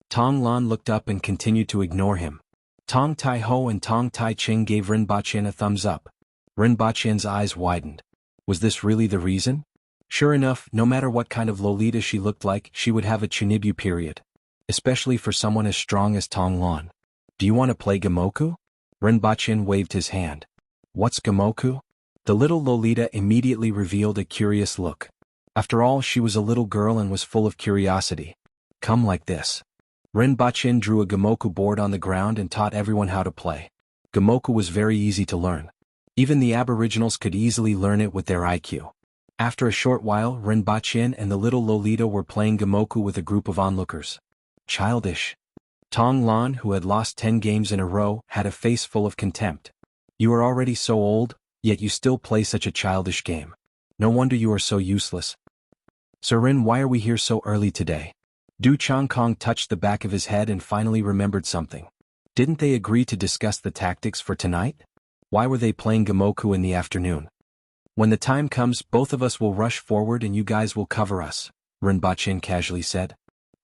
Tong Lan looked up and continued to ignore him. Tong Tai Ho and Tong Tai Cheng gave Rinpoche a thumbs up. Rinpoche's eyes widened. Was this really the reason? Sure enough, no matter what kind of Lolita she looked like, she would have a chunibu period. Especially for someone as strong as Tong Lan. Do you want to play Gamoku? Rinpoche waved his hand. What's Gamoku? The little Lolita immediately revealed a curious look. After all, she was a little girl and was full of curiosity. Come like this. Rinpoche drew a Gamoku board on the ground and taught everyone how to play. Gamoku was very easy to learn. Even the aboriginals could easily learn it with their IQ. After a short while, Rinpoche and the little Lolita were playing Gamoku with a group of onlookers. Childish. Tong Lan, who had lost 10 games in a row, had a face full of contempt. You are already so old, yet you still play such a childish game. No wonder you are so useless. Sir Rin, why are we here so early today? Du Changkong touched the back of his head and finally remembered something. Didn't they agree to discuss the tactics for tonight? Why were they playing Gamoku in the afternoon? When the time comes, both of us will rush forward and you guys will cover us, Rinpoche casually said.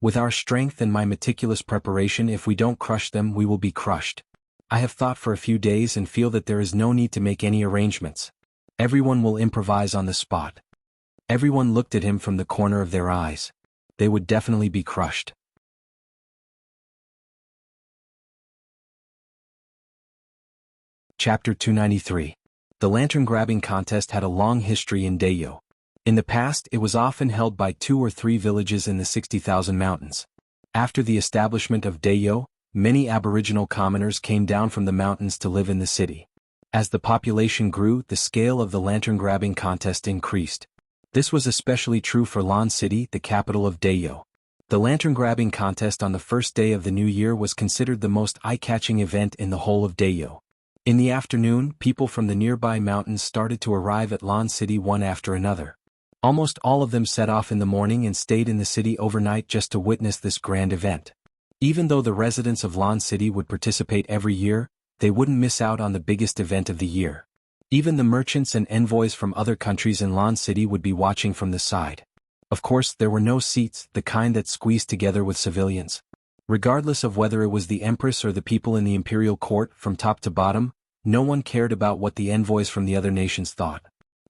With our strength and my meticulous preparation, if we don't crush them, we will be crushed. I have thought for a few days and feel that there is no need to make any arrangements. Everyone will improvise on the spot. Everyone looked at him from the corner of their eyes. They would definitely be crushed. Chapter 293. The lantern-grabbing contest had a long history in Dayo. In the past, it was often held by 2 or 3 villages in the 60,000 mountains. After the establishment of Dayo, many aboriginal commoners came down from the mountains to live in the city. As the population grew, the scale of the lantern-grabbing contest increased. This was especially true for Lan City, the capital of Dayo. The lantern-grabbing contest on the first day of the new year was considered the most eye-catching event in the whole of Dayo. In the afternoon, people from the nearby mountains started to arrive at Lan City one after another. Almost all of them set off in the morning and stayed in the city overnight just to witness this grand event. Even though the residents of Lan City would participate every year, they wouldn't miss out on the biggest event of the year. Even the merchants and envoys from other countries in Lan City would be watching from the side. Of course, there were no seats, the kind that squeezed together with civilians. Regardless of whether it was the empress or the people in the imperial court, from top to bottom, no one cared about what the envoys from the other nations thought.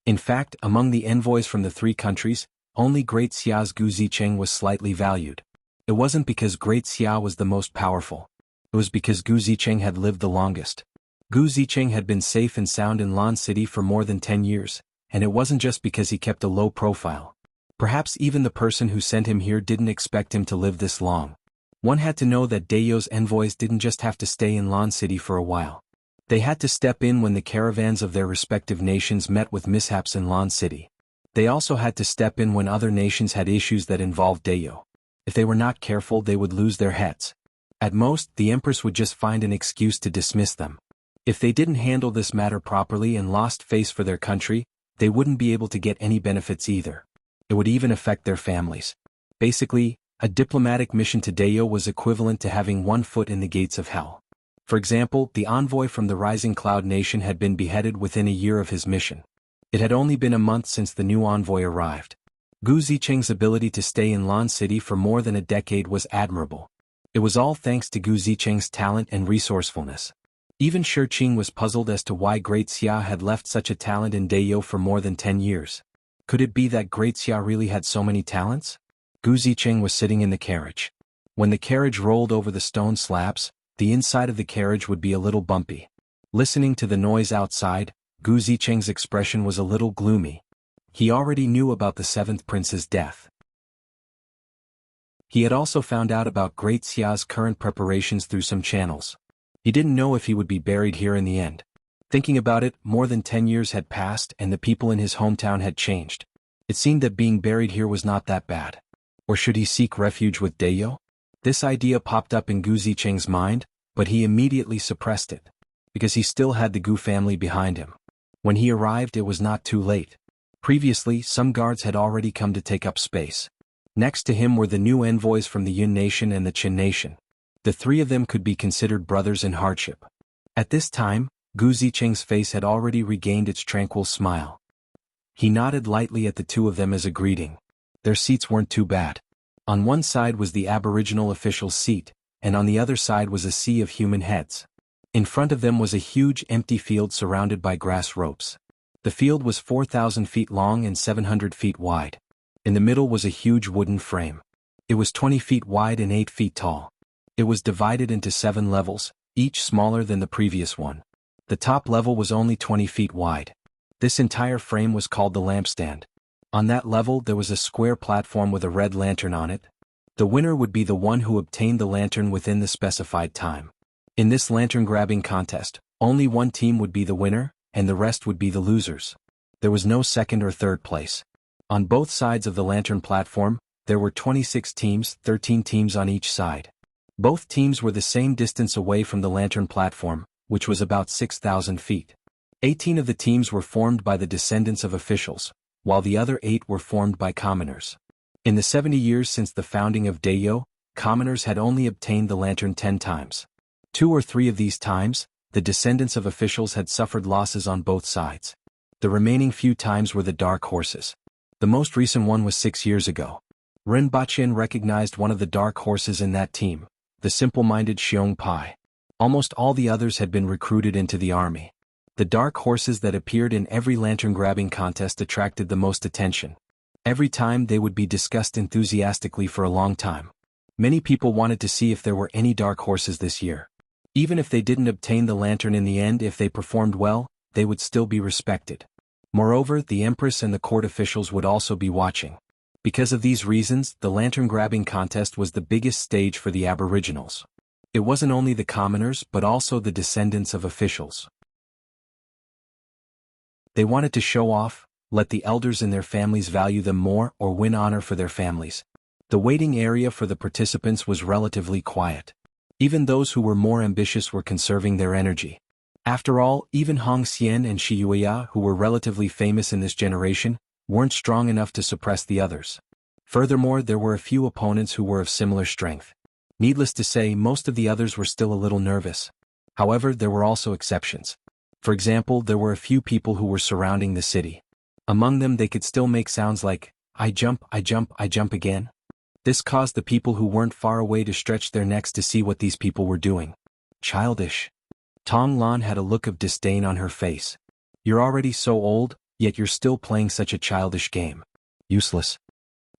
In fact, among the envoys from the three countries, only Great Xia's Gu Zicheng was slightly valued. It wasn't because Great Xia was the most powerful. It was because Gu Zicheng had lived the longest. Gu Zicheng had been safe and sound in Lan City for more than 10 years, and it wasn't just because he kept a low profile. Perhaps even the person who sent him here didn't expect him to live this long. One had to know that Dayo's envoys didn't just have to stay in Lan City for a while. They had to step in when the caravans of their respective nations met with mishaps in Lan City. They also had to step in when other nations had issues that involved Dayo. If they were not careful, they would lose their heads. At most, the Empress would just find an excuse to dismiss them. If they didn't handle this matter properly and lost face for their country, they wouldn't be able to get any benefits either. It would even affect their families. Basically, a diplomatic mission to Dayo was equivalent to having one foot in the gates of hell. For example, the envoy from the Rising Cloud Nation had been beheaded within a year of his mission. It had only been a month since the new envoy arrived. Gu Zicheng's ability to stay in Lan City for more than a decade was admirable. It was all thanks to Gu Zicheng's talent and resourcefulness. Even Shi Qing was puzzled as to why Great Xia had left such a talent in Dayo for more than 10 years. Could it be that Great Xia really had so many talents? Gu Zicheng was sitting in the carriage. When the carriage rolled over the stone slabs, the inside of the carriage would be a little bumpy. Listening to the noise outside, Gu Zicheng's expression was a little gloomy. He already knew about the seventh prince's death. He had also found out about Great Xia's current preparations through some channels. He didn't know if he would be buried here in the end. Thinking about it, more than 10 years had passed and the people in his hometown had changed. It seemed that being buried here was not that bad. Or should he seek refuge with Dayo? This idea popped up in Gu Zicheng's mind, but he immediately suppressed it. Because he still had the Gu family behind him. When he arrived, it was not too late. Previously, some guards had already come to take up space. Next to him were the new envoys from the Yun Nation and the Qin Nation. The three of them could be considered brothers in hardship. At this time, Gu Zicheng's face had already regained its tranquil smile. He nodded lightly at the two of them as a greeting. Their seats weren't too bad. On one side was the Aboriginal official's seat, and on the other side was a sea of human heads. In front of them was a huge empty field surrounded by grass ropes. The field was 4,000 feet long and 700 feet wide. In the middle was a huge wooden frame. It was 20 feet wide and 8 feet tall. It was divided into 7 levels, each smaller than the previous one. The top level was only 20 feet wide. This entire frame was called the lampstand. On that level there was a square platform with a red lantern on it. The winner would be the one who obtained the lantern within the specified time. In this lantern-grabbing contest, only one team would be the winner, and the rest would be the losers. There was no second or third place. On both sides of the lantern platform, there were 26 teams, 13 teams on each side. Both teams were the same distance away from the lantern platform, which was about 6,000 feet. 18 of the teams were formed by the descendants of officials, while the other 8 were formed by commoners. In the 70 years since the founding of Dayo, commoners had only obtained the lantern 10 times. 2 or 3 of these times, the descendants of officials had suffered losses on both sides. The remaining few times were the dark horses. The most recent one was 6 years ago. Ren Baqian recognized one of the dark horses in that team, the simple-minded Xiong Pai. Almost all the others had been recruited into the army. The dark horses that appeared in every lantern-grabbing contest attracted the most attention. Every time they would be discussed enthusiastically for a long time. Many people wanted to see if there were any dark horses this year. Even if they didn't obtain the lantern in the end, if they performed well, they would still be respected. Moreover, the Empress and the court officials would also be watching. Because of these reasons, the lantern-grabbing contest was the biggest stage for the Aboriginals. It wasn't only the commoners but also the descendants of officials. They wanted to show off, let the elders in their families value them more, or win honor for their families. The waiting area for the participants was relatively quiet. Even those who were more ambitious were conserving their energy. After all, even Hong Xian and Shi Yuya, who were relatively famous in this generation, weren't strong enough to suppress the others. Furthermore, there were a few opponents who were of similar strength. Needless to say, most of the others were still a little nervous. However, there were also exceptions. For example, there were a few people who were surrounding the city. Among them they could still make sounds like, I jump, I jump, I jump again. This caused the people who weren't far away to stretch their necks to see what these people were doing. Childish. Tong Lan had a look of disdain on her face. You're already so old, yet you're still playing such a childish game. Useless.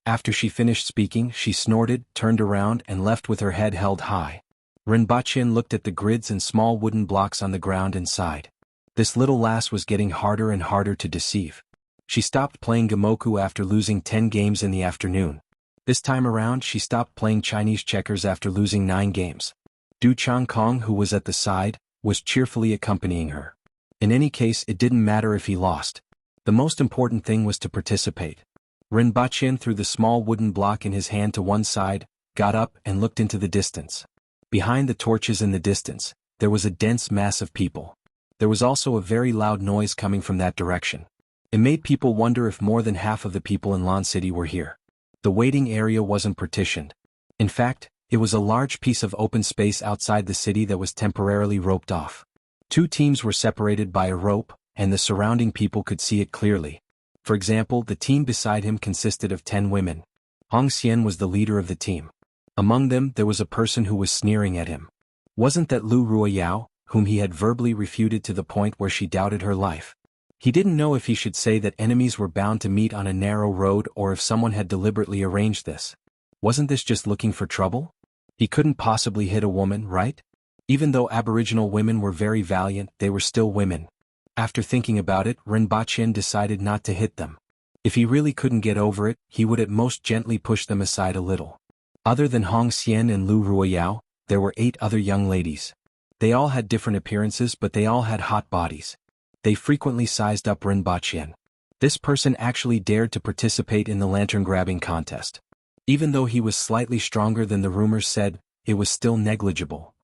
After she finished speaking, she snorted, turned around, and left with her head held high. Rinpoche looked at the grids and small wooden blocks on the ground and sighed. This little lass was getting harder and harder to deceive. She stopped playing Gamoku after losing 10 games in the afternoon. This time around she stopped playing Chinese checkers after losing 9 games. Du Changkong, who was at the side, was cheerfully accompanying her. In any case, it didn't matter if he lost. The most important thing was to participate. Rinpoche threw the small wooden block in his hand to one side, got up and looked into the distance. Behind the torches in the distance, there was a dense mass of people. There was also a very loud noise coming from that direction. It made people wonder if more than half of the people in Lan City were here. The waiting area wasn't partitioned. In fact, it was a large piece of open space outside the city that was temporarily roped off. 2 teams were separated by a rope, and the surrounding people could see it clearly. For example, the team beside him consisted of 10 women. Hong Xian was the leader of the team. Among them, there was a person who was sneering at him. Wasn't that Lu Ruoyao, whom he had verbally refuted to the point where she doubted her life? He didn't know if he should say that enemies were bound to meet on a narrow road or if someone had deliberately arranged this. Wasn't this just looking for trouble? He couldn't possibly hit a woman, right? Even though Aboriginal women were very valiant, they were still women. After thinking about it, Rinpoche decided not to hit them. If he really couldn't get over it, he would at most gently push them aside a little. Other than Hong Xian and Lu Ruoyao, there were 8 other young ladies. They all had different appearances, but they all had hot bodies. They frequently sized up Rinpoche. This person actually dared to participate in the lantern-grabbing contest. Even though he was slightly stronger than the rumors said, it was still negligible.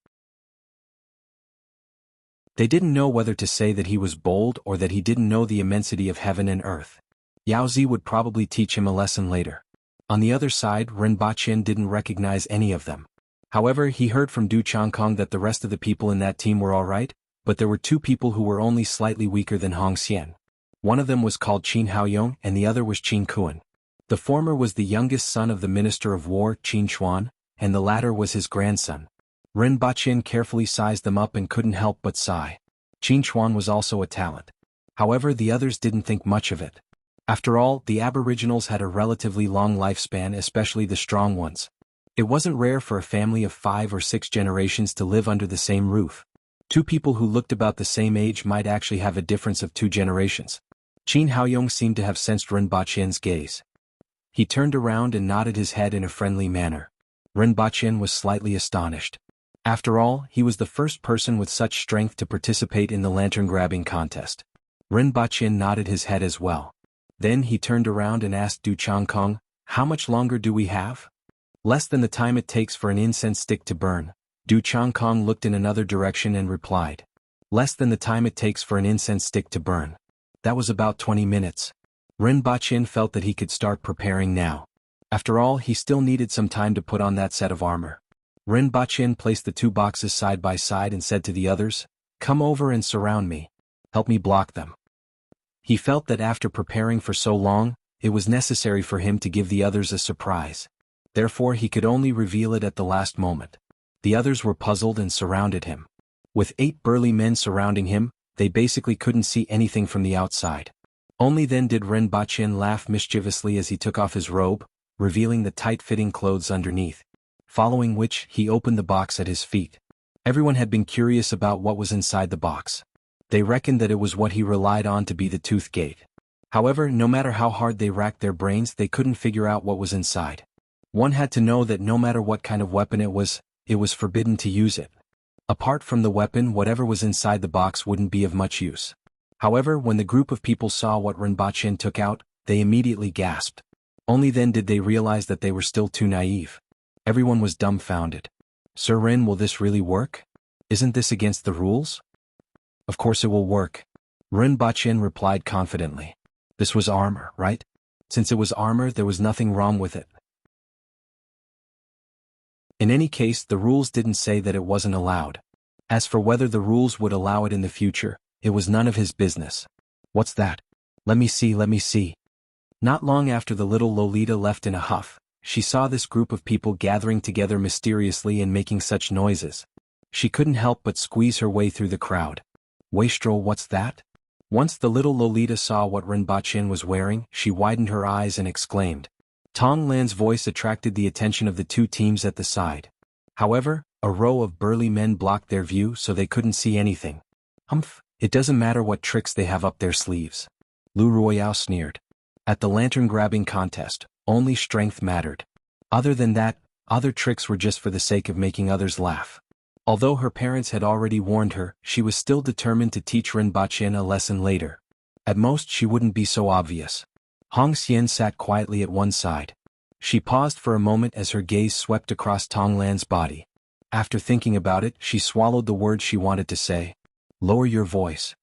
They didn't know whether to say that he was bold or that he didn't know the immensity of heaven and earth. Yaozi would probably teach him a lesson later. On the other side, Rinpoche didn't recognize any of them. However, he heard from Du Changkong that the rest of the people in that team were alright, but there were 2 people who were only slightly weaker than Hong Xian. One of them was called Qin Haoyong and the other was Qin Kuan. The former was the youngest son of the Minister of War, Qin Chuan, and the latter was his grandson. Rinpoche carefully sized them up and couldn't help but sigh. Qin Chuan was also a talent. However, the others didn't think much of it. After all, the Aboriginals had a relatively long lifespan, especially the strong ones. It wasn't rare for a family of 5 or 6 generations to live under the same roof. 2 people who looked about the same age might actually have a difference of 2 generations. Qin Haoyong seemed to have sensed Rinpoche's gaze. He turned around and nodded his head in a friendly manner. Rinpoche was slightly astonished. After all, he was the first person with such strength to participate in the lantern-grabbing contest. Rinpoche nodded his head as well. Then he turned around and asked Du Changkong, "How much longer do we have?" "Less than the time it takes for an incense stick to burn." Du Changkong looked in another direction and replied, "Less than the time it takes for an incense stick to burn." That was about 20 minutes. Rinpoche felt that he could start preparing now. After all, he still needed some time to put on that set of armor. Rinpoche placed the 2 boxes side by side and said to the others, "Come over and surround me. Help me block them." He felt that after preparing for so long, it was necessary for him to give the others a surprise. Therefore he could only reveal it at the last moment. The others were puzzled and surrounded him. With 8 burly men surrounding him, they basically couldn't see anything from the outside. Only then did Rinpoche laugh mischievously as he took off his robe, revealing the tight-fitting clothes underneath. Following which, he opened the box at his feet. Everyone had been curious about what was inside the box. They reckoned that it was what he relied on to be the tooth gate. However, no matter how hard they racked their brains, they couldn't figure out what was inside. One had to know that no matter what kind of weapon it was forbidden to use it. Apart from the weapon, whatever was inside the box wouldn't be of much use. However, when the group of people saw what Rinpoche took out, they immediately gasped. Only then did they realize that they were still too naive. Everyone was dumbfounded. "Sir Rin, will this really work? Isn't this against the rules?" "Of course it will work," Rinpoche replied confidently. "This was armor, right? Since it was armor, there was nothing wrong with it." In any case, the rules didn't say that it wasn't allowed. As for whether the rules would allow it in the future, it was none of his business. "What's that? Let me see, let me see." Not long after the little Lolita left in a huff, She saw this group of people gathering together mysteriously and making such noises. She couldn't help but squeeze her way through the crowd. Wastrel, what's that? Once the little Lolita saw what Rinpoche was wearing, she widened her eyes and exclaimed. Tong Lan's voice attracted the attention of the two teams at the side. However, a row of burly men blocked their view so they couldn't see anything. Humph, it doesn't matter what tricks they have up their sleeves. Lu Royale sneered. At the lantern-grabbing contest, only strength mattered. Other than that, other tricks were just for the sake of making others laugh. Although her parents had already warned her, she was still determined to teach Rinpoche a lesson later. At most she wouldn't be so obvious. Hong Xian sat quietly at one side. She paused for a moment as her gaze swept across Tong Lan's body. After thinking about it, she swallowed the words she wanted to say. Lower your voice.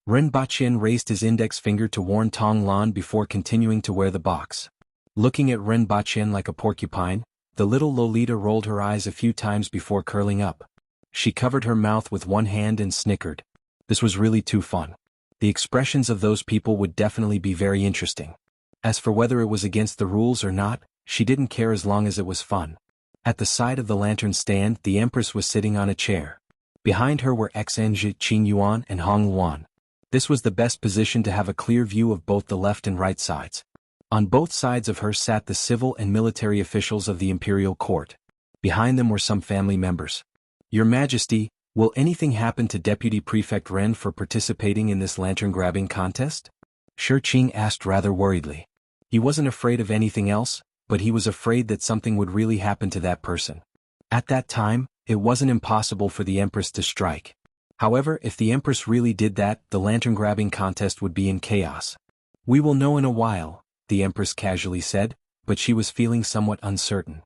Rinpoche raised his index finger to warn Tong Lan before continuing to wear the box. Looking at Rinpoche like a porcupine, the little Lolita rolled her eyes a few times before curling up. She covered her mouth with one hand and snickered. This was really too fun. The expressions of those people would definitely be very interesting. As for whether it was against the rules or not, she didn't care as long as it was fun. At the side of the lantern stand, the Empress was sitting on a chair. Behind her were Xanzhi, Qing Yuan and Hong Luan. This was the best position to have a clear view of both the left and right sides. On both sides of her sat the civil and military officials of the imperial court. Behind them were some family members. Your Majesty, will anything happen to Deputy Prefect Ren for participating in this lantern-grabbing contest? Shi Qing asked rather worriedly. He wasn't afraid of anything else, but he was afraid that something would really happen to that person. At that time, it wasn't impossible for the Empress to strike. However, if the Empress really did that, the lantern-grabbing contest would be in chaos. We will know in a while, the Empress casually said, but she was feeling somewhat uncertain.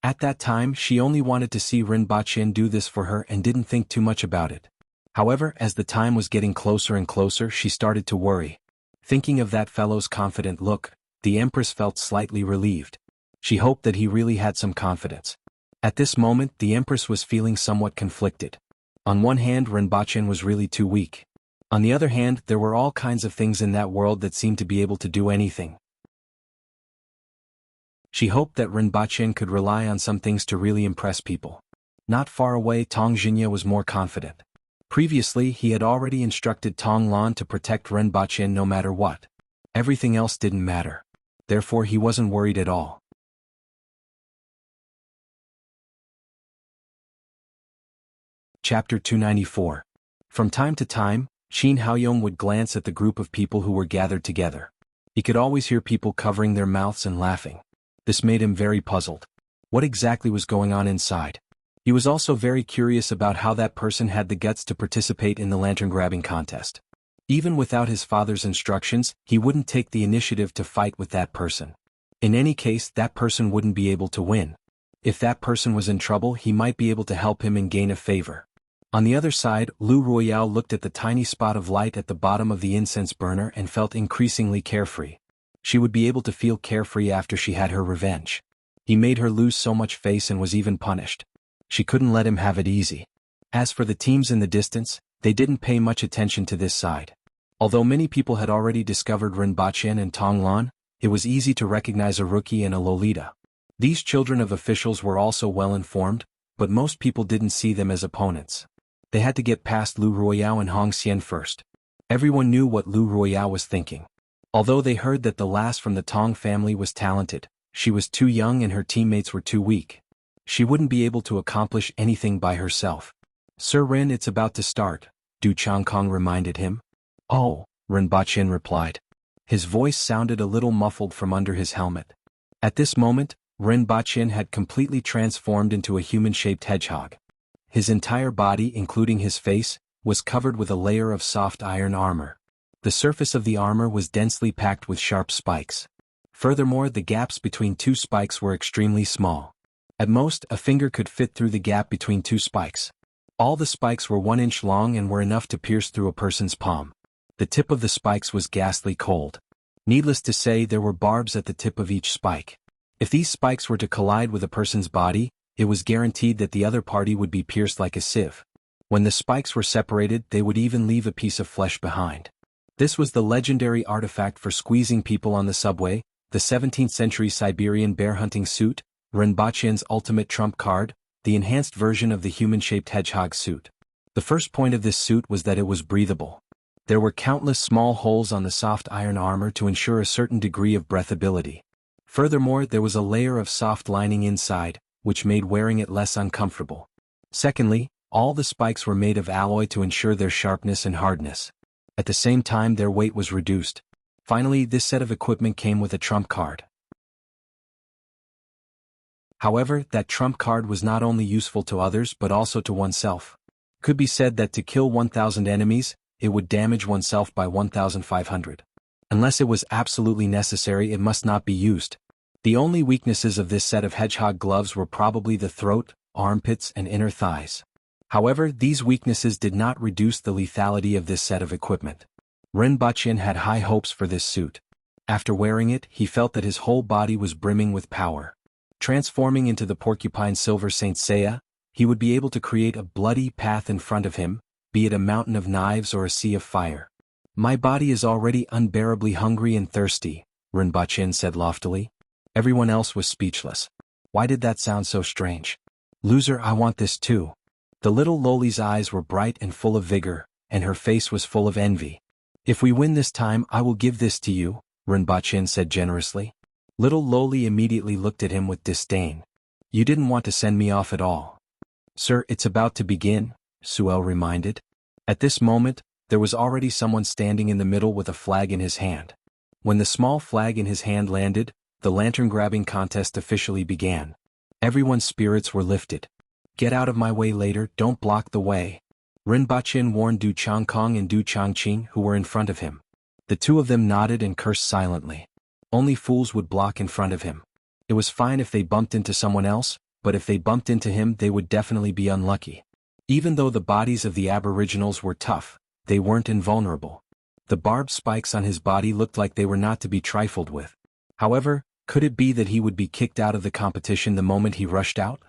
At that time she only wanted to see Rinpoche do this for her and didn't think too much about it. However, as the time was getting closer and closer, she started to worry. Thinking of that fellow's confident look, the Empress felt slightly relieved. She hoped that he really had some confidence. At this moment the Empress was feeling somewhat conflicted. On one hand, Rinpoche was really too weak. On the other hand, there were all kinds of things in that world that seemed to be able to do anything. She hoped that Rinpoche could rely on some things to really impress people. Not far away, Tong Xinye was more confident. Previously, he had already instructed Tong Lan to protect Rinpoche no matter what. Everything else didn't matter. Therefore, he wasn't worried at all. Chapter 294. From time to time, Qin Haoyong would glance at the group of people who were gathered together. He could always hear people covering their mouths and laughing. This made him very puzzled. What exactly was going on inside? He was also very curious about how that person had the guts to participate in the lantern-grabbing contest. Even without his father's instructions, he wouldn't take the initiative to fight with that person. In any case, that person wouldn't be able to win. If that person was in trouble, he might be able to help him and gain a favor. On the other side, Lu Royale looked at the tiny spot of light at the bottom of the incense burner and felt increasingly carefree. She would be able to feel carefree after she had her revenge. He made her lose so much face and was even punished. She couldn't let him have it easy. As for the teams in the distance, they didn't pay much attention to this side. Although many people had already discovered Rinpoche and Tong Lan, it was easy to recognize a rookie and a Lolita. These children of officials were also well informed, but most people didn't see them as opponents. They had to get past Lu Royale and Hong Xian first. Everyone knew what Lu Royale was thinking. Although they heard that the last from the Tong family was talented, she was too young and her teammates were too weak. She wouldn't be able to accomplish anything by herself. Sir Ren, it's about to start, Du Changkong reminded him. Oh, Rinpoche replied. His voice sounded a little muffled from under his helmet. At this moment, Rinpoche had completely transformed into a human-shaped hedgehog. His entire body, including his face, was covered with a layer of soft iron armor. The surface of the armor was densely packed with sharp spikes. Furthermore, the gaps between two spikes were extremely small. At most, a finger could fit through the gap between two spikes. All the spikes were 1 inch long and were enough to pierce through a person's palm. The tip of the spikes was ghastly cold. Needless to say, there were barbs at the tip of each spike. If these spikes were to collide with a person's body, it was guaranteed that the other party would be pierced like a sieve. When the spikes were separated, they would even leave a piece of flesh behind. This was the legendary artifact for squeezing people on the subway, the 17th century Siberian bear hunting suit, Rinpoche's ultimate trump card, the enhanced version of the human-shaped hedgehog suit. The first point of this suit was that it was breathable. There were countless small holes on the soft iron armor to ensure a certain degree of breathability. Furthermore, there was a layer of soft lining inside, which made wearing it less uncomfortable. Secondly, all the spikes were made of alloy to ensure their sharpness and hardness. At the same time, their weight was reduced. Finally, this set of equipment came with a trump card. However, that trump card was not only useful to others but also to oneself. It could be said that to kill 1,000 enemies, it would damage oneself by 1,500. Unless it was absolutely necessary, it must not be used. The only weaknesses of this set of hedgehog gloves were probably the throat, armpits, and inner thighs. However, these weaknesses did not reduce the lethality of this set of equipment. Rinpoche had high hopes for this suit. After wearing it, he felt that his whole body was brimming with power. Transforming into the porcupine silver Saint Seiya, he would be able to create a bloody path in front of him, be it a mountain of knives or a sea of fire. My body is already unbearably hungry and thirsty, Rinpoche said loftily. Everyone else was speechless. Why did that sound so strange? Loser, I want this too. The little Loli's eyes were bright and full of vigor, and her face was full of envy. If we win this time, I will give this to you, Rinpoche said generously. Little Loli immediately looked at him with disdain. You didn't want to send me off at all. Sir, it's about to begin, Suel reminded. At this moment, there was already someone standing in the middle with a flag in his hand. When the small flag in his hand landed, the lantern-grabbing contest officially began. Everyone's spirits were lifted. Get out of my way later, don't block the way. Rinpoche warned Du Changkong and Du Changqing, who were in front of him. The two of them nodded and cursed silently. Only fools would block in front of him. It was fine if they bumped into someone else, but if they bumped into him they would definitely be unlucky. Even though the bodies of the aboriginals were tough, they weren't invulnerable. The barbed spikes on his body looked like they were not to be trifled with. However, could it be that he would be kicked out of the competition the moment he rushed out?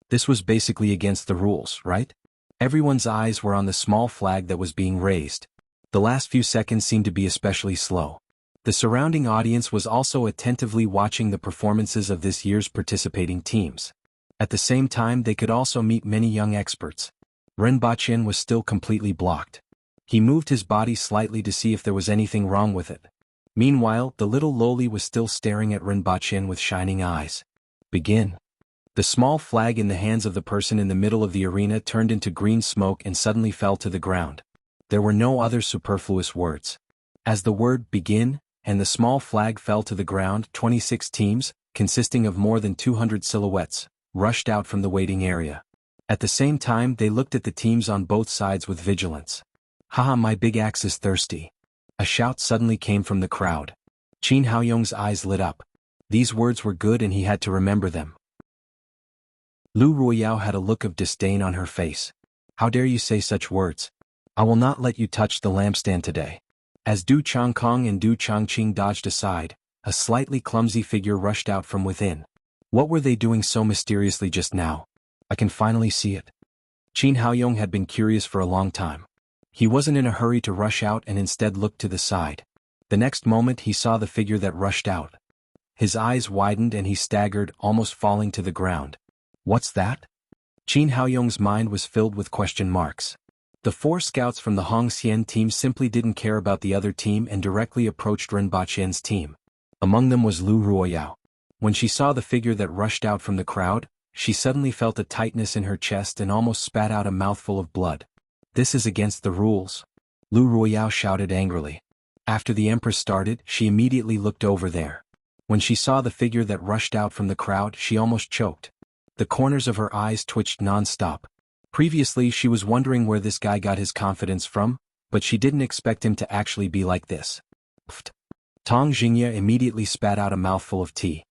This was basically against the rules, right? Everyone's eyes were on the small flag that was being raised. The last few seconds seemed to be especially slow. The surrounding audience was also attentively watching the performances of this year's participating teams. At the same time, they could also meet many young experts. Rinpoche was still completely blocked. He moved his body slightly to see if there was anything wrong with it. Meanwhile, the little Loli was still staring at Rinpoche with shining eyes. Begin. The small flag in the hands of the person in the middle of the arena turned into green smoke and suddenly fell to the ground. There were no other superfluous words. As the word begin, and the small flag fell to the ground, 26 teams, consisting of more than 200 silhouettes, rushed out from the waiting area. At the same time, they looked at the teams on both sides with vigilance. Haha, my big axe is thirsty. A shout suddenly came from the crowd. Qin Haoyong's eyes lit up. These words were good and he had to remember them. Lu Ruoyao had a look of disdain on her face. How dare you say such words? I will not let you touch the lampstand today. As Du Changkong and Du Changqing dodged aside, a slightly clumsy figure rushed out from within. What were they doing so mysteriously just now? I can finally see it. Qin Haoyong had been curious for a long time. He wasn't in a hurry to rush out and instead looked to the side. The next moment he saw the figure that rushed out. His eyes widened and he staggered, almost falling to the ground. What's that? Qin Haoyong's mind was filled with question marks. The 4 scouts from the Hongxian team simply didn't care about the other team and directly approached Rinpoche's team. Among them was Lu Ruoyao. When she saw the figure that rushed out from the crowd, she suddenly felt a tightness in her chest and almost spat out a mouthful of blood. This is against the rules. Lu Ruoyao shouted angrily. After the Empress started, she immediately looked over there. When she saw the figure that rushed out from the crowd, she almost choked. The corners of her eyes twitched non-stop. Previously, she was wondering where this guy got his confidence from, but she didn't expect him to actually be like this. Pfft. Tong Jingye immediately spat out a mouthful of tea.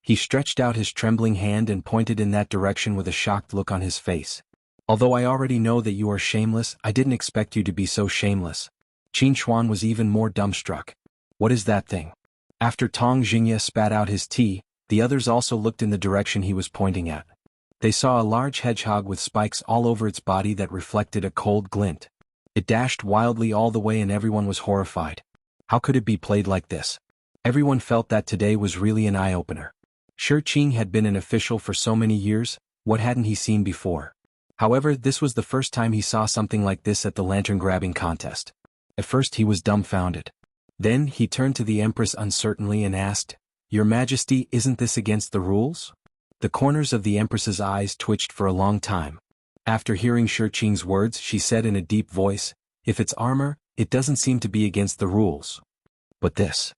He stretched out his trembling hand and pointed in that direction with a shocked look on his face. Although I already know that you are shameless, I didn't expect you to be so shameless. Qin Xuan was even more dumbstruck. What is that thing? After Tong Jingye spat out his tea, the others also looked in the direction he was pointing at. They saw a large hedgehog with spikes all over its body that reflected a cold glint. It dashed wildly all the way and everyone was horrified. How could it be played like this? Everyone felt that today was really an eye-opener. Shi Qing had been an official for so many years, what hadn't he seen before? However, this was the first time he saw something like this at the lantern-grabbing contest. At first he was dumbfounded. Then he turned to the Empress uncertainly and asked, "Your Majesty, isn't this against the rules?" The corners of the Empress's eyes twitched for a long time. After hearing Shi Qing's words, she said in a deep voice, "If it's armor, it doesn't seem to be against the rules. But this."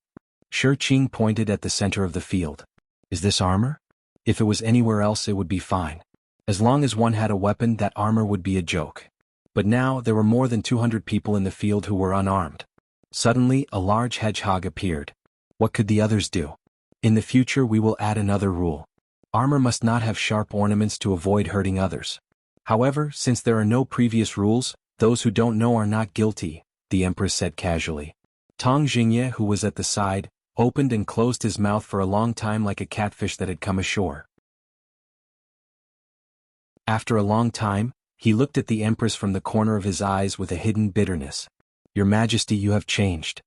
Shi Qing pointed at the center of the field. "Is this armor? If it was anywhere else it would be fine. As long as one had a weapon, that armor would be a joke. But now there were more than 200 people in the field who were unarmed." Suddenly, a large hedgehog appeared. "What could the others do? In the future we will add another rule. Armor must not have sharp ornaments to avoid hurting others. However, since there are no previous rules, those who don't know are not guilty," the Empress said casually. Tang Jingye, who was at the side, opened and closed his mouth for a long time like a catfish that had come ashore. After a long time, he looked at the Empress from the corner of his eyes with a hidden bitterness. "Your Majesty, you have changed."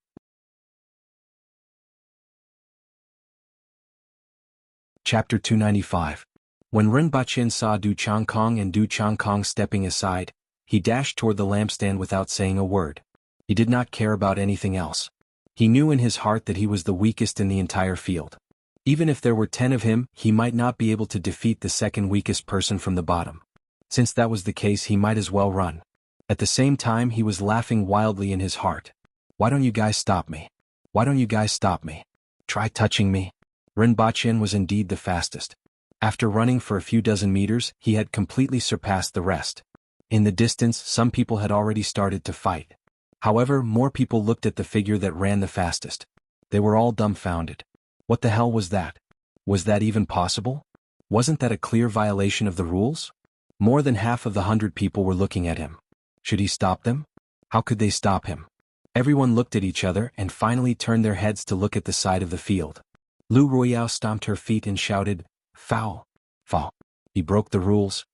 Chapter 295. When Rinpochen saw Du Changkong and Du Changkong stepping aside, he dashed toward the lampstand without saying a word. He did not care about anything else. He knew in his heart that he was the weakest in the entire field. Even if there were 10 of him, he might not be able to defeat the second weakest person from the bottom. Since that was the case, he might as well run. At the same time, he was laughing wildly in his heart. "Why don't you guys stop me? Why don't you guys stop me? Try touching me." Rinpochen was indeed the fastest. After running for a few dozen meters, he had completely surpassed the rest. In the distance, some people had already started to fight. However, more people looked at the figure that ran the fastest. They were all dumbfounded. What the hell was that? Was that even possible? Wasn't that a clear violation of the rules? More than half of the 100 people were looking at him. Should he stop them? How could they stop him? Everyone looked at each other and finally turned their heads to look at the side of the field. Lu Royale stomped her feet and shouted, "Foul! Foul!" He broke the rules.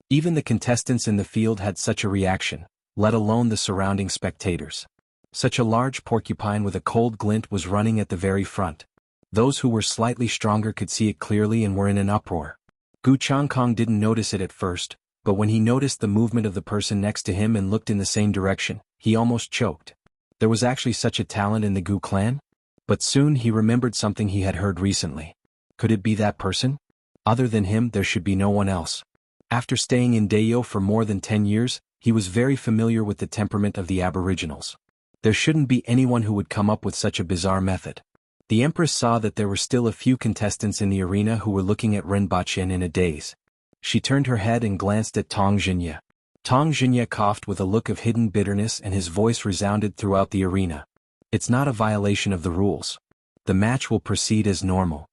Even the contestants in the field had such a reaction, let alone the surrounding spectators. Such a large porcupine with a cold glint was running at the very front. Those who were slightly stronger could see it clearly and were in an uproar. Gu Changkong didn't notice it at first, but when he noticed the movement of the person next to him and looked in the same direction, he almost choked. There was actually such a talent in the Gu clan? But soon he remembered something he had heard recently. Could it be that person? Other than him, there should be no one else. After staying in Dayo for more than 10 years, he was very familiar with the temperament of the Aboriginals. There shouldn't be anyone who would come up with such a bizarre method. The Empress saw that there were still a few contestants in the arena who were looking at Rinpochen in a daze. She turned her head and glanced at Tang Jingye. Tang Jingye coughed with a look of hidden bitterness and his voice resounded throughout the arena. "It's not a violation of the rules. The match will proceed as normal."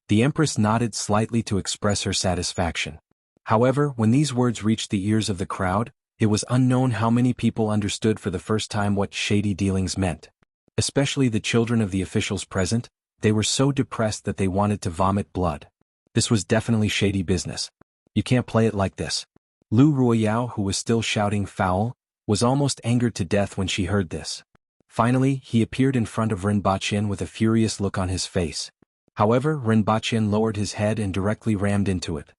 The Empress nodded slightly to express her satisfaction. However, when these words reached the ears of the crowd, it was unknown how many people understood for the first time what shady dealings meant. Especially the children of the officials present, they were so depressed that they wanted to vomit blood. This was definitely shady business. "You can't play it like this." Lu Royale, who was still shouting "foul," was almost angered to death when she heard this. Finally, he appeared in front of Rinpochen with a furious look on his face. However, Rinpochen lowered his head and directly rammed into it.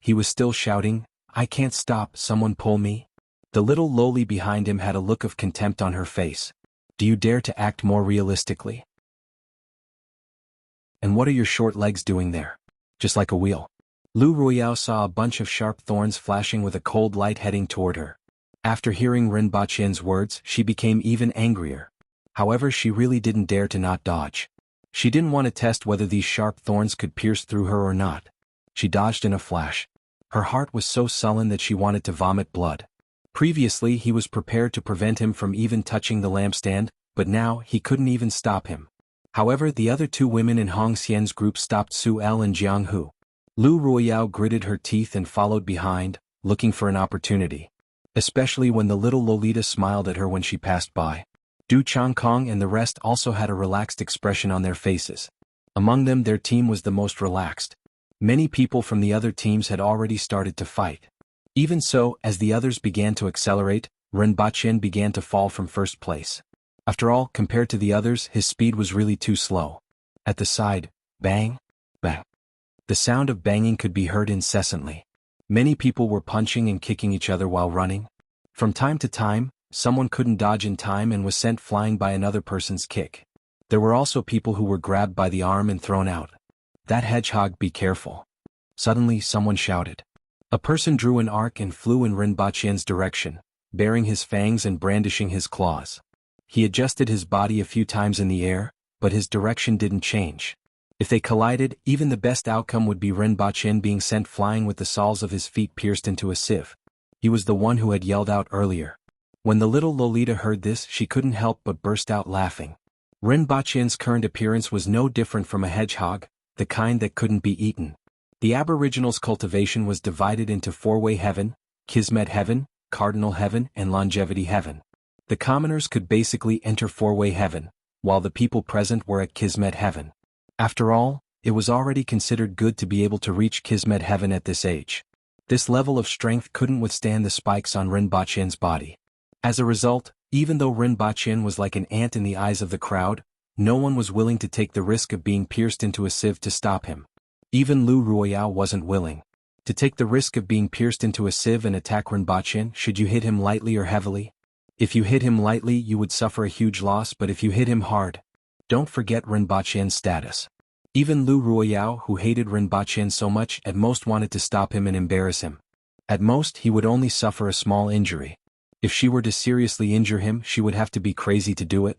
He was still shouting, "I can't stop, someone pull me." The little loli behind him had a look of contempt on her face. "Do you dare to act more realistically? And what are your short legs doing there? Just like a wheel." Lu Royale saw a bunch of sharp thorns flashing with a cold light heading toward her. After hearing Rinpochen's words, she became even angrier. However, she really didn't dare to not dodge. She didn't want to test whether these sharp thorns could pierce through her or not. She dodged in a flash. Her heart was so sullen that she wanted to vomit blood. Previously he was prepared to prevent him from even touching the lampstand, but now he couldn't even stop him. However, the other two women in Hong Xian's group stopped Su El and Jiang Hu. Lu Royale gritted her teeth and followed behind, looking for an opportunity. Especially when the little Lolita smiled at her when she passed by. Du Changkong and the rest also had a relaxed expression on their faces. Among them, their team was the most relaxed. Many people from the other teams had already started to fight. Even so, as the others began to accelerate, Rinpochen began to fall from first place. After all, compared to the others, his speed was really too slow. At the side, bang, bang. The sound of banging could be heard incessantly. Many people were punching and kicking each other while running. From time to time, someone couldn't dodge in time and was sent flying by another person's kick. There were also people who were grabbed by the arm and thrown out. "That hedgehog, be careful." Suddenly someone shouted. A person drew an arc and flew in Rinpoche's direction, baring his fangs and brandishing his claws. He adjusted his body a few times in the air, but his direction didn't change. If they collided, even the best outcome would be Rinpoche being sent flying with the soles of his feet pierced into a sieve. He was the one who had yelled out earlier. When the little Lolita heard this, she couldn't help but burst out laughing. Rinpoche's current appearance was no different from a hedgehog, the kind that couldn't be eaten. The Aboriginals' cultivation was divided into four-way heaven, Kismet heaven, cardinal heaven, and longevity heaven. The commoners could basically enter four-way heaven, while the people present were at Kismet heaven. After all, it was already considered good to be able to reach Kismet heaven at this age. This level of strength couldn't withstand the spikes on Rinpoche's body. As a result, even though Rinpoche was like an ant in the eyes of the crowd, no one was willing to take the risk of being pierced into a sieve to stop him. Even Lu Ruoyao wasn't willing to take the risk of being pierced into a sieve and attack Rinpoche. Should you hit him lightly or heavily? If you hit him lightly, you would suffer a huge loss, but if you hit him hard, don't forget Rinpoche's status. Even Lu Ruoyao, who hated Rinpoche so much, at most wanted to stop him and embarrass him. At most, he would only suffer a small injury. If she were to seriously injure him, she would have to be crazy to do it.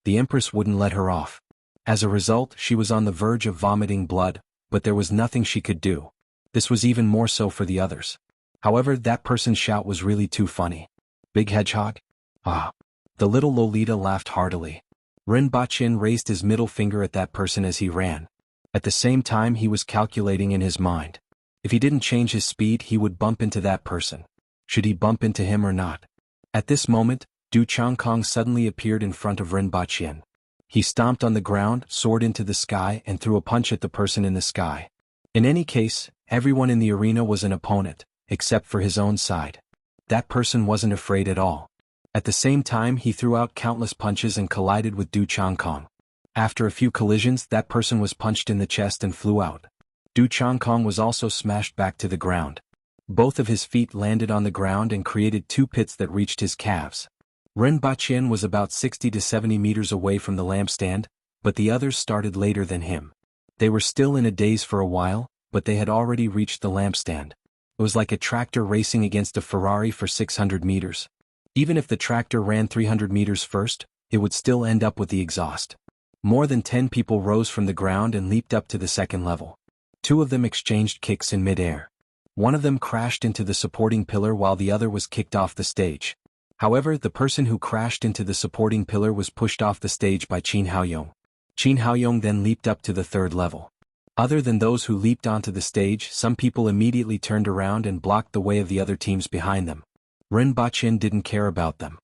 The Empress wouldn't let her off. As a result, she was on the verge of vomiting blood, but there was nothing she could do. This was even more so for the others. However, that person's shout was really too funny. "Big hedgehog?" Ah. The little Lolita laughed heartily. Rinpoche raised his middle finger at that person as he ran. At the same time, he was calculating in his mind. If he didn't change his speed, he would bump into that person. Should he bump into him or not? At this moment, Du Changkong suddenly appeared in front of Rinpoche. He stomped on the ground, soared into the sky, and threw a punch at the person in the sky. In any case, everyone in the arena was an opponent, except for his own side. That person wasn't afraid at all. At the same time, he threw out countless punches and collided with Du Changkong. After a few collisions, that person was punched in the chest and flew out. Du Changkong was also smashed back to the ground. Both of his feet landed on the ground and created two pits that reached his calves. Rinpoche was about 60 to 70 meters away from the lampstand, but the others started later than him. They were still in a daze for a while, but they had already reached the lampstand. It was like a tractor racing against a Ferrari for 600 meters. Even if the tractor ran 300 meters first, it would still end up with the exhaust. More than 10 people rose from the ground and leaped up to the second level. Two of them exchanged kicks in midair. One of them crashed into the supporting pillar while the other was kicked off the stage. However, the person who crashed into the supporting pillar was pushed off the stage by Qin Haoyong. Qin Haoyong then leaped up to the third level. Other than those who leaped onto the stage, some people immediately turned around and blocked the way of the other teams behind them. Rinpoche didn't care about them.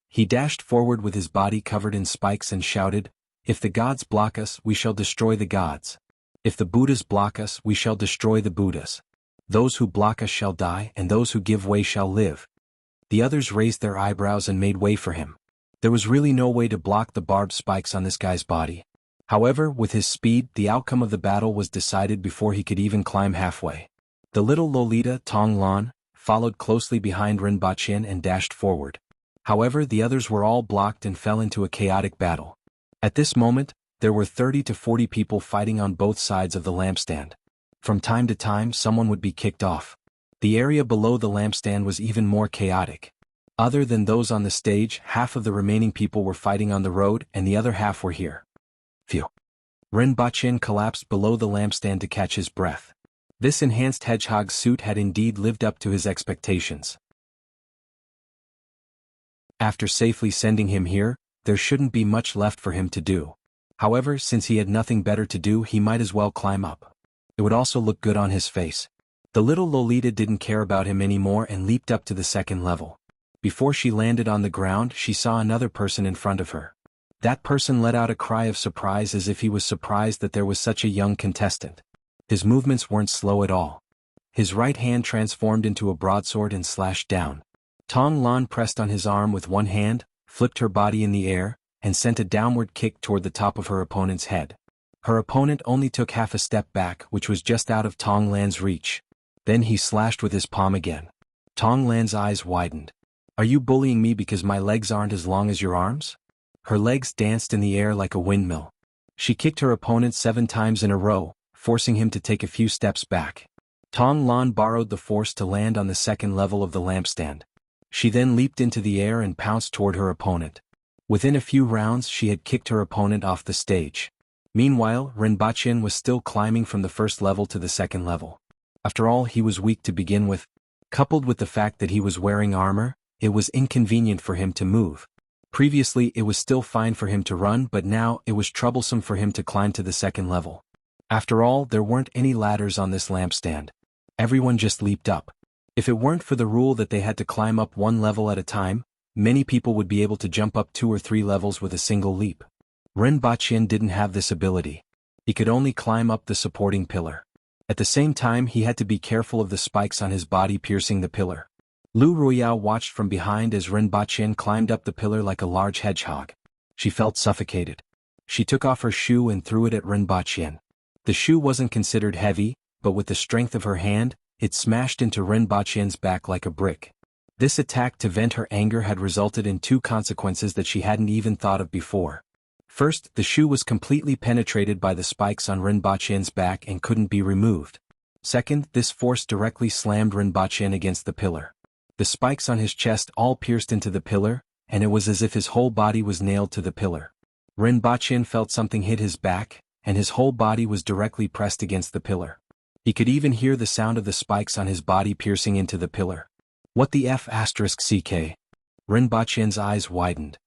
He dashed forward with his body covered in spikes and shouted, "If the gods block us, we shall destroy the gods. If the Buddhas block us, we shall destroy the Buddhas. Those who block us shall die, and those who give way shall live." The others raised their eyebrows and made way for him. There was really no way to block the barbed spikes on this guy's body. However, with his speed, the outcome of the battle was decided before he could even climb halfway. The little Lolita, Tong Lan, followed closely behind Rinpoche and dashed forward. However, the others were all blocked and fell into a chaotic battle. At this moment, there were 30 to 40 people fighting on both sides of the lampstand. From time to time, someone would be kicked off. The area below the lampstand was even more chaotic. Other than those on the stage, half of the remaining people were fighting on the road and the other half were here. Phew. Rinpoche collapsed below the lampstand to catch his breath. This enhanced hedgehog suit had indeed lived up to his expectations. After safely sending him here, there shouldn't be much left for him to do. However, since he had nothing better to do, he might as well climb up. It would also look good on his face. The little Lolita didn't care about him anymore and leaped up to the second level. Before she landed on the ground, she saw another person in front of her. That person let out a cry of surprise as if he was surprised that there was such a young contestant. His movements weren't slow at all. His right hand transformed into a broadsword and slashed down. Tong Lan pressed on his arm with one hand, flipped her body in the air, and sent a downward kick toward the top of her opponent's head. Her opponent only took half a step back, which was just out of Tong Lan's reach. Then he slashed with his palm again. Tong Lan's eyes widened. "Are you bullying me because my legs aren't as long as your arms?" Her legs danced in the air like a windmill. She kicked her opponent 7 times in a row, forcing him to take a few steps back. Tong Lan borrowed the force to land on the second level of the lampstand. She then leaped into the air and pounced toward her opponent. Within a few rounds she had kicked her opponent off the stage. Meanwhile, Rinpochen was still climbing from the first level to the second level. After all, he was weak to begin with. Coupled with the fact that he was wearing armor, it was inconvenient for him to move. Previously it was still fine for him to run, but now it was troublesome for him to climb to the second level. After all, there weren't any ladders on this lampstand. Everyone just leaped up. If it weren't for the rule that they had to climb up 1 level at a time, many people would be able to jump up 2 or 3 levels with a single leap. Rinpochen didn't have this ability. He could only climb up the supporting pillar. At the same time, he had to be careful of the spikes on his body piercing the pillar. Lu Ruiyao watched from behind as Rinpochen climbed up the pillar like a large hedgehog. She felt suffocated. She took off her shoe and threw it at Rinpochen. The shoe wasn't considered heavy, but with the strength of her hand, it smashed into Rinpochen's back like a brick. This attack to vent her anger had resulted in 2 consequences that she hadn't even thought of before. First, the shoe was completely penetrated by the spikes on Rinpochen's back and couldn't be removed. Second, this force directly slammed Rinpochen against the pillar. The spikes on his chest all pierced into the pillar, and it was as if his whole body was nailed to the pillar. Rinpochen felt something hit his back, and his whole body was directly pressed against the pillar. He could even hear the sound of the spikes on his body piercing into the pillar. What the F***ck? Rinpochen's eyes widened.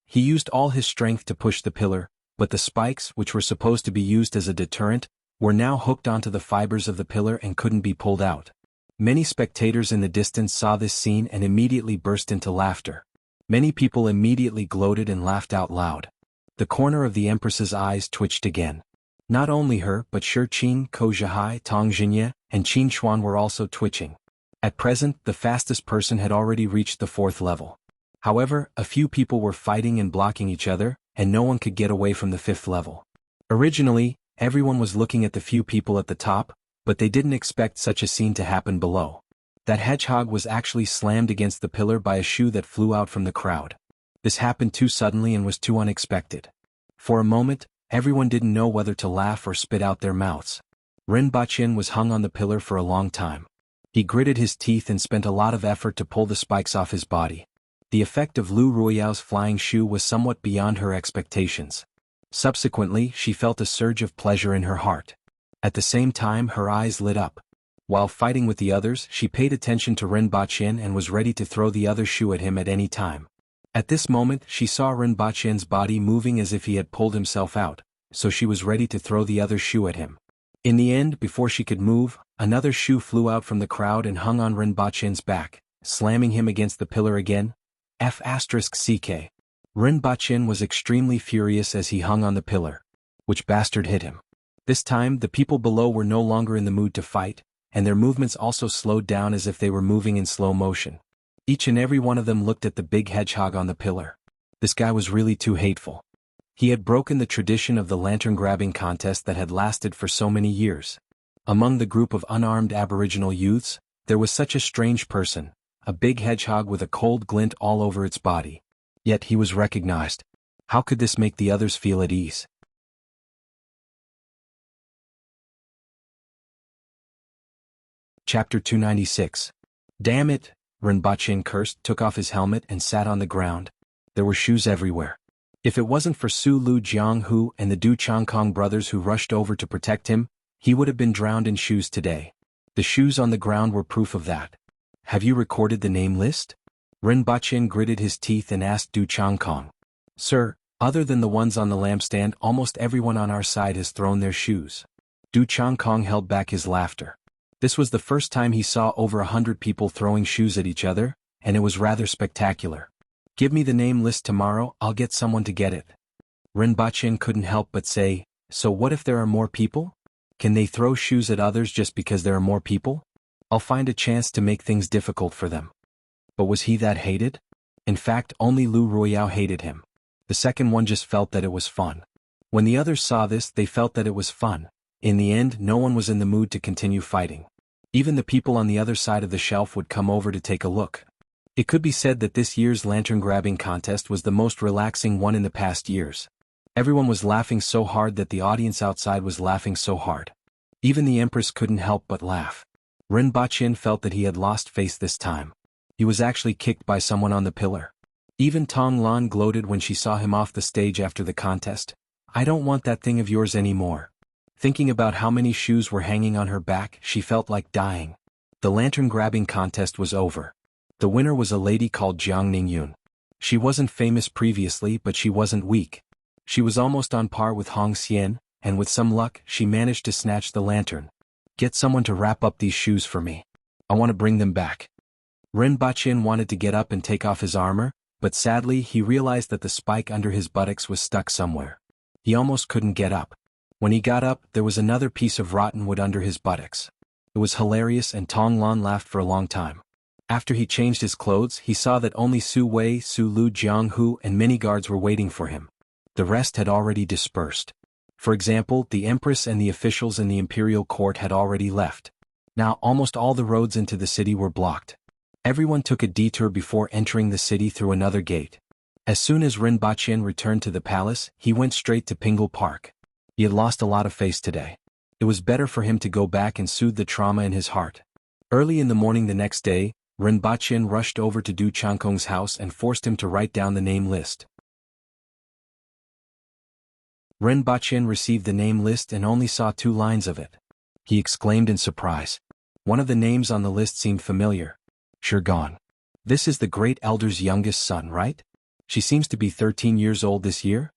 He used all his strength to push the pillar, but the spikes, which were supposed to be used as a deterrent, were now hooked onto the fibers of the pillar and couldn't be pulled out. Many spectators in the distance saw this scene and immediately burst into laughter. Many people immediately gloated and laughed out loud. The corner of the Empress's eyes twitched again. Not only her, but Shi Qin, Ko Zhihai, Tong Jinye, and Qin Xuan were also twitching. At present, the fastest person had already reached the 4th level. However, a few people were fighting and blocking each other, and no one could get away from the 5th level. Originally, everyone was looking at the few people at the top, but they didn't expect such a scene to happen below. That hedgehog was actually slammed against the pillar by a shoe that flew out from the crowd. This happened too suddenly and was too unexpected. For a moment, everyone didn't know whether to laugh or spit out their mouths. Rinpochen was hung on the pillar for a long time. He gritted his teeth and spent a lot of effort to pull the spikes off his body. The effect of Lu Ruiyao's flying shoe was somewhat beyond her expectations. Subsequently, she felt a surge of pleasure in her heart. At the same time, her eyes lit up. While fighting with the others, she paid attention to Rinpochen and was ready to throw the other shoe at him at any time. At this moment, she saw Rinpochen's body moving as if he had pulled himself out, so she was ready to throw the other shoe at him. In the end, before she could move, another shoe flew out from the crowd and hung on Rinpochen's back, slamming him against the pillar again. F***ck. Rinpochen was extremely furious as he hung on the pillar. Which bastard hit him? This time, the people below were no longer in the mood to fight, and their movements also slowed down as if they were moving in slow motion. Each and every one of them looked at the big hedgehog on the pillar. This guy was really too hateful. He had broken the tradition of the lantern-grabbing contest that had lasted for so many years. Among the group of unarmed Aboriginal youths, there was such a strange person, a big hedgehog with a cold glint all over its body. Yet he was recognized. How could this make the others feel at ease? Chapter 296. Damn it! Rinpochen cursed, took off his helmet and sat on the ground. There were shoes everywhere. If it wasn't for Su Lu Jianghu and the Du Changkong brothers who rushed over to protect him, he would have been drowned in shoes today. The shoes on the ground were proof of that. Have you recorded the name list? Rinpochen gritted his teeth and asked Du Changkong. Sir, other than the ones on the lampstand, almost everyone on our side has thrown their shoes. Du Changkong held back his laughter. This was the first time he saw over 100 people throwing shoes at each other, and it was rather spectacular. Give me the name list tomorrow, I'll get someone to get it. Rinpochen couldn't help but say, so what if there are more people? Can they throw shoes at others just because there are more people? I'll find a chance to make things difficult for them. But was he that hated? In fact, only Lu Ruiyao hated him. The second one just felt that it was fun. When the others saw this, they felt that it was fun. In the end, no one was in the mood to continue fighting. Even the people on the other side of the shelf would come over to take a look. It could be said that this year's lantern grabbing contest was the most relaxing one in the past years. Everyone was laughing so hard that the audience outside was laughing so hard. Even the Empress couldn't help but laugh. Ren Baqin felt that he had lost face this time. He was actually kicked by someone on the pillar. Even Tong Lan gloated when she saw him off the stage after the contest. "I don't want that thing of yours anymore." Thinking about how many shoes were hanging on her back, she felt like dying. The lantern grabbing contest was over. The winner was a lady called Jiang Ningyun. She wasn't famous previously, but she wasn't weak. She was almost on par with Hong Xian, and with some luck, she managed to snatch the lantern. "Get someone to wrap up these shoes for me. I want to bring them back." Ren Baqin wanted to get up and take off his armor, but sadly he realized that the spike under his buttocks was stuck somewhere. He almost couldn't get up. When he got up, there was another piece of rotten wood under his buttocks. It was hilarious, and Tong Lan laughed for a long time. After he changed his clothes, he saw that only Su Wei, Su Lu Jianghu and many guards were waiting for him. The rest had already dispersed. For example, the Empress and the officials in the imperial court had already left. Now almost all the roads into the city were blocked. Everyone took a detour before entering the city through another gate. As soon as Ren Baqin returned to the palace, he went straight to Pingle Park. He had lost a lot of face today. It was better for him to go back and soothe the trauma in his heart. Early in the morning the next day, Ren Baqin rushed over to Du Changkong's house and forced him to write down the name list. Ren Baqin received the name list and only saw 2 lines of it. He exclaimed in surprise. One of the names on the list seemed familiar. Sure gone. This is the great elder's youngest son, right? She seems to be 13 years old this year?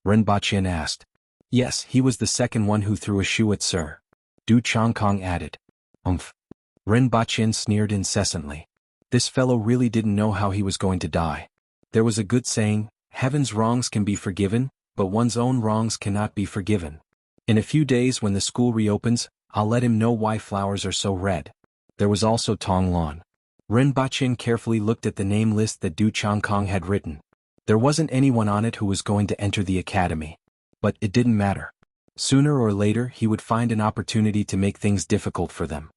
Ren Baqin asked. Yes, he was the second one who threw a shoe at Sir. Du Changkong added. Ren Baqin sneered incessantly. This fellow really didn't know how he was going to die. There was a good saying, heaven's wrongs can be forgiven, but one's own wrongs cannot be forgiven. In a few days when the school reopens, I'll let him know why flowers are so red. There was also Tong Lan. Ren Baqin carefully looked at the name list that Du Changkong had written. There wasn't anyone on it who was going to enter the academy. But it didn't matter. Sooner or later he would find an opportunity to make things difficult for them.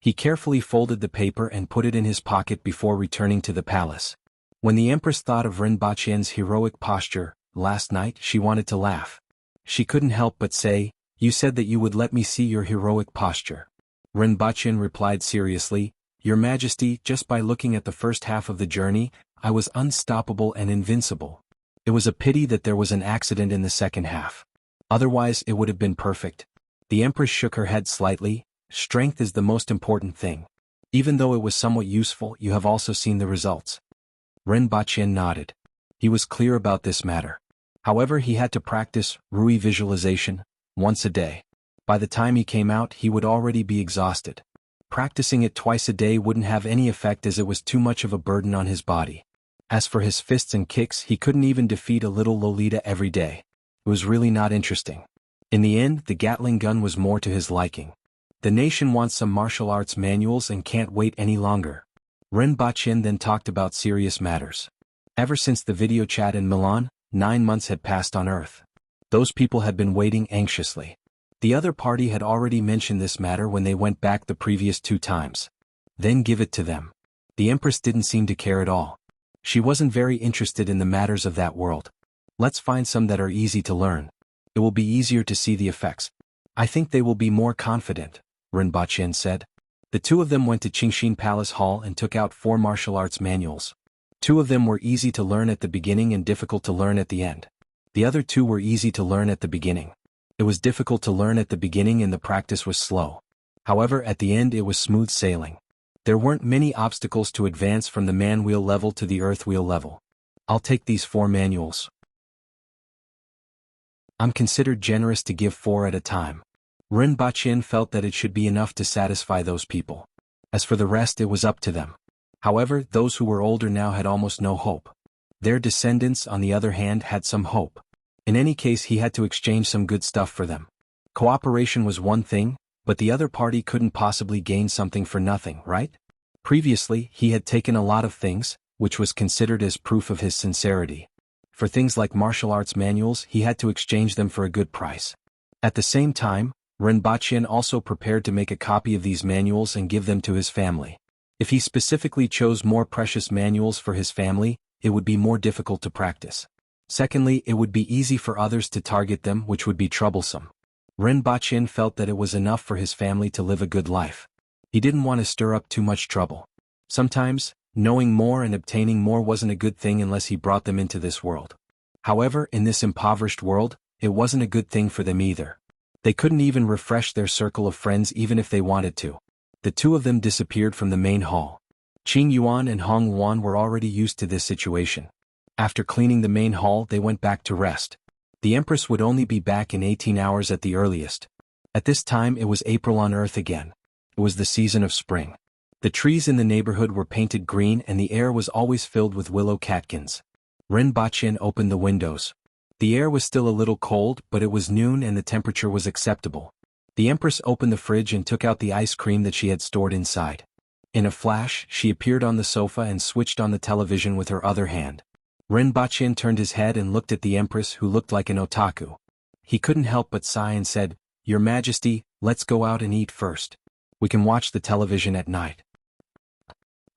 He carefully folded the paper and put it in his pocket before returning to the palace. When the Empress thought of Ren Baqin's heroic posture, last night she wanted to laugh. She couldn't help but say, "You said that you would let me see your heroic posture." Ren Baqin replied seriously, "Your Majesty, just by looking at the first half of the journey, I was unstoppable and invincible. It was a pity that there was an accident in the second half. Otherwise it would have been perfect." The Empress shook her head slightly. "Strength is the most important thing. Even though it was somewhat useful, you have also seen the results." Ren Baqin nodded. He was clear about this matter. However, he had to practice Rui visualization once a day. By the time he came out, he would already be exhausted. Practicing it twice a day wouldn't have any effect as it was too much of a burden on his body. As for his fists and kicks, he couldn't even defeat a little Lolita every day. It was really not interesting. In the end, the Gatling gun was more to his liking. The nation wants some martial arts manuals and can't wait any longer. Ren Baqin then talked about serious matters. Ever since the video chat in Milan, 9 months had passed on Earth. Those people had been waiting anxiously. The other party had already mentioned this matter when they went back the previous 2 times. Then give it to them. The Empress didn't seem to care at all. She wasn't very interested in the matters of that world. Let's find some that are easy to learn. It will be easier to see the effects. I think they will be more confident, Ren Baqin said. The 2 of them went to Qingxin Palace Hall and took out 4 martial arts manuals. 2 of them were easy to learn at the beginning and difficult to learn at the end. The other 2 were easy to learn at the beginning. It was difficult to learn at the beginning and the practice was slow. However, at the end it was smooth sailing. There weren't many obstacles to advance from the man-wheel level to the earth-wheel level. I'll take these 4 manuals. I'm considered generous to give 4 at a time. Ren Baqin felt that it should be enough to satisfy those people. As for the rest, it was up to them. However, those who were older now had almost no hope. Their descendants, on the other hand, had some hope. In any case, he had to exchange some good stuff for them. Cooperation was one thing, but the other party couldn't possibly gain something for nothing, right? Previously, he had taken a lot of things, which was considered as proof of his sincerity. For things like martial arts manuals, he had to exchange them for a good price. At the same time, Renbachian also prepared to make a copy of these manuals and give them to his family. If he specifically chose more precious manuals for his family, it would be more difficult to practice. Secondly, it would be easy for others to target them, which would be troublesome. Renbachian felt that it was enough for his family to live a good life. He didn't want to stir up too much trouble. Sometimes, knowing more and obtaining more wasn't a good thing unless he brought them into this world. However, in this impoverished world, it wasn't a good thing for them either. They couldn't even refresh their circle of friends even if they wanted to. The two of them disappeared from the main hall. Qing Yuan and Hong Yuan were already used to this situation. After cleaning the main hall, they went back to rest. The Empress would only be back in 18 hours at the earliest. At this time it was April on Earth again. It was the season of spring. The trees in the neighborhood were painted green and the air was always filled with willow catkins. Renbachian opened the windows. The air was still a little cold, but it was noon and the temperature was acceptable. The Empress opened the fridge and took out the ice cream that she had stored inside. In a flash, she appeared on the sofa and switched on the television with her other hand. Renbachian turned his head and looked at the Empress, who looked like an otaku. He couldn't help but sigh and said, "Your Majesty, let's go out and eat first. We can watch the television at night."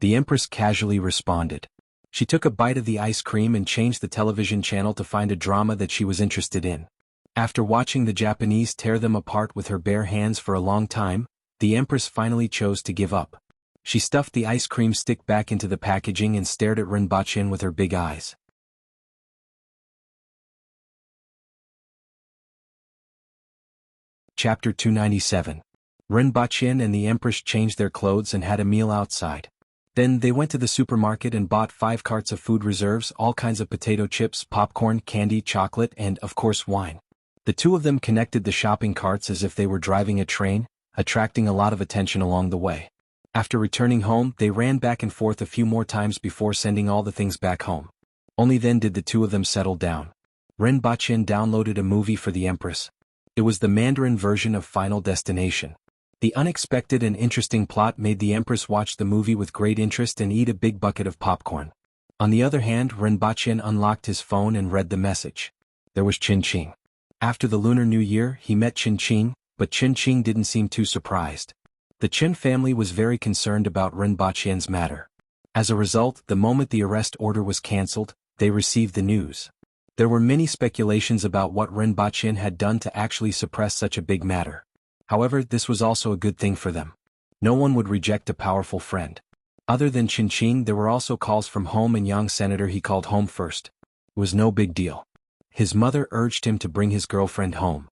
The Empress casually responded. She took a bite of the ice cream and changed the television channel to find a drama that she was interested in. After watching the Japanese tear them apart with her bare hands for a long time, the Empress finally chose to give up. She stuffed the ice cream stick back into the packaging and stared at Renbachian with her big eyes. Chapter 297. Renbachian and the Empress changed their clothes and had a meal outside. Then they went to the supermarket and bought 5 carts of food reserves, all kinds of potato chips, popcorn, candy, chocolate, and, of course, wine. The two of them connected the shopping carts as if they were driving a train, attracting a lot of attention along the way. After returning home, they ran back and forth a few more times before sending all the things back home. Only then did the two of them settle down. Renbachian downloaded a movie for the Empress. It was the Mandarin version of Final Destination. The unexpected and interesting plot made the Empress watch the movie with great interest and eat a big bucket of popcorn. On the other hand, Renbachian unlocked his phone and read the message. There was Qin Qing. After the Lunar New Year, he met Qin Qing, but Qin Qing didn't seem too surprised. The Qin family was very concerned about Renbachian's matter. As a result, the moment the arrest order was cancelled, they received the news. There were many speculations about what Renbachian had done to actually suppress such a big matter. However, this was also a good thing for them. No one would reject a powerful friend. Other than Qin Qing, there were also calls from home and young senator he called home first. It was no big deal. His mother urged him to bring his girlfriend home.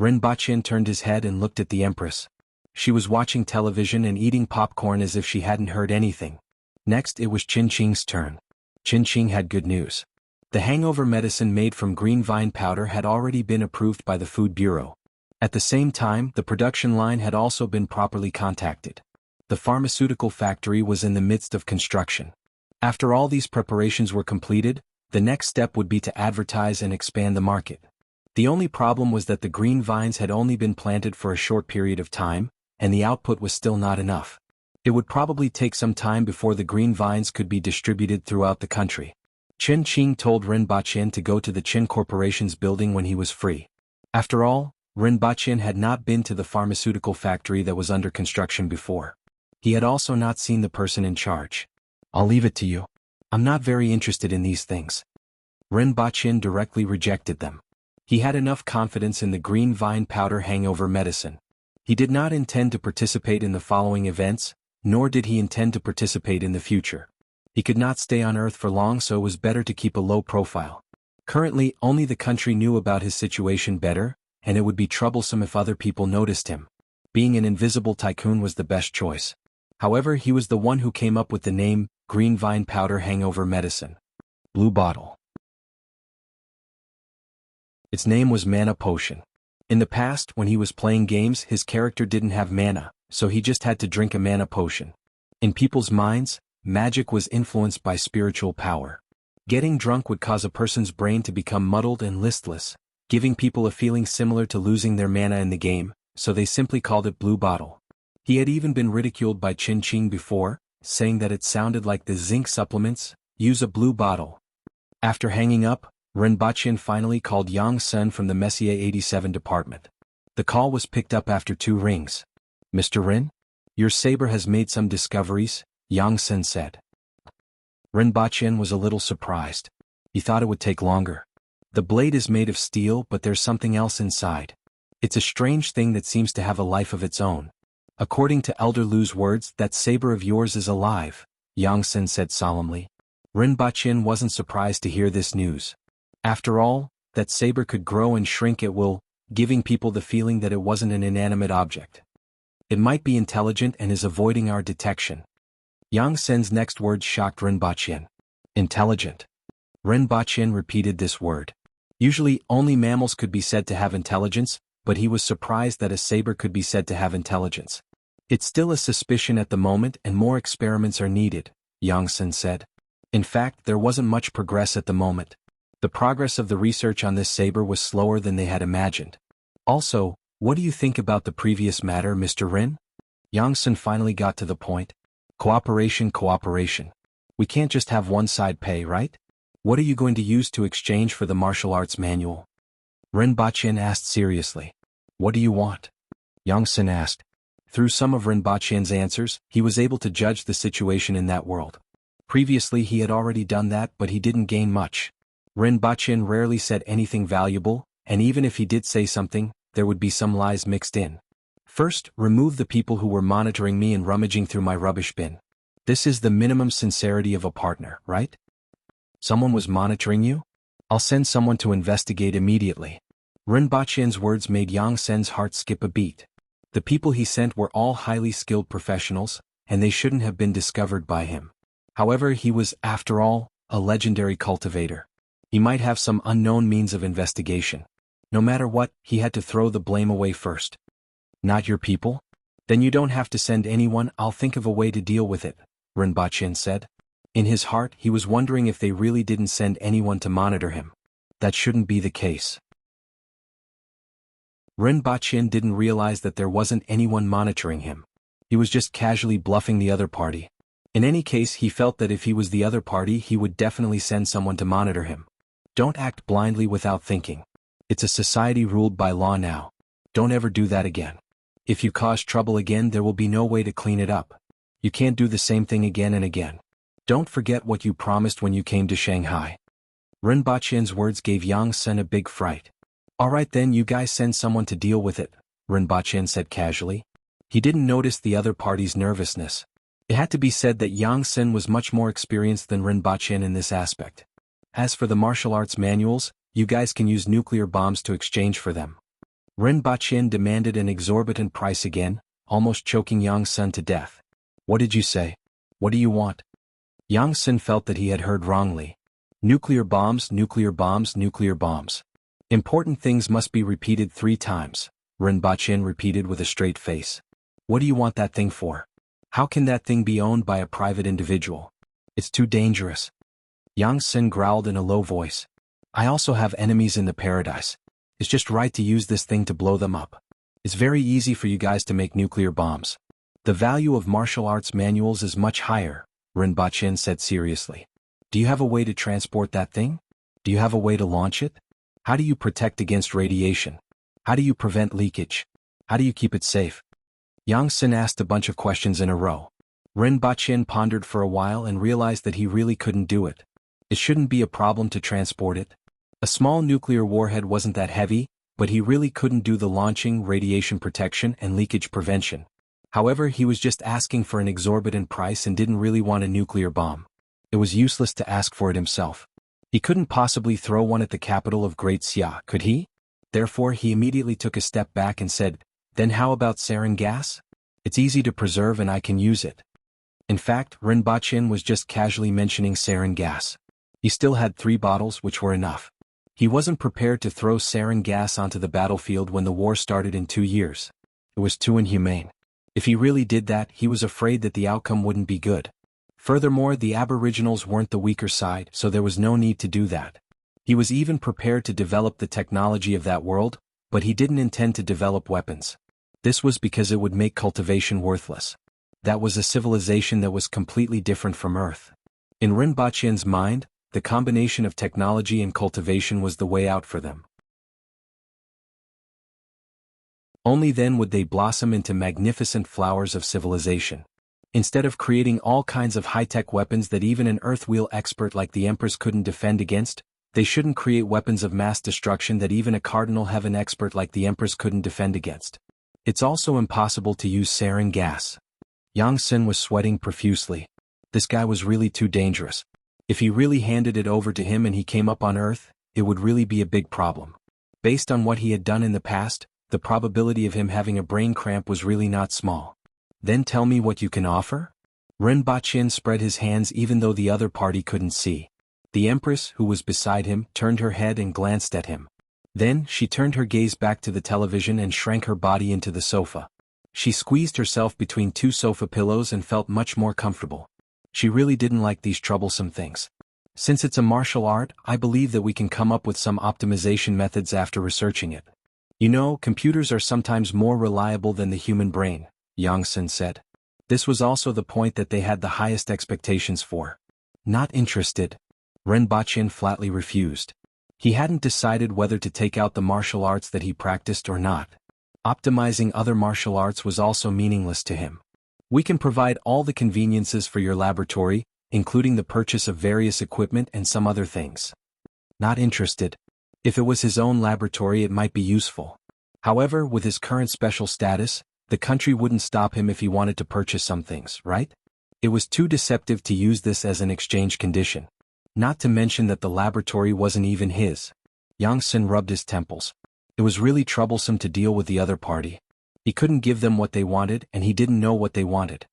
Renbachian turned his head and looked at the Empress. She was watching television and eating popcorn as if she hadn't heard anything. Next, it was Qin Qing's turn. Qin Qing had good news. The hangover medicine made from green vine powder had already been approved by the Food Bureau. At the same time, the production line had also been properly contacted. The pharmaceutical factory was in the midst of construction. After all these preparations were completed, the next step would be to advertise and expand the market. The only problem was that the green vines had only been planted for a short period of time, and the output was still not enough. It would probably take some time before the green vines could be distributed throughout the country. Qin Qing told Renbachian to go to the Qin Corporation's building when he was free. After all, Renbachian had not been to the pharmaceutical factory that was under construction before. He had also not seen the person in charge. "I'll leave it to you. I'm not very interested in these things." Renbachian directly rejected them. He had enough confidence in the green vine powder hangover medicine. He did not intend to participate in the following events, nor did he intend to participate in the future. He could not stay on Earth for long, so it was better to keep a low profile. Currently, only the country knew about his situation better, and it would be troublesome if other people noticed him. Being an invisible tycoon was the best choice. However, he was the one who came up with the name, green vine powder hangover medicine. Blue bottle. Its name was Mana Potion. In the past, when he was playing games, his character didn't have mana, so he just had to drink a mana potion. In people's minds, magic was influenced by spiritual power. Getting drunk would cause a person's brain to become muddled and listless, giving people a feeling similar to losing their mana in the game, so they simply called it Blue Bottle. He had even been ridiculed by Qin Qing before, saying that it sounded like the zinc supplements, use a blue bottle. After hanging up, Rinpoche finally called Yang Sen from the Messier 87 department. The call was picked up after 2 rings. Mr. Rin? Your saber has made some discoveries, Yang Sen said. Rinpoche was a little surprised. He thought it would take longer. The blade is made of steel, but there's something else inside. It's a strange thing that seems to have a life of its own. According to Elder Lu's words, that saber of yours is alive, Yang Sen said solemnly. Rinpoche wasn't surprised to hear this news. After all, that saber could grow and shrink at will, giving people the feeling that it wasn't an inanimate object. It might be intelligent and is avoiding our detection. Yang Sen's next words shocked Rinpoche. Intelligent. Rinpoche repeated this word. Usually, only mammals could be said to have intelligence, but he was surprised that a saber could be said to have intelligence. It's still a suspicion at the moment and more experiments are needed, Yang Sen said. In fact, there wasn't much progress at the moment. The progress of the research on this saber was slower than they had imagined. Also, what do you think about the previous matter, Mr. Rin? Yang Sen finally got to the point. Cooperation. We can't just have one side pay, right? What are you going to use to exchange for the martial arts manual? Rinpoche asked seriously. What do you want? Yang Sen asked. Through some of Rinpoche's answers, he was able to judge the situation in that world. Previously he had already done that, but he didn't gain much. Rinpoche rarely said anything valuable, and even if he did say something, there would be some lies mixed in. First, remove the people who were monitoring me and rummaging through my rubbish bin. This is the minimum sincerity of a partner, right? Someone was monitoring you? I'll send someone to investigate immediately. Rinpoche's words made Yang Sen's heart skip a beat. The people he sent were all highly skilled professionals, and they shouldn't have been discovered by him. However, he was, after all, a legendary cultivator. He might have some unknown means of investigation. No matter what, he had to throw the blame away first. Not your people? Then you don't have to send anyone, I'll think of a way to deal with it, Rinpoche said. In his heart, he was wondering if they really didn't send anyone to monitor him. That shouldn't be the case. Rinpoche didn't realize that there wasn't anyone monitoring him. He was just casually bluffing the other party. In any case, he felt that if he was the other party, he would definitely send someone to monitor him. Don't act blindly without thinking. It's a society ruled by law now. Don't ever do that again. If you cause trouble again, there will be no way to clean it up. You can't do the same thing again and again. Don't forget what you promised when you came to Shanghai. Rinpoche's words gave Yang Sen a big fright. Alright then, you guys send someone to deal with it, Rinpoche said casually. He didn't notice the other party's nervousness. It had to be said that Yang Sen was much more experienced than Rinpoche in this aspect. As for the martial arts manuals, you guys can use nuclear bombs to exchange for them. Rinpoche demanded an exorbitant price again, almost choking Yang Sen to death. What did you say? What do you want? Yang Sen felt that he had heard wrongly. Nuclear bombs. Important things must be repeated 3 times, Rinpoche repeated with a straight face. What do you want that thing for? How can that thing be owned by a private individual? It's too dangerous. Yang Sen growled in a low voice. I also have enemies in the paradise. It's just right to use this thing to blow them up. It's very easy for you guys to make nuclear bombs. The value of martial arts manuals is much higher, Rinpoche said seriously. Do you have a way to transport that thing? Do you have a way to launch it? How do you protect against radiation? How do you prevent leakage? How do you keep it safe? Yang Sen asked a bunch of questions in a row. Rinpoche pondered for a while and realized that he really couldn't do it. It shouldn't be a problem to transport it. A small nuclear warhead wasn't that heavy, but he really couldn't do the launching, radiation protection, and leakage prevention. However, he was just asking for an exorbitant price and didn't really want a nuclear bomb. It was useless to ask for it himself. He couldn't possibly throw one at the capital of Great Xia, could he? Therefore, he immediately took a step back and said, Then how about sarin gas? It's easy to preserve and I can use it. In fact, Rinpoche was just casually mentioning sarin gas. He still had 3 bottles, which were enough. He wasn't prepared to throw sarin gas onto the battlefield when the war started in 2 years. It was too inhumane. If he really did that, he was afraid that the outcome wouldn't be good. Furthermore, the Aboriginals weren't the weaker side, so there was no need to do that. He was even prepared to develop the technology of that world, but he didn't intend to develop weapons. This was because it would make cultivation worthless. That was a civilization that was completely different from Earth. In Rinpoche's mind, the combination of technology and cultivation was the way out for them. Only then would they blossom into magnificent flowers of civilization. Instead of creating all kinds of high-tech weapons that even an earth-wheel expert like the Empress couldn't defend against, they shouldn't create weapons of mass destruction that even a cardinal heaven expert like the Empress couldn't defend against. It's also impossible to use sarin gas. Yang Sun was sweating profusely. This guy was really too dangerous. If he really handed it over to him and he came up on Earth, it would really be a big problem. Based on what he had done in the past, the probability of him having a brain cramp was really not small. Then tell me what you can offer? Rinpoche spread his hands even though the other party couldn't see. The Empress, who was beside him, turned her head and glanced at him. Then, she turned her gaze back to the television and shrank her body into the sofa. She squeezed herself between two sofa pillows and felt much more comfortable. She really didn't like these troublesome things. Since it's a martial art, I believe that we can come up with some optimization methods after researching it. You know, computers are sometimes more reliable than the human brain, Yang Sun said. This was also the point that they had the highest expectations for. Not interested. Rinpoche flatly refused. He hadn't decided whether to take out the martial arts that he practiced or not. Optimizing other martial arts was also meaningless to him. We can provide all the conveniences for your laboratory, including the purchase of various equipment and some other things. Not interested. If it was his own laboratory, it might be useful. However, with his current special status, the country wouldn't stop him if he wanted to purchase some things, right? It was too deceptive to use this as an exchange condition. Not to mention that the laboratory wasn't even his. Yang Sun rubbed his temples. It was really troublesome to deal with the other party. He couldn't give them what they wanted and he didn't know what they wanted.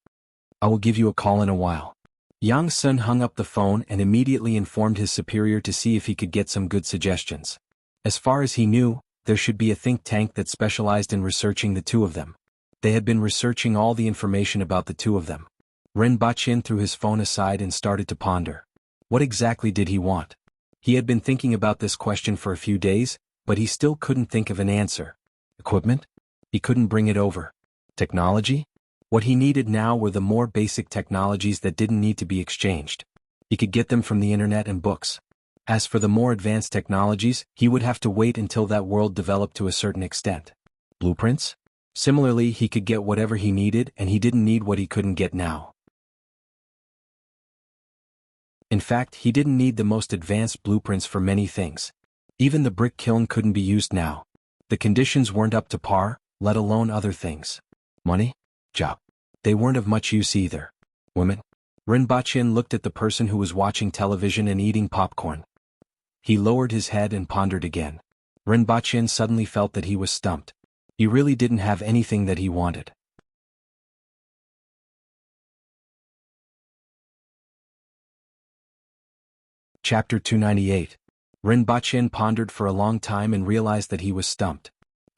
I will give you a call in a while. Yang Sun hung up the phone and immediately informed his superior to see if he could get some good suggestions. As far as he knew, there should be a think tank that specialized in researching the two of them. They had been researching all the information about the two of them. Rinpoche threw his phone aside and started to ponder. What exactly did he want? He had been thinking about this question for a few days, but he still couldn't think of an answer. Equipment? He couldn't bring it over. Technology? What he needed now were the more basic technologies that didn't need to be exchanged. He could get them from the internet and books. As for the more advanced technologies, he would have to wait until that world developed to a certain extent. Blueprints? Similarly, he could get whatever he needed and he didn't need what he couldn't get now. In fact, he didn't need the most advanced blueprints for many things. Even the brick kiln couldn't be used now. The conditions weren't up to par, let alone other things. Money? Job. They weren't of much use either. Women? Rinpoche looked at the person who was watching television and eating popcorn. He lowered his head and pondered again. Rinpoche suddenly felt that he was stumped. He really didn't have anything that he wanted. Chapter 298. Rinpoche pondered for a long time and realized that he was stumped.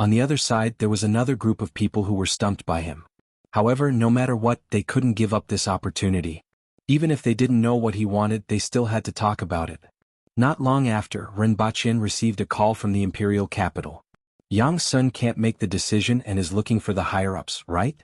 On the other side, there was another group of people who were stumped by him. However, no matter what, they couldn't give up this opportunity. Even if they didn't know what he wanted, they still had to talk about it. Not long after, Rinpoche received a call from the imperial capital. Yang Sun can't make the decision and is looking for the higher-ups, right?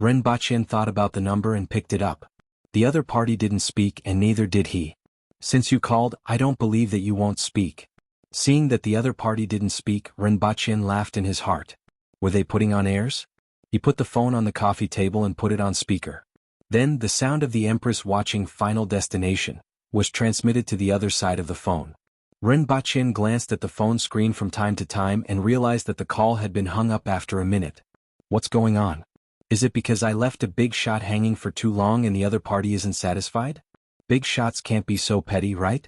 Rinpoche thought about the number and picked it up. The other party didn't speak and neither did he. Since you called, I don't believe that you won't speak. Seeing that the other party didn't speak, Rinpoche laughed in his heart. Were they putting on airs? He put the phone on the coffee table and put it on speaker. Then, the sound of the Empress watching Final Destination was transmitted to the other side of the phone. Rinpoche glanced at the phone screen from time to time and realized that the call had been hung up after a minute. What's going on? Is it because I left a big shot hanging for too long and the other party isn't satisfied? Big shots can't be so petty, right?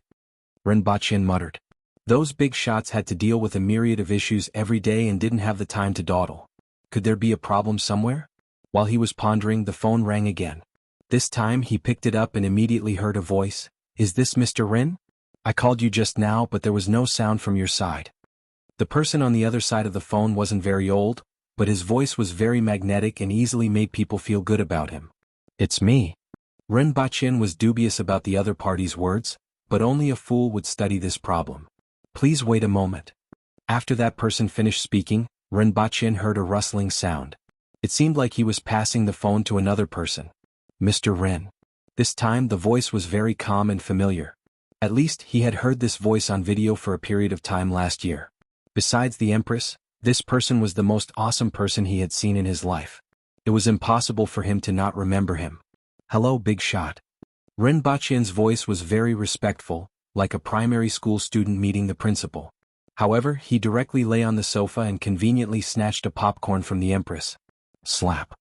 Rinpoche muttered. Those big shots had to deal with a myriad of issues every day and didn't have the time to dawdle. Could there be a problem somewhere? While he was pondering, the phone rang again. This time he picked it up and immediately heard a voice. Is this Mr. Rin? I called you just now, but there was no sound from your side. The person on the other side of the phone wasn't very old, but his voice was very magnetic and easily made people feel good about him. It's me. Rinpoche was dubious about the other party's words, but only a fool would study this problem. Please wait a moment. After that person finished speaking, Rinpoche heard a rustling sound. It seemed like he was passing the phone to another person. Mr. Rin. This time the voice was very calm and familiar. At least he had heard this voice on video for a period of time last year. Besides the Empress, this person was the most awesome person he had seen in his life. It was impossible for him to not remember him. "Hello, big shot." Ren Baqian's voice was very respectful, like a primary school student meeting the principal. However, he directly lay on the sofa and conveniently snatched a popcorn from the Empress. Slap.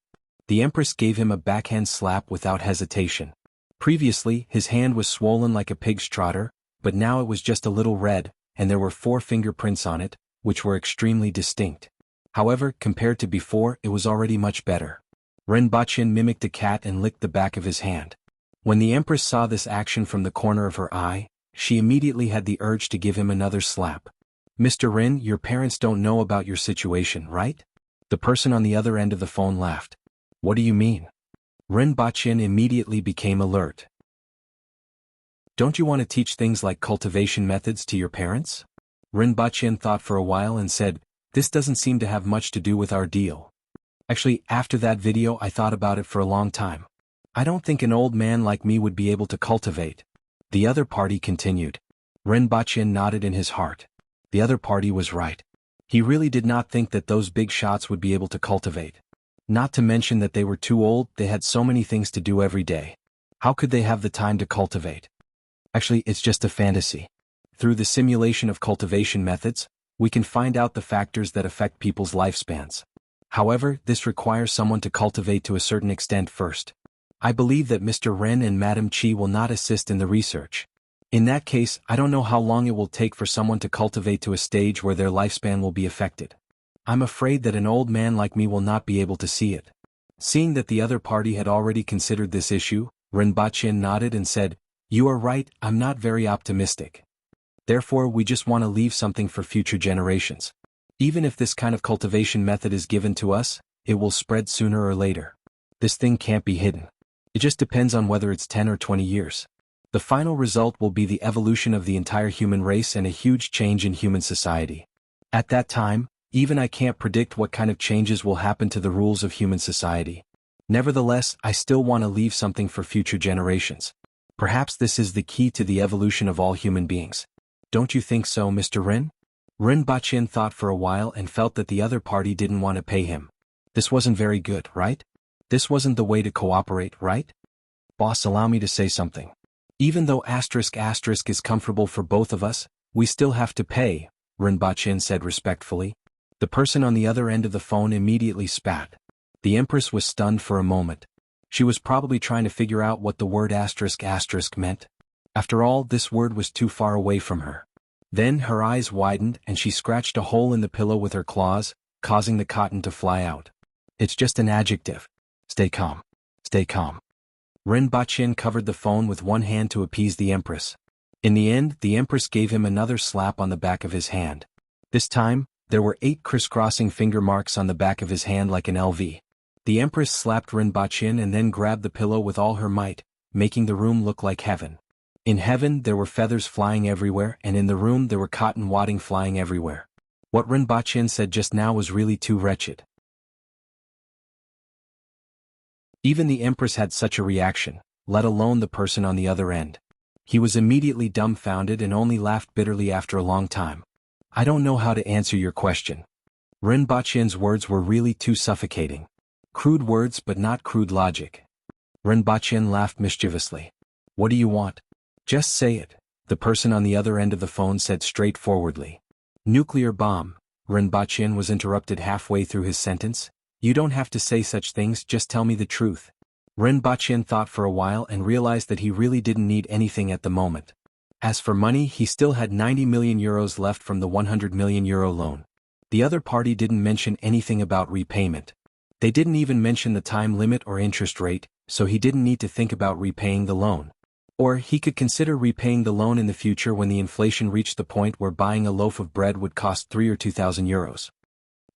The Empress gave him a backhand slap without hesitation. Previously, his hand was swollen like a pig's trotter, but now it was just a little red, and there were 4 fingerprints on it, which were extremely distinct. However, compared to before, it was already much better. Ren Baqian mimicked a cat and licked the back of his hand. When the Empress saw this action from the corner of her eye, she immediately had the urge to give him another slap. "Mr. Ren, your parents don't know about your situation, right?" The person on the other end of the phone laughed. "What do you mean?" Ren Baqian immediately became alert. "Don't you want to teach things like cultivation methods to your parents?" Ren Baqian thought for a while and said, "This doesn't seem to have much to do with our deal. Actually, after that video I thought about it for a long time. I don't think an old man like me would be able to cultivate." The other party continued. Ren Baqian nodded in his heart. The other party was right. He really did not think that those big shots would be able to cultivate. Not to mention that they were too old, they had so many things to do every day. How could they have the time to cultivate? Actually, it's just a fantasy. Through the simulation of cultivation methods, we can find out the factors that affect people's lifespans. However, this requires someone to cultivate to a certain extent first. I believe that Mr. Ren and Madam Qi will not assist in the research. In that case, I don't know how long it will take for someone to cultivate to a stage where their lifespan will be affected. I'm afraid that an old man like me will not be able to see it. Seeing that the other party had already considered this issue, Ren Baqian nodded and said, "You are right, I'm not very optimistic. Therefore, we just want to leave something for future generations. Even if this kind of cultivation method is given to us, it will spread sooner or later. This thing can't be hidden. It just depends on whether it's 10 or 20 years. The final result will be the evolution of the entire human race and a huge change in human society. At that time, even I can't predict what kind of changes will happen to the rules of human society. Nevertheless, I still want to leave something for future generations. Perhaps this is the key to the evolution of all human beings. Don't you think so, Mr. Ren?" Ren Baqian thought for a while and felt that the other party didn't want to pay him. This wasn't very good, right? This wasn't the way to cooperate, right? "Boss, allow me to say something. Even though *** is comfortable for both of us, we still have to pay," Ren Baqian said respectfully. The person on the other end of the phone immediately spat. The Empress was stunned for a moment. She was probably trying to figure out what the word *** meant. After all, this word was too far away from her. Then her eyes widened and she scratched a hole in the pillow with her claws, causing the cotton to fly out. "It's just an adjective. Stay calm. Stay calm." Ren Baqian covered the phone with one hand to appease the Empress. In the end, the Empress gave him another slap on the back of his hand. This time, there were 8 crisscrossing finger marks on the back of his hand like an LV. The Empress slapped Ren Baqian and then grabbed the pillow with all her might, making the room look like heaven. In heaven there were feathers flying everywhere, and in the room there were cotton wadding flying everywhere. What Ren Baqian said just now was really too wretched. Even the Empress had such a reaction, let alone the person on the other end. He was immediately dumbfounded and only laughed bitterly after a long time. "I don't know how to answer your question." Ren Baqian's words were really too suffocating. Crude words but not crude logic. Ren Baqian laughed mischievously. "What do you want? Just say it," the person on the other end of the phone said straightforwardly. "Nuclear bomb," Ren Baqian was interrupted halfway through his sentence. "You don't have to say such things, just tell me the truth." Ren Baqian thought for a while and realized that he really didn't need anything at the moment. As for money, he still had 90 million euros left from the 100 million euro loan. The other party didn't mention anything about repayment. They didn't even mention the time limit or interest rate, so he didn't need to think about repaying the loan. Or he could consider repaying the loan in the future when the inflation reached the point where buying a loaf of bread would cost 3 or 2,000 euros.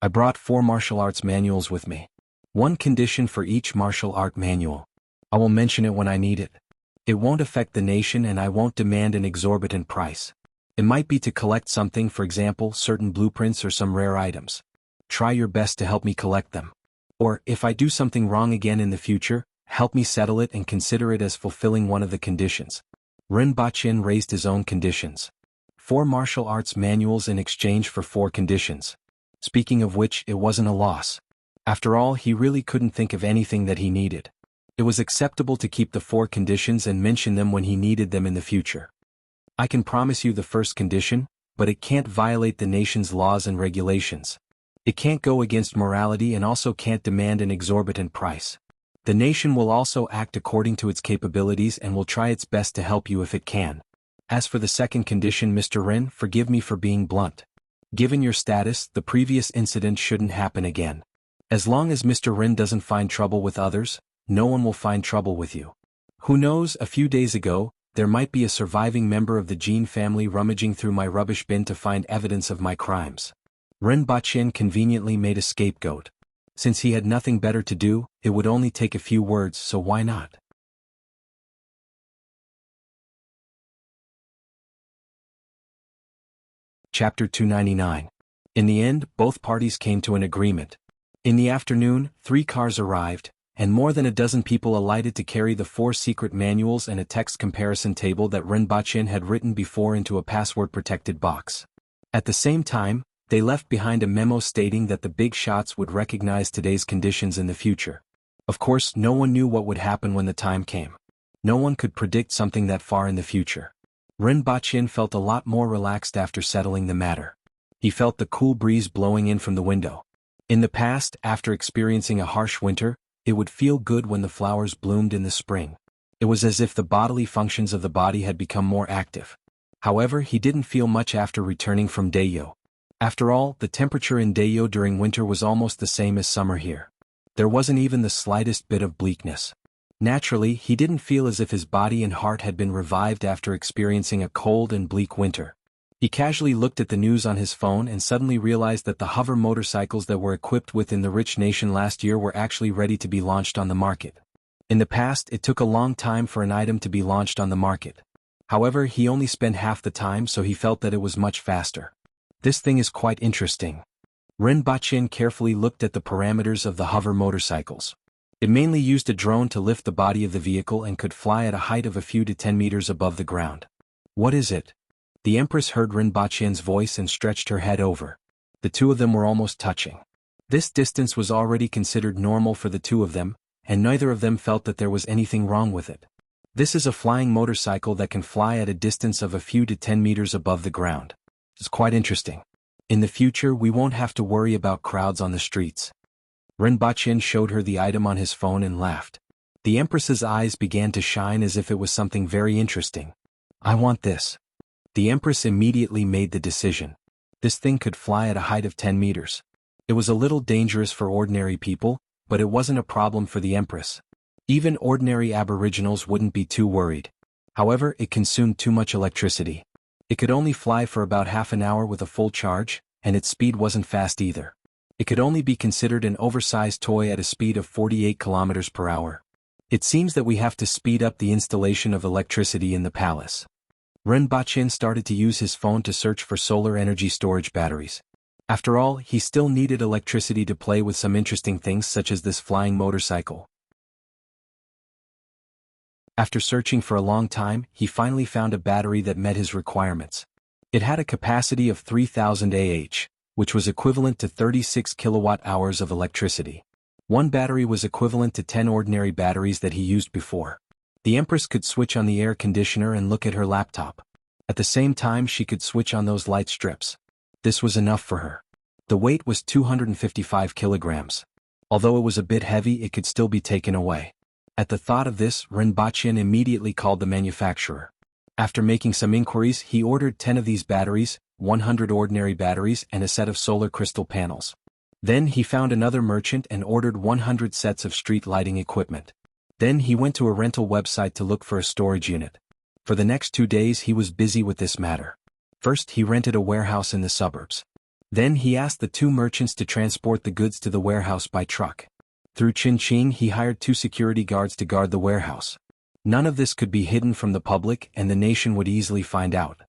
I brought 4 martial arts manuals with me. One condition for each martial art manual. I will mention it when I need it. It won't affect the nation and I won't demand an exorbitant price. It might be to collect something, for example, certain blueprints or some rare items. Try your best to help me collect them. Or, if I do something wrong again in the future, Help me settle it and consider it as fulfilling one of the conditions. Ren Baqin raised his own conditions. 4 martial arts manuals in exchange for 4 conditions. Speaking of which, it wasn't a loss. After all, he really couldn't think of anything that he needed. It was acceptable to keep the 4 conditions and mention them when he needed them in the future. I can promise you the first condition, but it can't violate the nation's laws and regulations. It can't go against morality and also can't demand an exorbitant price. The nation will also act according to its capabilities and will try its best to help you if it can. As for the second condition, Mr. Ren, forgive me for being blunt. Given your status, the previous incident shouldn't happen again. As long as Mr. Ren doesn't find trouble with others, no one will find trouble with you. Who knows, a few days ago, there might be a surviving member of the Jean family rummaging through my rubbish bin to find evidence of my crimes. Ren Baqin conveniently made a scapegoat. Since he had nothing better to do, it would only take a few words, so why not? Chapter 299. In the end, both parties came to an agreement. In the afternoon, 3 cars arrived, and more than a dozen people alighted to carry the 4 secret manuals and a text comparison table that Ren Baqin had written before into a password-protected box. At the same time, they left behind a memo stating that the big shots would recognize today's conditions in the future. Of course, no one knew what would happen when the time came. No one could predict something that far in the future. Ren Baqin felt a lot more relaxed after settling the matter. He felt the cool breeze blowing in from the window. In the past, after experiencing a harsh winter, it would feel good when the flowers bloomed in the spring. It was as if the bodily functions of the body had become more active. However, he didn't feel much after returning from Dayo. After all, the temperature in Dayo during winter was almost the same as summer here. There wasn't even the slightest bit of bleakness. Naturally, he didn't feel as if his body and heart had been revived after experiencing a cold and bleak winter. He casually looked at the news on his phone and suddenly realized that the hover motorcycles that were equipped within the rich nation last year were actually ready to be launched on the market. In the past, it took a long time for an item to be launched on the market. However, he only spent half the time, so he felt that it was much faster. This thing is quite interesting. Ren Baqin carefully looked at the parameters of the hover motorcycles. It mainly used a drone to lift the body of the vehicle and could fly at a height of a few to 10 meters above the ground. What is it? The Empress heard Ren Baqin's voice and stretched her head over. The two of them were almost touching. This distance was already considered normal for the two of them, and neither of them felt that there was anything wrong with it. This is a flying motorcycle that can fly at a distance of a few to 10 meters above the ground. It's quite interesting. In the future, we won't have to worry about crowds on the streets. Ren Baqin showed her the item on his phone and laughed. The Empress's eyes began to shine as if it was something very interesting. I want this. The Empress immediately made the decision. This thing could fly at a height of 10 meters. It was a little dangerous for ordinary people, but it wasn't a problem for the Empress. Even ordinary aboriginals wouldn't be too worried. However, it consumed too much electricity. It could only fly for about half an hour with a full charge, and its speed wasn't fast either. It could only be considered an oversized toy at a speed of 48 kilometers per hour. It seems that we have to speed up the installation of electricity in the palace. Ren Baqin started to use his phone to search for solar energy storage batteries. After all, he still needed electricity to play with some interesting things such as this flying motorcycle. After searching for a long time, he finally found a battery that met his requirements. It had a capacity of 3000 Ah, which was equivalent to 36 kilowatt-hours of electricity. One battery was equivalent to 10 ordinary batteries that he used before. The Empress could switch on the air conditioner and look at her laptop. At the same time, she could switch on those light strips. This was enough for her. The weight was 255 kilograms. Although it was a bit heavy, it could still be taken away. At the thought of this, Ren Baqin immediately called the manufacturer. After making some inquiries, he ordered 10 of these batteries, 100 ordinary batteries, and a set of solar crystal panels. Then he found another merchant and ordered 100 sets of street lighting equipment. Then he went to a rental website to look for a storage unit. For the next 2 days he was busy with this matter. First he rented a warehouse in the suburbs. Then he asked the 2 merchants to transport the goods to the warehouse by truck. Through Qingqing he hired 2 security guards to guard the warehouse. None of this could be hidden from the public and the nation would easily find out.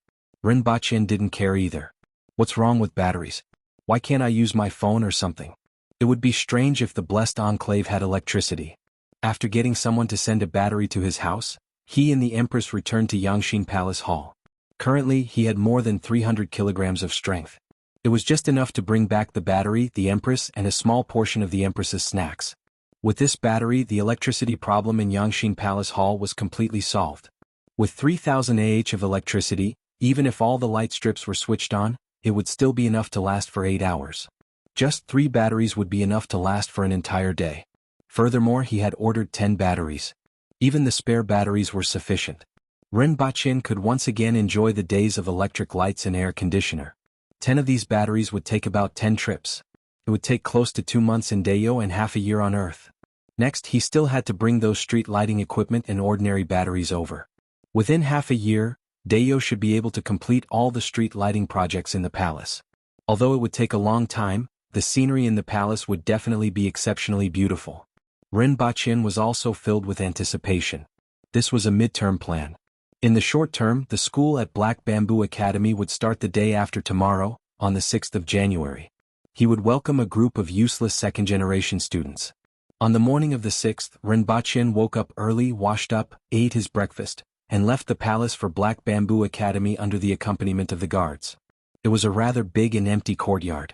Ren Baqin didn't care either. What's wrong with batteries? Why can't I use my phone or something? It would be strange if the blessed enclave had electricity. After getting someone to send a battery to his house, he and the Empress returned to Yangxin Palace Hall. Currently, he had more than 300 kilograms of strength. It was just enough to bring back the battery, the Empress, and a small portion of the Empress's snacks. With this battery, the electricity problem in Yangxin Palace Hall was completely solved. With 3000 Ah of electricity, even if all the light strips were switched on, it would still be enough to last for 8 hours. Just 3 batteries would be enough to last for an entire day. Furthermore, he had ordered 10 batteries. Even the spare batteries were sufficient. Ren Baqin could once again enjoy the days of electric lights and air conditioner. 10 of these batteries would take about 10 trips. It would take close to 2 months in Dayo and half a year on Earth. Next, he still had to bring those street lighting equipment and ordinary batteries over. Within half a year, Dayo should be able to complete all the street lighting projects in the palace. Although it would take a long time, the scenery in the palace would definitely be exceptionally beautiful. Ren Baqin was also filled with anticipation. This was a midterm plan. In the short term, the school at Black Bamboo Academy would start the day after tomorrow, on the 6th of January. He would welcome a group of useless second-generation students. On the morning of the 6th, Ren Baqin woke up early, washed up, ate his breakfast, and left the palace for Black Bamboo Academy under the accompaniment of the guards. It was a rather big and empty courtyard.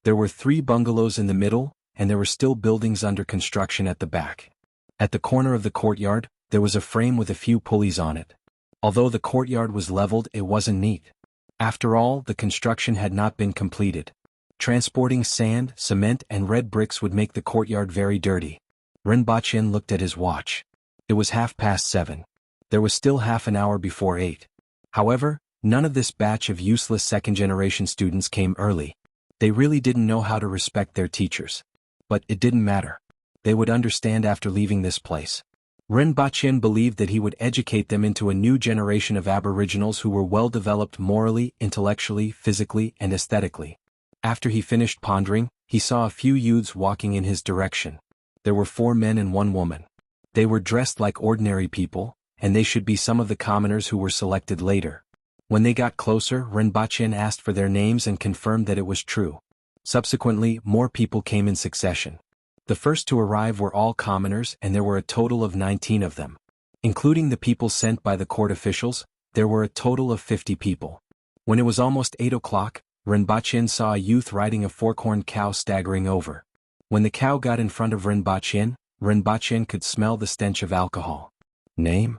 There were 3 bungalows in the middle, and there were still buildings under construction at the back. At the corner of the courtyard, there was a frame with a few pulleys on it. Although the courtyard was leveled, it wasn't neat. After all, the construction had not been completed. Transporting sand, cement, and red bricks would make the courtyard very dirty. Ren Baqin looked at his watch. It was 7:30. There was still half an hour before 8. However, none of this batch of useless second-generation students came early. They really didn't know how to respect their teachers. But it didn't matter. They would understand after leaving this place. Ren Baqin believed that he would educate them into a new generation of aboriginals who were well-developed morally, intellectually, physically, and aesthetically. After he finished pondering, he saw a few youths walking in his direction. There were 4 men and 1 woman. They were dressed like ordinary people, and they should be some of the commoners who were selected later. When they got closer, Ren Baqin asked for their names and confirmed that it was true. Subsequently, more people came in succession. The first to arrive were all commoners, and there were a total of 19 of them. Including the people sent by the court officials, there were a total of 50 people. When it was almost 8 o'clock, Ren Baqin saw a youth riding a fork-horned cow staggering over. When the cow got in front of Ren Baqin could smell the stench of alcohol. Name?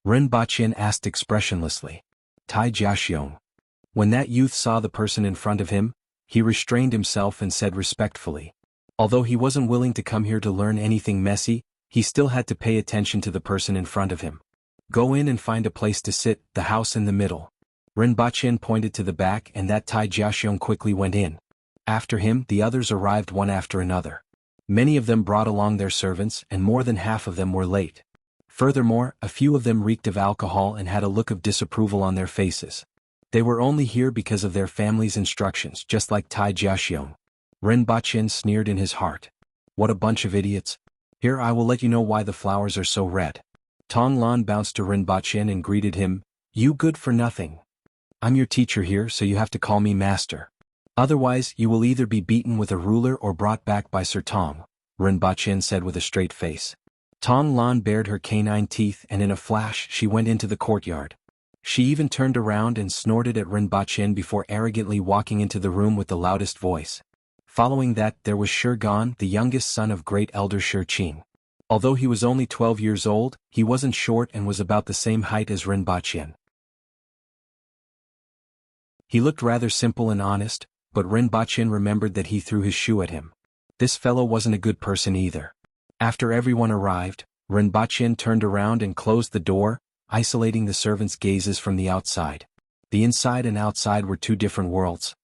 Ren Baqin asked expressionlessly. Tai Jiaxiong. When that youth saw the person in front of him, he restrained himself and said respectfully. Although he wasn't willing to come here to learn anything messy, he still had to pay attention to the person in front of him. Go in and find a place to sit, the house in the middle. Ren Baqin pointed to the back and that Tai Jiaxiong quickly went in. After him, the others arrived one after another. Many of them brought along their servants, and more than half of them were late. Furthermore, a few of them reeked of alcohol and had a look of disapproval on their faces. They were only here because of their family's instructions, just like Tai Jiaxiong. Ren Baqin sneered in his heart. What a bunch of idiots. Here I will let you know why the flowers are so red. Tong Lan bounced to Ren Baqin and greeted him. You good for nothing. I'm your teacher here, so you have to call me master. Otherwise, you will either be beaten with a ruler or brought back by Sir Tong, Ren Baqin said with a straight face. Tong Lan bared her canine teeth and in a flash she went into the courtyard. She even turned around and snorted at Ren Baqin before arrogantly walking into the room with the loudest voice. Following that, there was Shi Gan, the youngest son of great elder Shi Qing. Although he was only 12 years old, he wasn't short and was about the same height as Ren Baqin. He looked rather simple and honest, but Ren Baqin remembered that he threw his shoe at him. This fellow wasn't a good person either. After everyone arrived, Ren Baqin turned around and closed the door, isolating the servants' gazes from the outside. The inside and outside were 2 different worlds.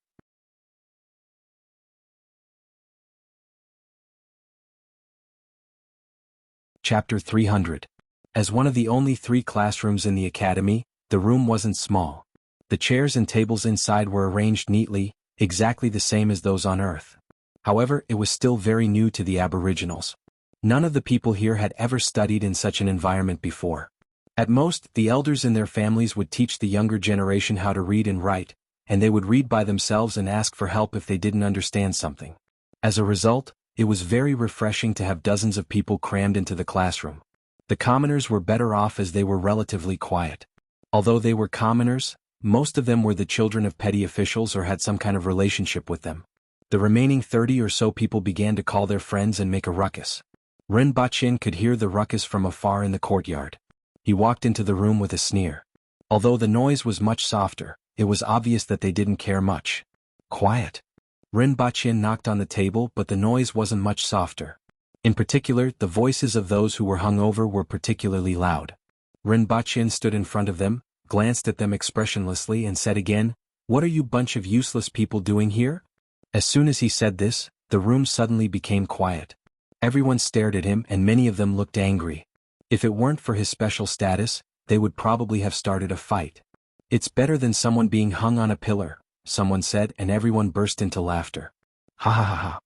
Chapter 300. As one of the only 3 classrooms in the academy, the room wasn't small. The chairs and tables inside were arranged neatly, exactly the same as those on Earth. However, it was still very new to the Aboriginals. None of the people here had ever studied in such an environment before. At most, the elders in their families would teach the younger generation how to read and write, and they would read by themselves and ask for help if they didn't understand something. As a result, It was very refreshing to have dozens of people crammed into the classroom. The commoners were better off as they were relatively quiet. Although they were commoners, most of them were the children of petty officials or had some kind of relationship with them. The remaining 30 or so people began to call their friends and make a ruckus. Rinpoche could hear the ruckus from afar in the courtyard. He walked into the room with a sneer. Although the noise was much softer, it was obvious that they didn't care much. Quiet. Rinpoche knocked on the table, but the noise wasn't much softer. In particular, the voices of those who were hungover were particularly loud. Rinpoche stood in front of them, glanced at them expressionlessly and said again, "What are you bunch of useless people doing here?" As soon as he said this, the room suddenly became quiet. Everyone stared at him and many of them looked angry. If it weren't for his special status, they would probably have started a fight. "It's better than someone being hung on a pillar," someone said, and everyone burst into laughter. Ha ha ha ha.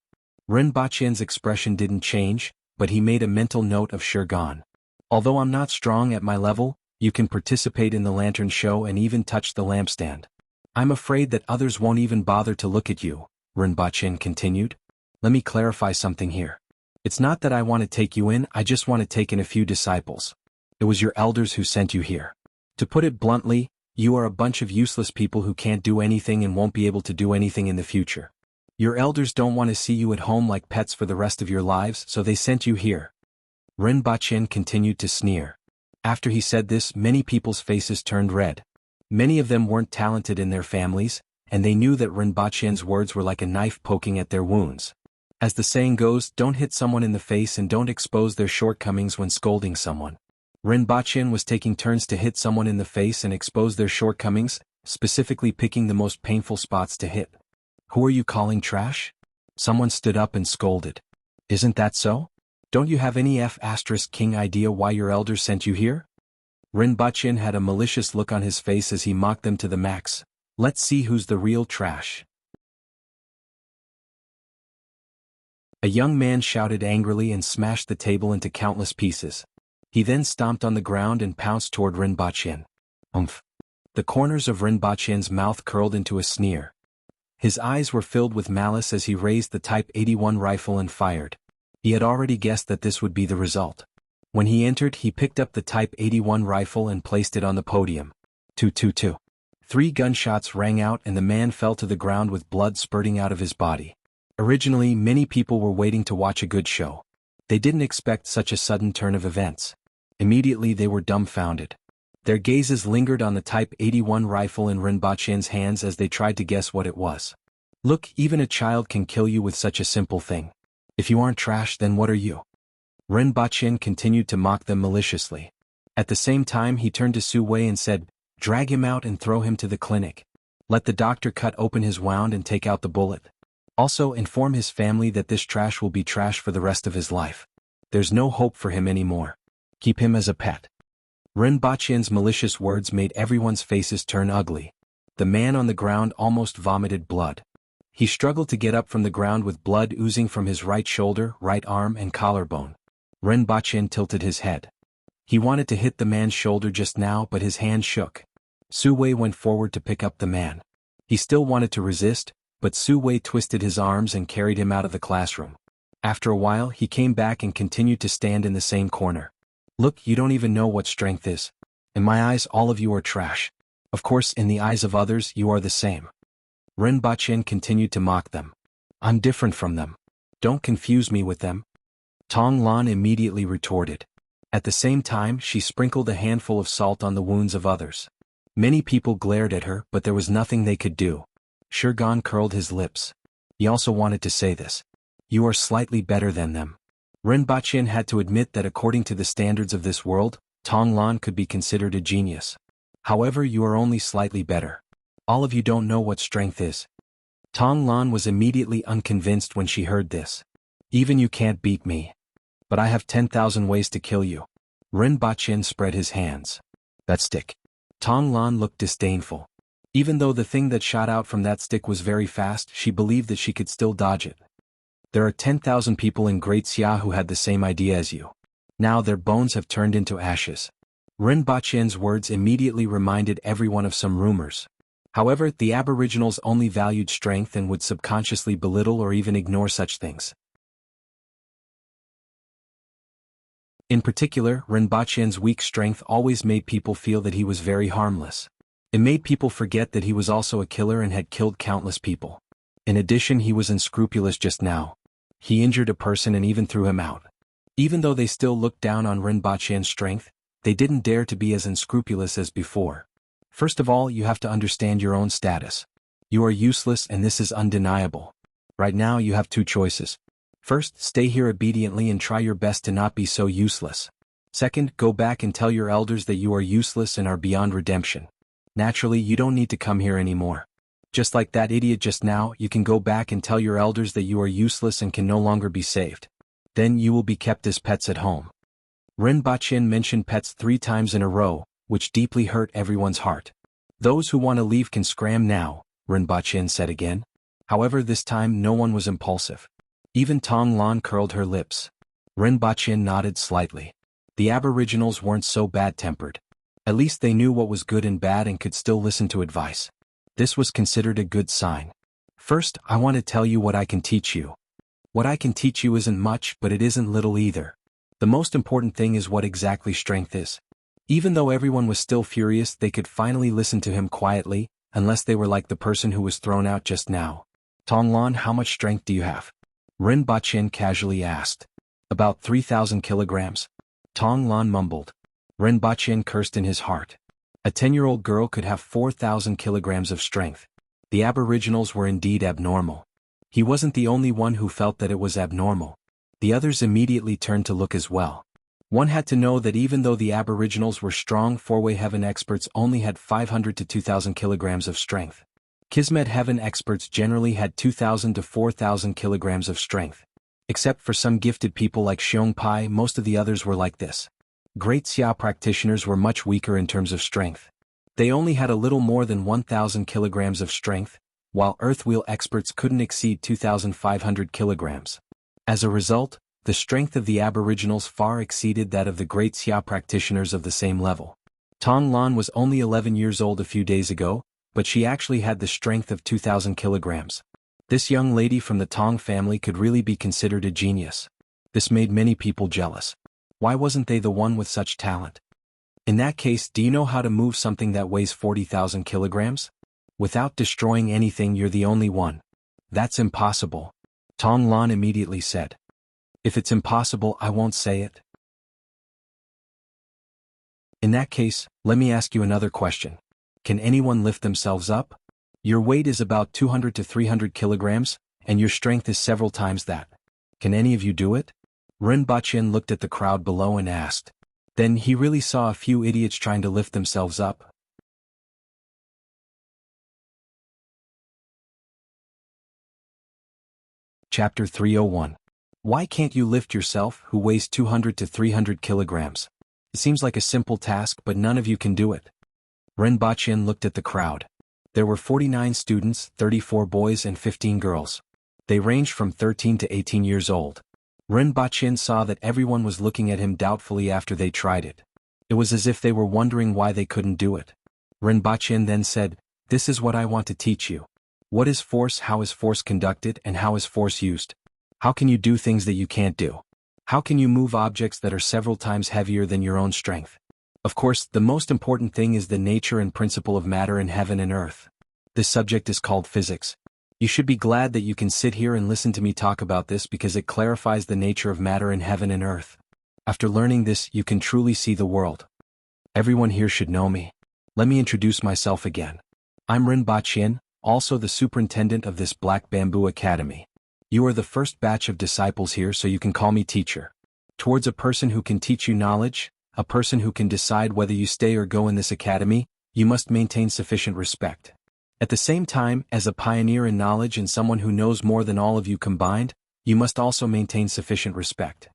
Rinpoche's expression didn't change, but he made a mental note of Shurgan. "Although I'm not strong at my level, you can participate in the lantern show and even touch the lampstand. I'm afraid that others won't even bother to look at you," Rinpoche continued. "Let me clarify something here. It's not that I want to take you in, I just want to take in a few disciples. It was your elders who sent you here. To put it bluntly, you are a bunch of useless people who can't do anything and won't be able to do anything in the future. Your elders don't want to see you at home like pets for the rest of your lives, so they sent you here." Rinpoche continued to sneer. After he said this, many people's faces turned red. Many of them weren't talented in their families, and they knew that Rinpoche's words were like a knife poking at their wounds. As the saying goes, don't hit someone in the face and don't expose their shortcomings when scolding someone. Rinpoche was taking turns to hit someone in the face and expose their shortcomings, specifically picking the most painful spots to hit. "Who are you calling trash?" Someone stood up and scolded. "Isn't that so? Don't you have any F***king idea why your elders sent you here?" Rinpoche had a malicious look on his face as he mocked them to the max. "Let's see who's the real trash." A young man shouted angrily and smashed the table into countless pieces. He then stomped on the ground and pounced toward Rinpoche. "Umph." The corners of Rinpoche's mouth curled into a sneer. His eyes were filled with malice as he raised the Type 81 rifle and fired. He had already guessed that this would be the result. When he entered, he picked up the Type 81 rifle and placed it on the podium. 222. 3 gunshots rang out and the man fell to the ground with blood spurting out of his body. Originally, many people were waiting to watch a good show. They didn't expect such a sudden turn of events. Immediately they were dumbfounded. Their gazes lingered on the Type 81 rifle in Rinpoche's hands as they tried to guess what it was. "Look, even a child can kill you with such a simple thing. If you aren't trash, then what are you?" Rinpoche continued to mock them maliciously. At the same time he turned to Su Wei and said, "Drag him out and throw him to the clinic. Let the doctor cut open his wound and take out the bullet. Also inform his family that this trash will be trash for the rest of his life. There's no hope for him anymore. Keep him as a pet." Rinpoche's malicious words made everyone's faces turn ugly. The man on the ground almost vomited blood. He struggled to get up from the ground with blood oozing from his right shoulder, right arm and collarbone. Rinpoche tilted his head. He wanted to hit the man's shoulder just now, but his hand shook. Su Wei went forward to pick up the man. He still wanted to resist, but Su Wei twisted his arms and carried him out of the classroom. After a while he came back and continued to stand in the same corner. "Look, you don't even know what strength is. In my eyes all of you are trash. Of course in the eyes of others you are the same." Rinpoche continued to mock them. "I'm different from them. Don't confuse me with them." Tong Lan immediately retorted. At the same time she sprinkled a handful of salt on the wounds of others. Many people glared at her, but there was nothing they could do. Shurgan curled his lips. He also wanted to say this. "You are slightly better than them." Rinpoche had to admit that according to the standards of this world, Tong Lan could be considered a genius. "However, you are only slightly better. All of you don't know what strength is." Tong Lan was immediately unconvinced when she heard this. "Even you can't beat me. But I have 10,000 ways to kill you." Rinpoche spread his hands. "That stick." Tong Lan looked disdainful. Even though the thing that shot out from that stick was very fast, she believed that she could still dodge it. "There are 10,000 people in Great Xia who had the same idea as you. Now their bones have turned into ashes." Rinpoche's words immediately reminded everyone of some rumors. However, the Aboriginals only valued strength and would subconsciously belittle or even ignore such things. In particular, Rinpoche's weak strength always made people feel that he was very harmless. It made people forget that he was also a killer and had killed countless people. In addition, he was unscrupulous just now. He injured a person and even threw him out. Even though they still looked down on Rinpoche's strength, they didn't dare to be as unscrupulous as before. First of all, you have to understand your own status. You are useless and this is undeniable. Right now you have two choices. First, stay here obediently and try your best to not be so useless. Second, go back and tell your elders that you are useless and are beyond redemption. Naturally, you don't need to come here anymore. Just like that idiot just now, you can go back and tell your elders that you are useless and can no longer be saved. Then you will be kept as pets at home. Rinpoche mentioned pets 3 times in a row, which deeply hurt everyone's heart. Those who want to leave can scram now, Rinpoche said again. However, this time no one was impulsive. Even Tong Lan curled her lips. Rinpoche nodded slightly. The Aboriginals weren't so bad-tempered. At least they knew what was good and bad and could still listen to advice. This was considered a good sign. First, I want to tell you what I can teach you. What I can teach you isn't much, but it isn't little either. The most important thing is what exactly strength is. Even though everyone was still furious, they could finally listen to him quietly, unless they were like the person who was thrown out just now. Tonglan, how much strength do you have? Rinpoche casually asked. About 3,000 kilograms. Tonglan mumbled. Rinpoche cursed in his heart. A 10-year-old girl could have 4,000 kilograms of strength. The Aboriginals were indeed abnormal. He wasn't the only one who felt that it was abnormal. The others immediately turned to look as well. One had to know that even though the Aboriginals were strong, four-way heaven experts only had 500 to 2,000 kilograms of strength. Kismet heaven experts generally had 2,000 to 4,000 kilograms of strength. Except for some gifted people like Xiong Pai, most of the others were like this. Great Xia practitioners were much weaker in terms of strength. They only had a little more than 1,000 kilograms of strength, while Earthwheel experts couldn't exceed 2,500 kilograms. As a result, the strength of the Aboriginals far exceeded that of the great Xia practitioners of the same level. Tong Lan was only 11 years old a few days ago, but she actually had the strength of 2,000 kilograms. This young lady from the Tong family could really be considered a genius. This made many people jealous. Why wasn't they the one with such talent? In that case, do you know how to move something that weighs 40,000 kilograms? Without destroying anything, you're the only one. That's impossible. Tong Lan immediately said. If it's impossible, I won't say it. In that case, let me ask you another question. Can anyone lift themselves up? Your weight is about 200 to 300 kilograms, and your strength is several times that. Can any of you do it? Rinpoche looked at the crowd below and asked. Then he really saw a few idiots trying to lift themselves up. Chapter 301. Why can't you lift yourself, who weighs 200 to 300 kilograms? It seems like a simple task, but none of you can do it. Rinpoche looked at the crowd. There were 49 students, 34 boys and 15 girls. They ranged from 13 to 18 years old. Rinpoche saw that everyone was looking at him doubtfully after they tried it. It was as if they were wondering why they couldn't do it. Rinpoche then said, "This is what I want to teach you. What is force, how is force conducted, and how is force used? How can you do things that you can't do? How can you move objects that are several times heavier than your own strength? Of course, the most important thing is the nature and principle of matter in heaven and earth. This subject is called physics. You should be glad that you can sit here and listen to me talk about this because it clarifies the nature of matter in heaven and earth. After learning this, you can truly see the world. Everyone here should know me. Let me introduce myself again. I'm Rinpoche, also the superintendent of this Black Bamboo Academy. You are the first batch of disciples here, so you can call me teacher. Towards a person who can teach you knowledge, a person who can decide whether you stay or go in this academy, you must maintain sufficient respect. At the same time, as a pioneer in knowledge and someone who knows more than all of you combined, you must also maintain sufficient respect.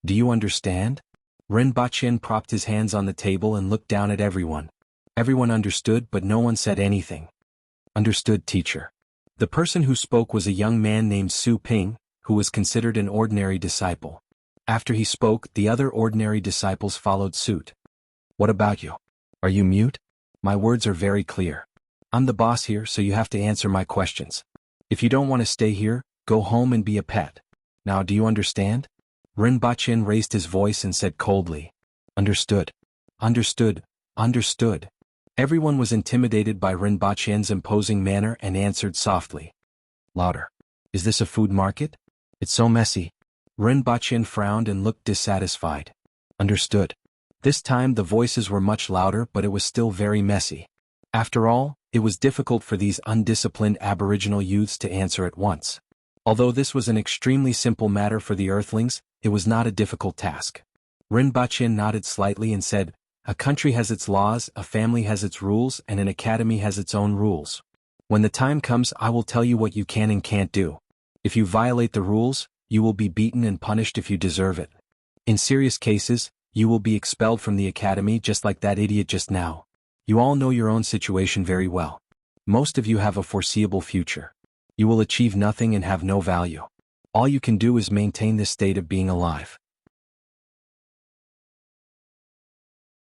Do you understand? Rinpoche propped his hands on the table and looked down at everyone. Everyone understood, but no one said anything. Understood, teacher. The person who spoke was a young man named Su Ping, who was considered an ordinary disciple. After he spoke, the other ordinary disciples followed suit. What about you? Are you mute? My words are very clear. I'm the boss here, so you have to answer my questions. If you don't want to stay here, go home and be a pet. Now, do you understand? Rinpoche raised his voice and said coldly, "Understood. Understood. Understood." Everyone was intimidated by Rinpoche's imposing manner and answered softly, "Louder. Is this a food market? It's so messy." Rinpoche frowned and looked dissatisfied. "Understood." This time the voices were much louder, but it was still very messy. After all, it was difficult for these undisciplined Aboriginal youths to answer at once. Although this was an extremely simple matter for the Earthlings, it was not a difficult task. Rinpoche nodded slightly and said, "A country has its laws, a family has its rules, and an academy has its own rules. When the time comes, I will tell you what you can and can't do. If you violate the rules, you will be beaten and punished if you deserve it. In serious cases, you will be expelled from the academy just like that idiot just now. You all know your own situation very well. Most of you have a foreseeable future. You will achieve nothing and have no value. All you can do is maintain this state of being alive."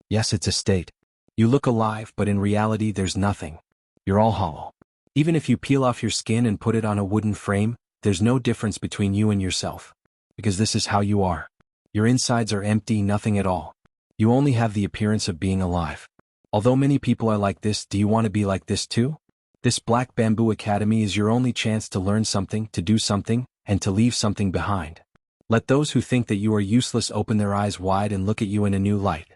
Yes, it's a state. You look alive, but in reality there's nothing. You're all hollow. Even if you peel off your skin and put it on a wooden frame, there's no difference between you and yourself. Because this is how you are. Your insides are empty, nothing at all. You only have the appearance of being alive. Although many people are like this, do you want to be like this too? This Black Bamboo Academy is your only chance to learn something, to do something, and to leave something behind. Let those who think that you are useless open their eyes wide and look at you in a new light.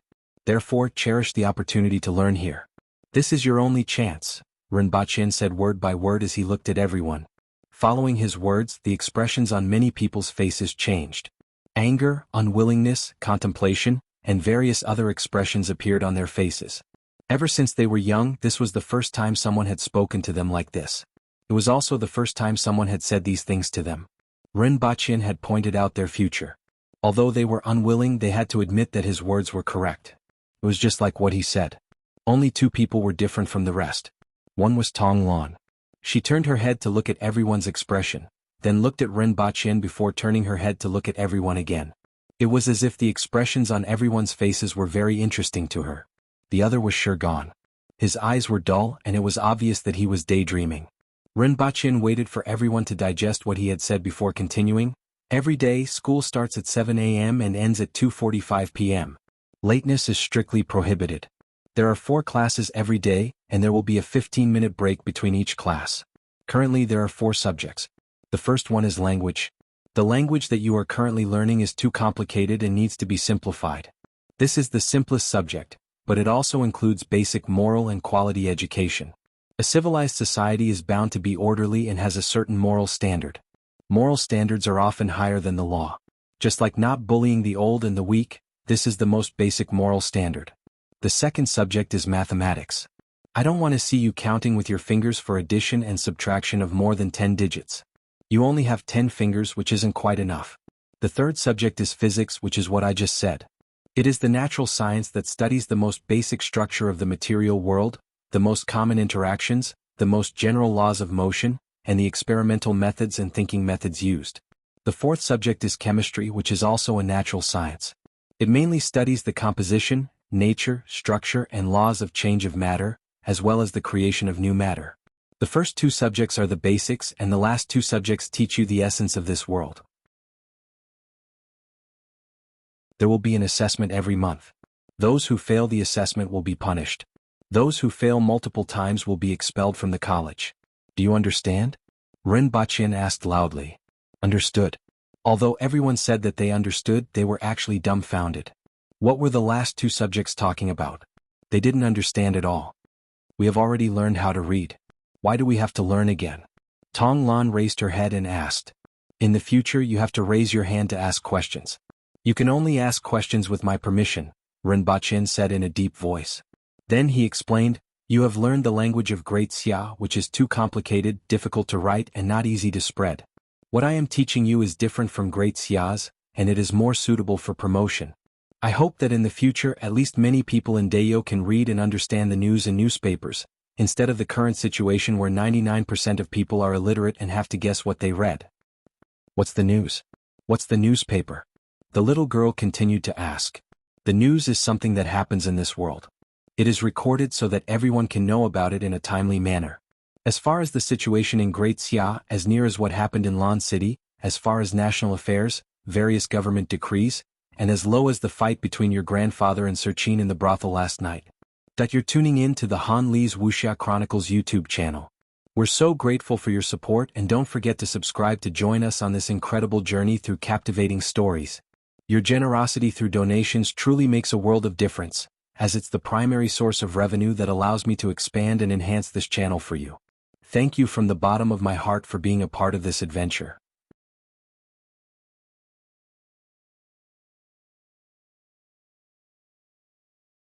Therefore, cherish the opportunity to learn here. This is your only chance, Rinpoche said word by word as he looked at everyone. Following his words, the expressions on many people's faces changed. Anger, unwillingness, contemplation, and various other expressions appeared on their faces. Ever since they were young, this was the first time someone had spoken to them like this. It was also the first time someone had said these things to them. Rinpoche had pointed out their future. Although they were unwilling, they had to admit that his words were correct. It was just like what he said. Only two people were different from the rest. One was Tong Lan. She turned her head to look at everyone's expression, then looked at Rinpoche before turning her head to look at everyone again. It was as if the expressions on everyone's faces were very interesting to her. The other was sure gone. His eyes were dull, and it was obvious that he was daydreaming. Rinpoche waited for everyone to digest what he had said before continuing. Every day, school starts at 7 a.m. and ends at 2:45 p.m. Lateness is strictly prohibited. There are 4 classes every day, and there will be a 15-minute break between each class. Currently there are 4 subjects. The first one is language. The language that you are currently learning is too complicated and needs to be simplified. This is the simplest subject, but it also includes basic moral and quality education. A civilized society is bound to be orderly and has a certain moral standard. Moral standards are often higher than the law. Just like not bullying the old and the weak, this is the most basic moral standard. The second subject is mathematics. I don't want to see you counting with your fingers for addition and subtraction of more than 10 digits. You only have 10 fingers, which isn't quite enough. The third subject is physics, which is what I just said. It is the natural science that studies the most basic structure of the material world, the most common interactions, the most general laws of motion, and the experimental methods and thinking methods used. The fourth subject is chemistry, which is also a natural science. It mainly studies the composition, nature, structure, and laws of change of matter, as well as the creation of new matter. The first 2 subjects are the basics, and the last 2 subjects teach you the essence of this world. There will be an assessment every month. Those who fail the assessment will be punished. Those who fail multiple times will be expelled from the college. Do you understand? Rinpoche asked loudly. Understood. Although everyone said that they understood, they were actually dumbfounded. What were the last 2 subjects talking about? They didn't understand at all. We have already learned how to read. Why do we have to learn again? Tong Lan raised her head and asked. In the future you have to raise your hand to ask questions. You can only ask questions with my permission, Rinpoche said in a deep voice. Then he explained, you have learned the language of Great Xia, which is too complicated, difficult to write, and not easy to spread. What I am teaching you is different from Great Xia's, and it is more suitable for promotion. I hope that in the future at least many people in Dayo can read and understand the news and newspapers, instead of the current situation where 99% of people are illiterate and have to guess what they read. What's the news? What's the newspaper? The little girl continued to ask. The news is something that happens in this world. It is recorded so that everyone can know about it in a timely manner. As far as the situation in Great Xia, as near as what happened in Lan City, as far as national affairs, various government decrees, and as low as the fight between your grandfather and Sir Chin in the brothel last night. That you're tuning in to the Han Lee's Wuxia Chronicles YouTube channel. We're so grateful for your support, and don't forget to subscribe to join us on this incredible journey through captivating stories. Your generosity through donations truly makes a world of difference, as it's the primary source of revenue that allows me to expand and enhance this channel for you. Thank you from the bottom of my heart for being a part of this adventure.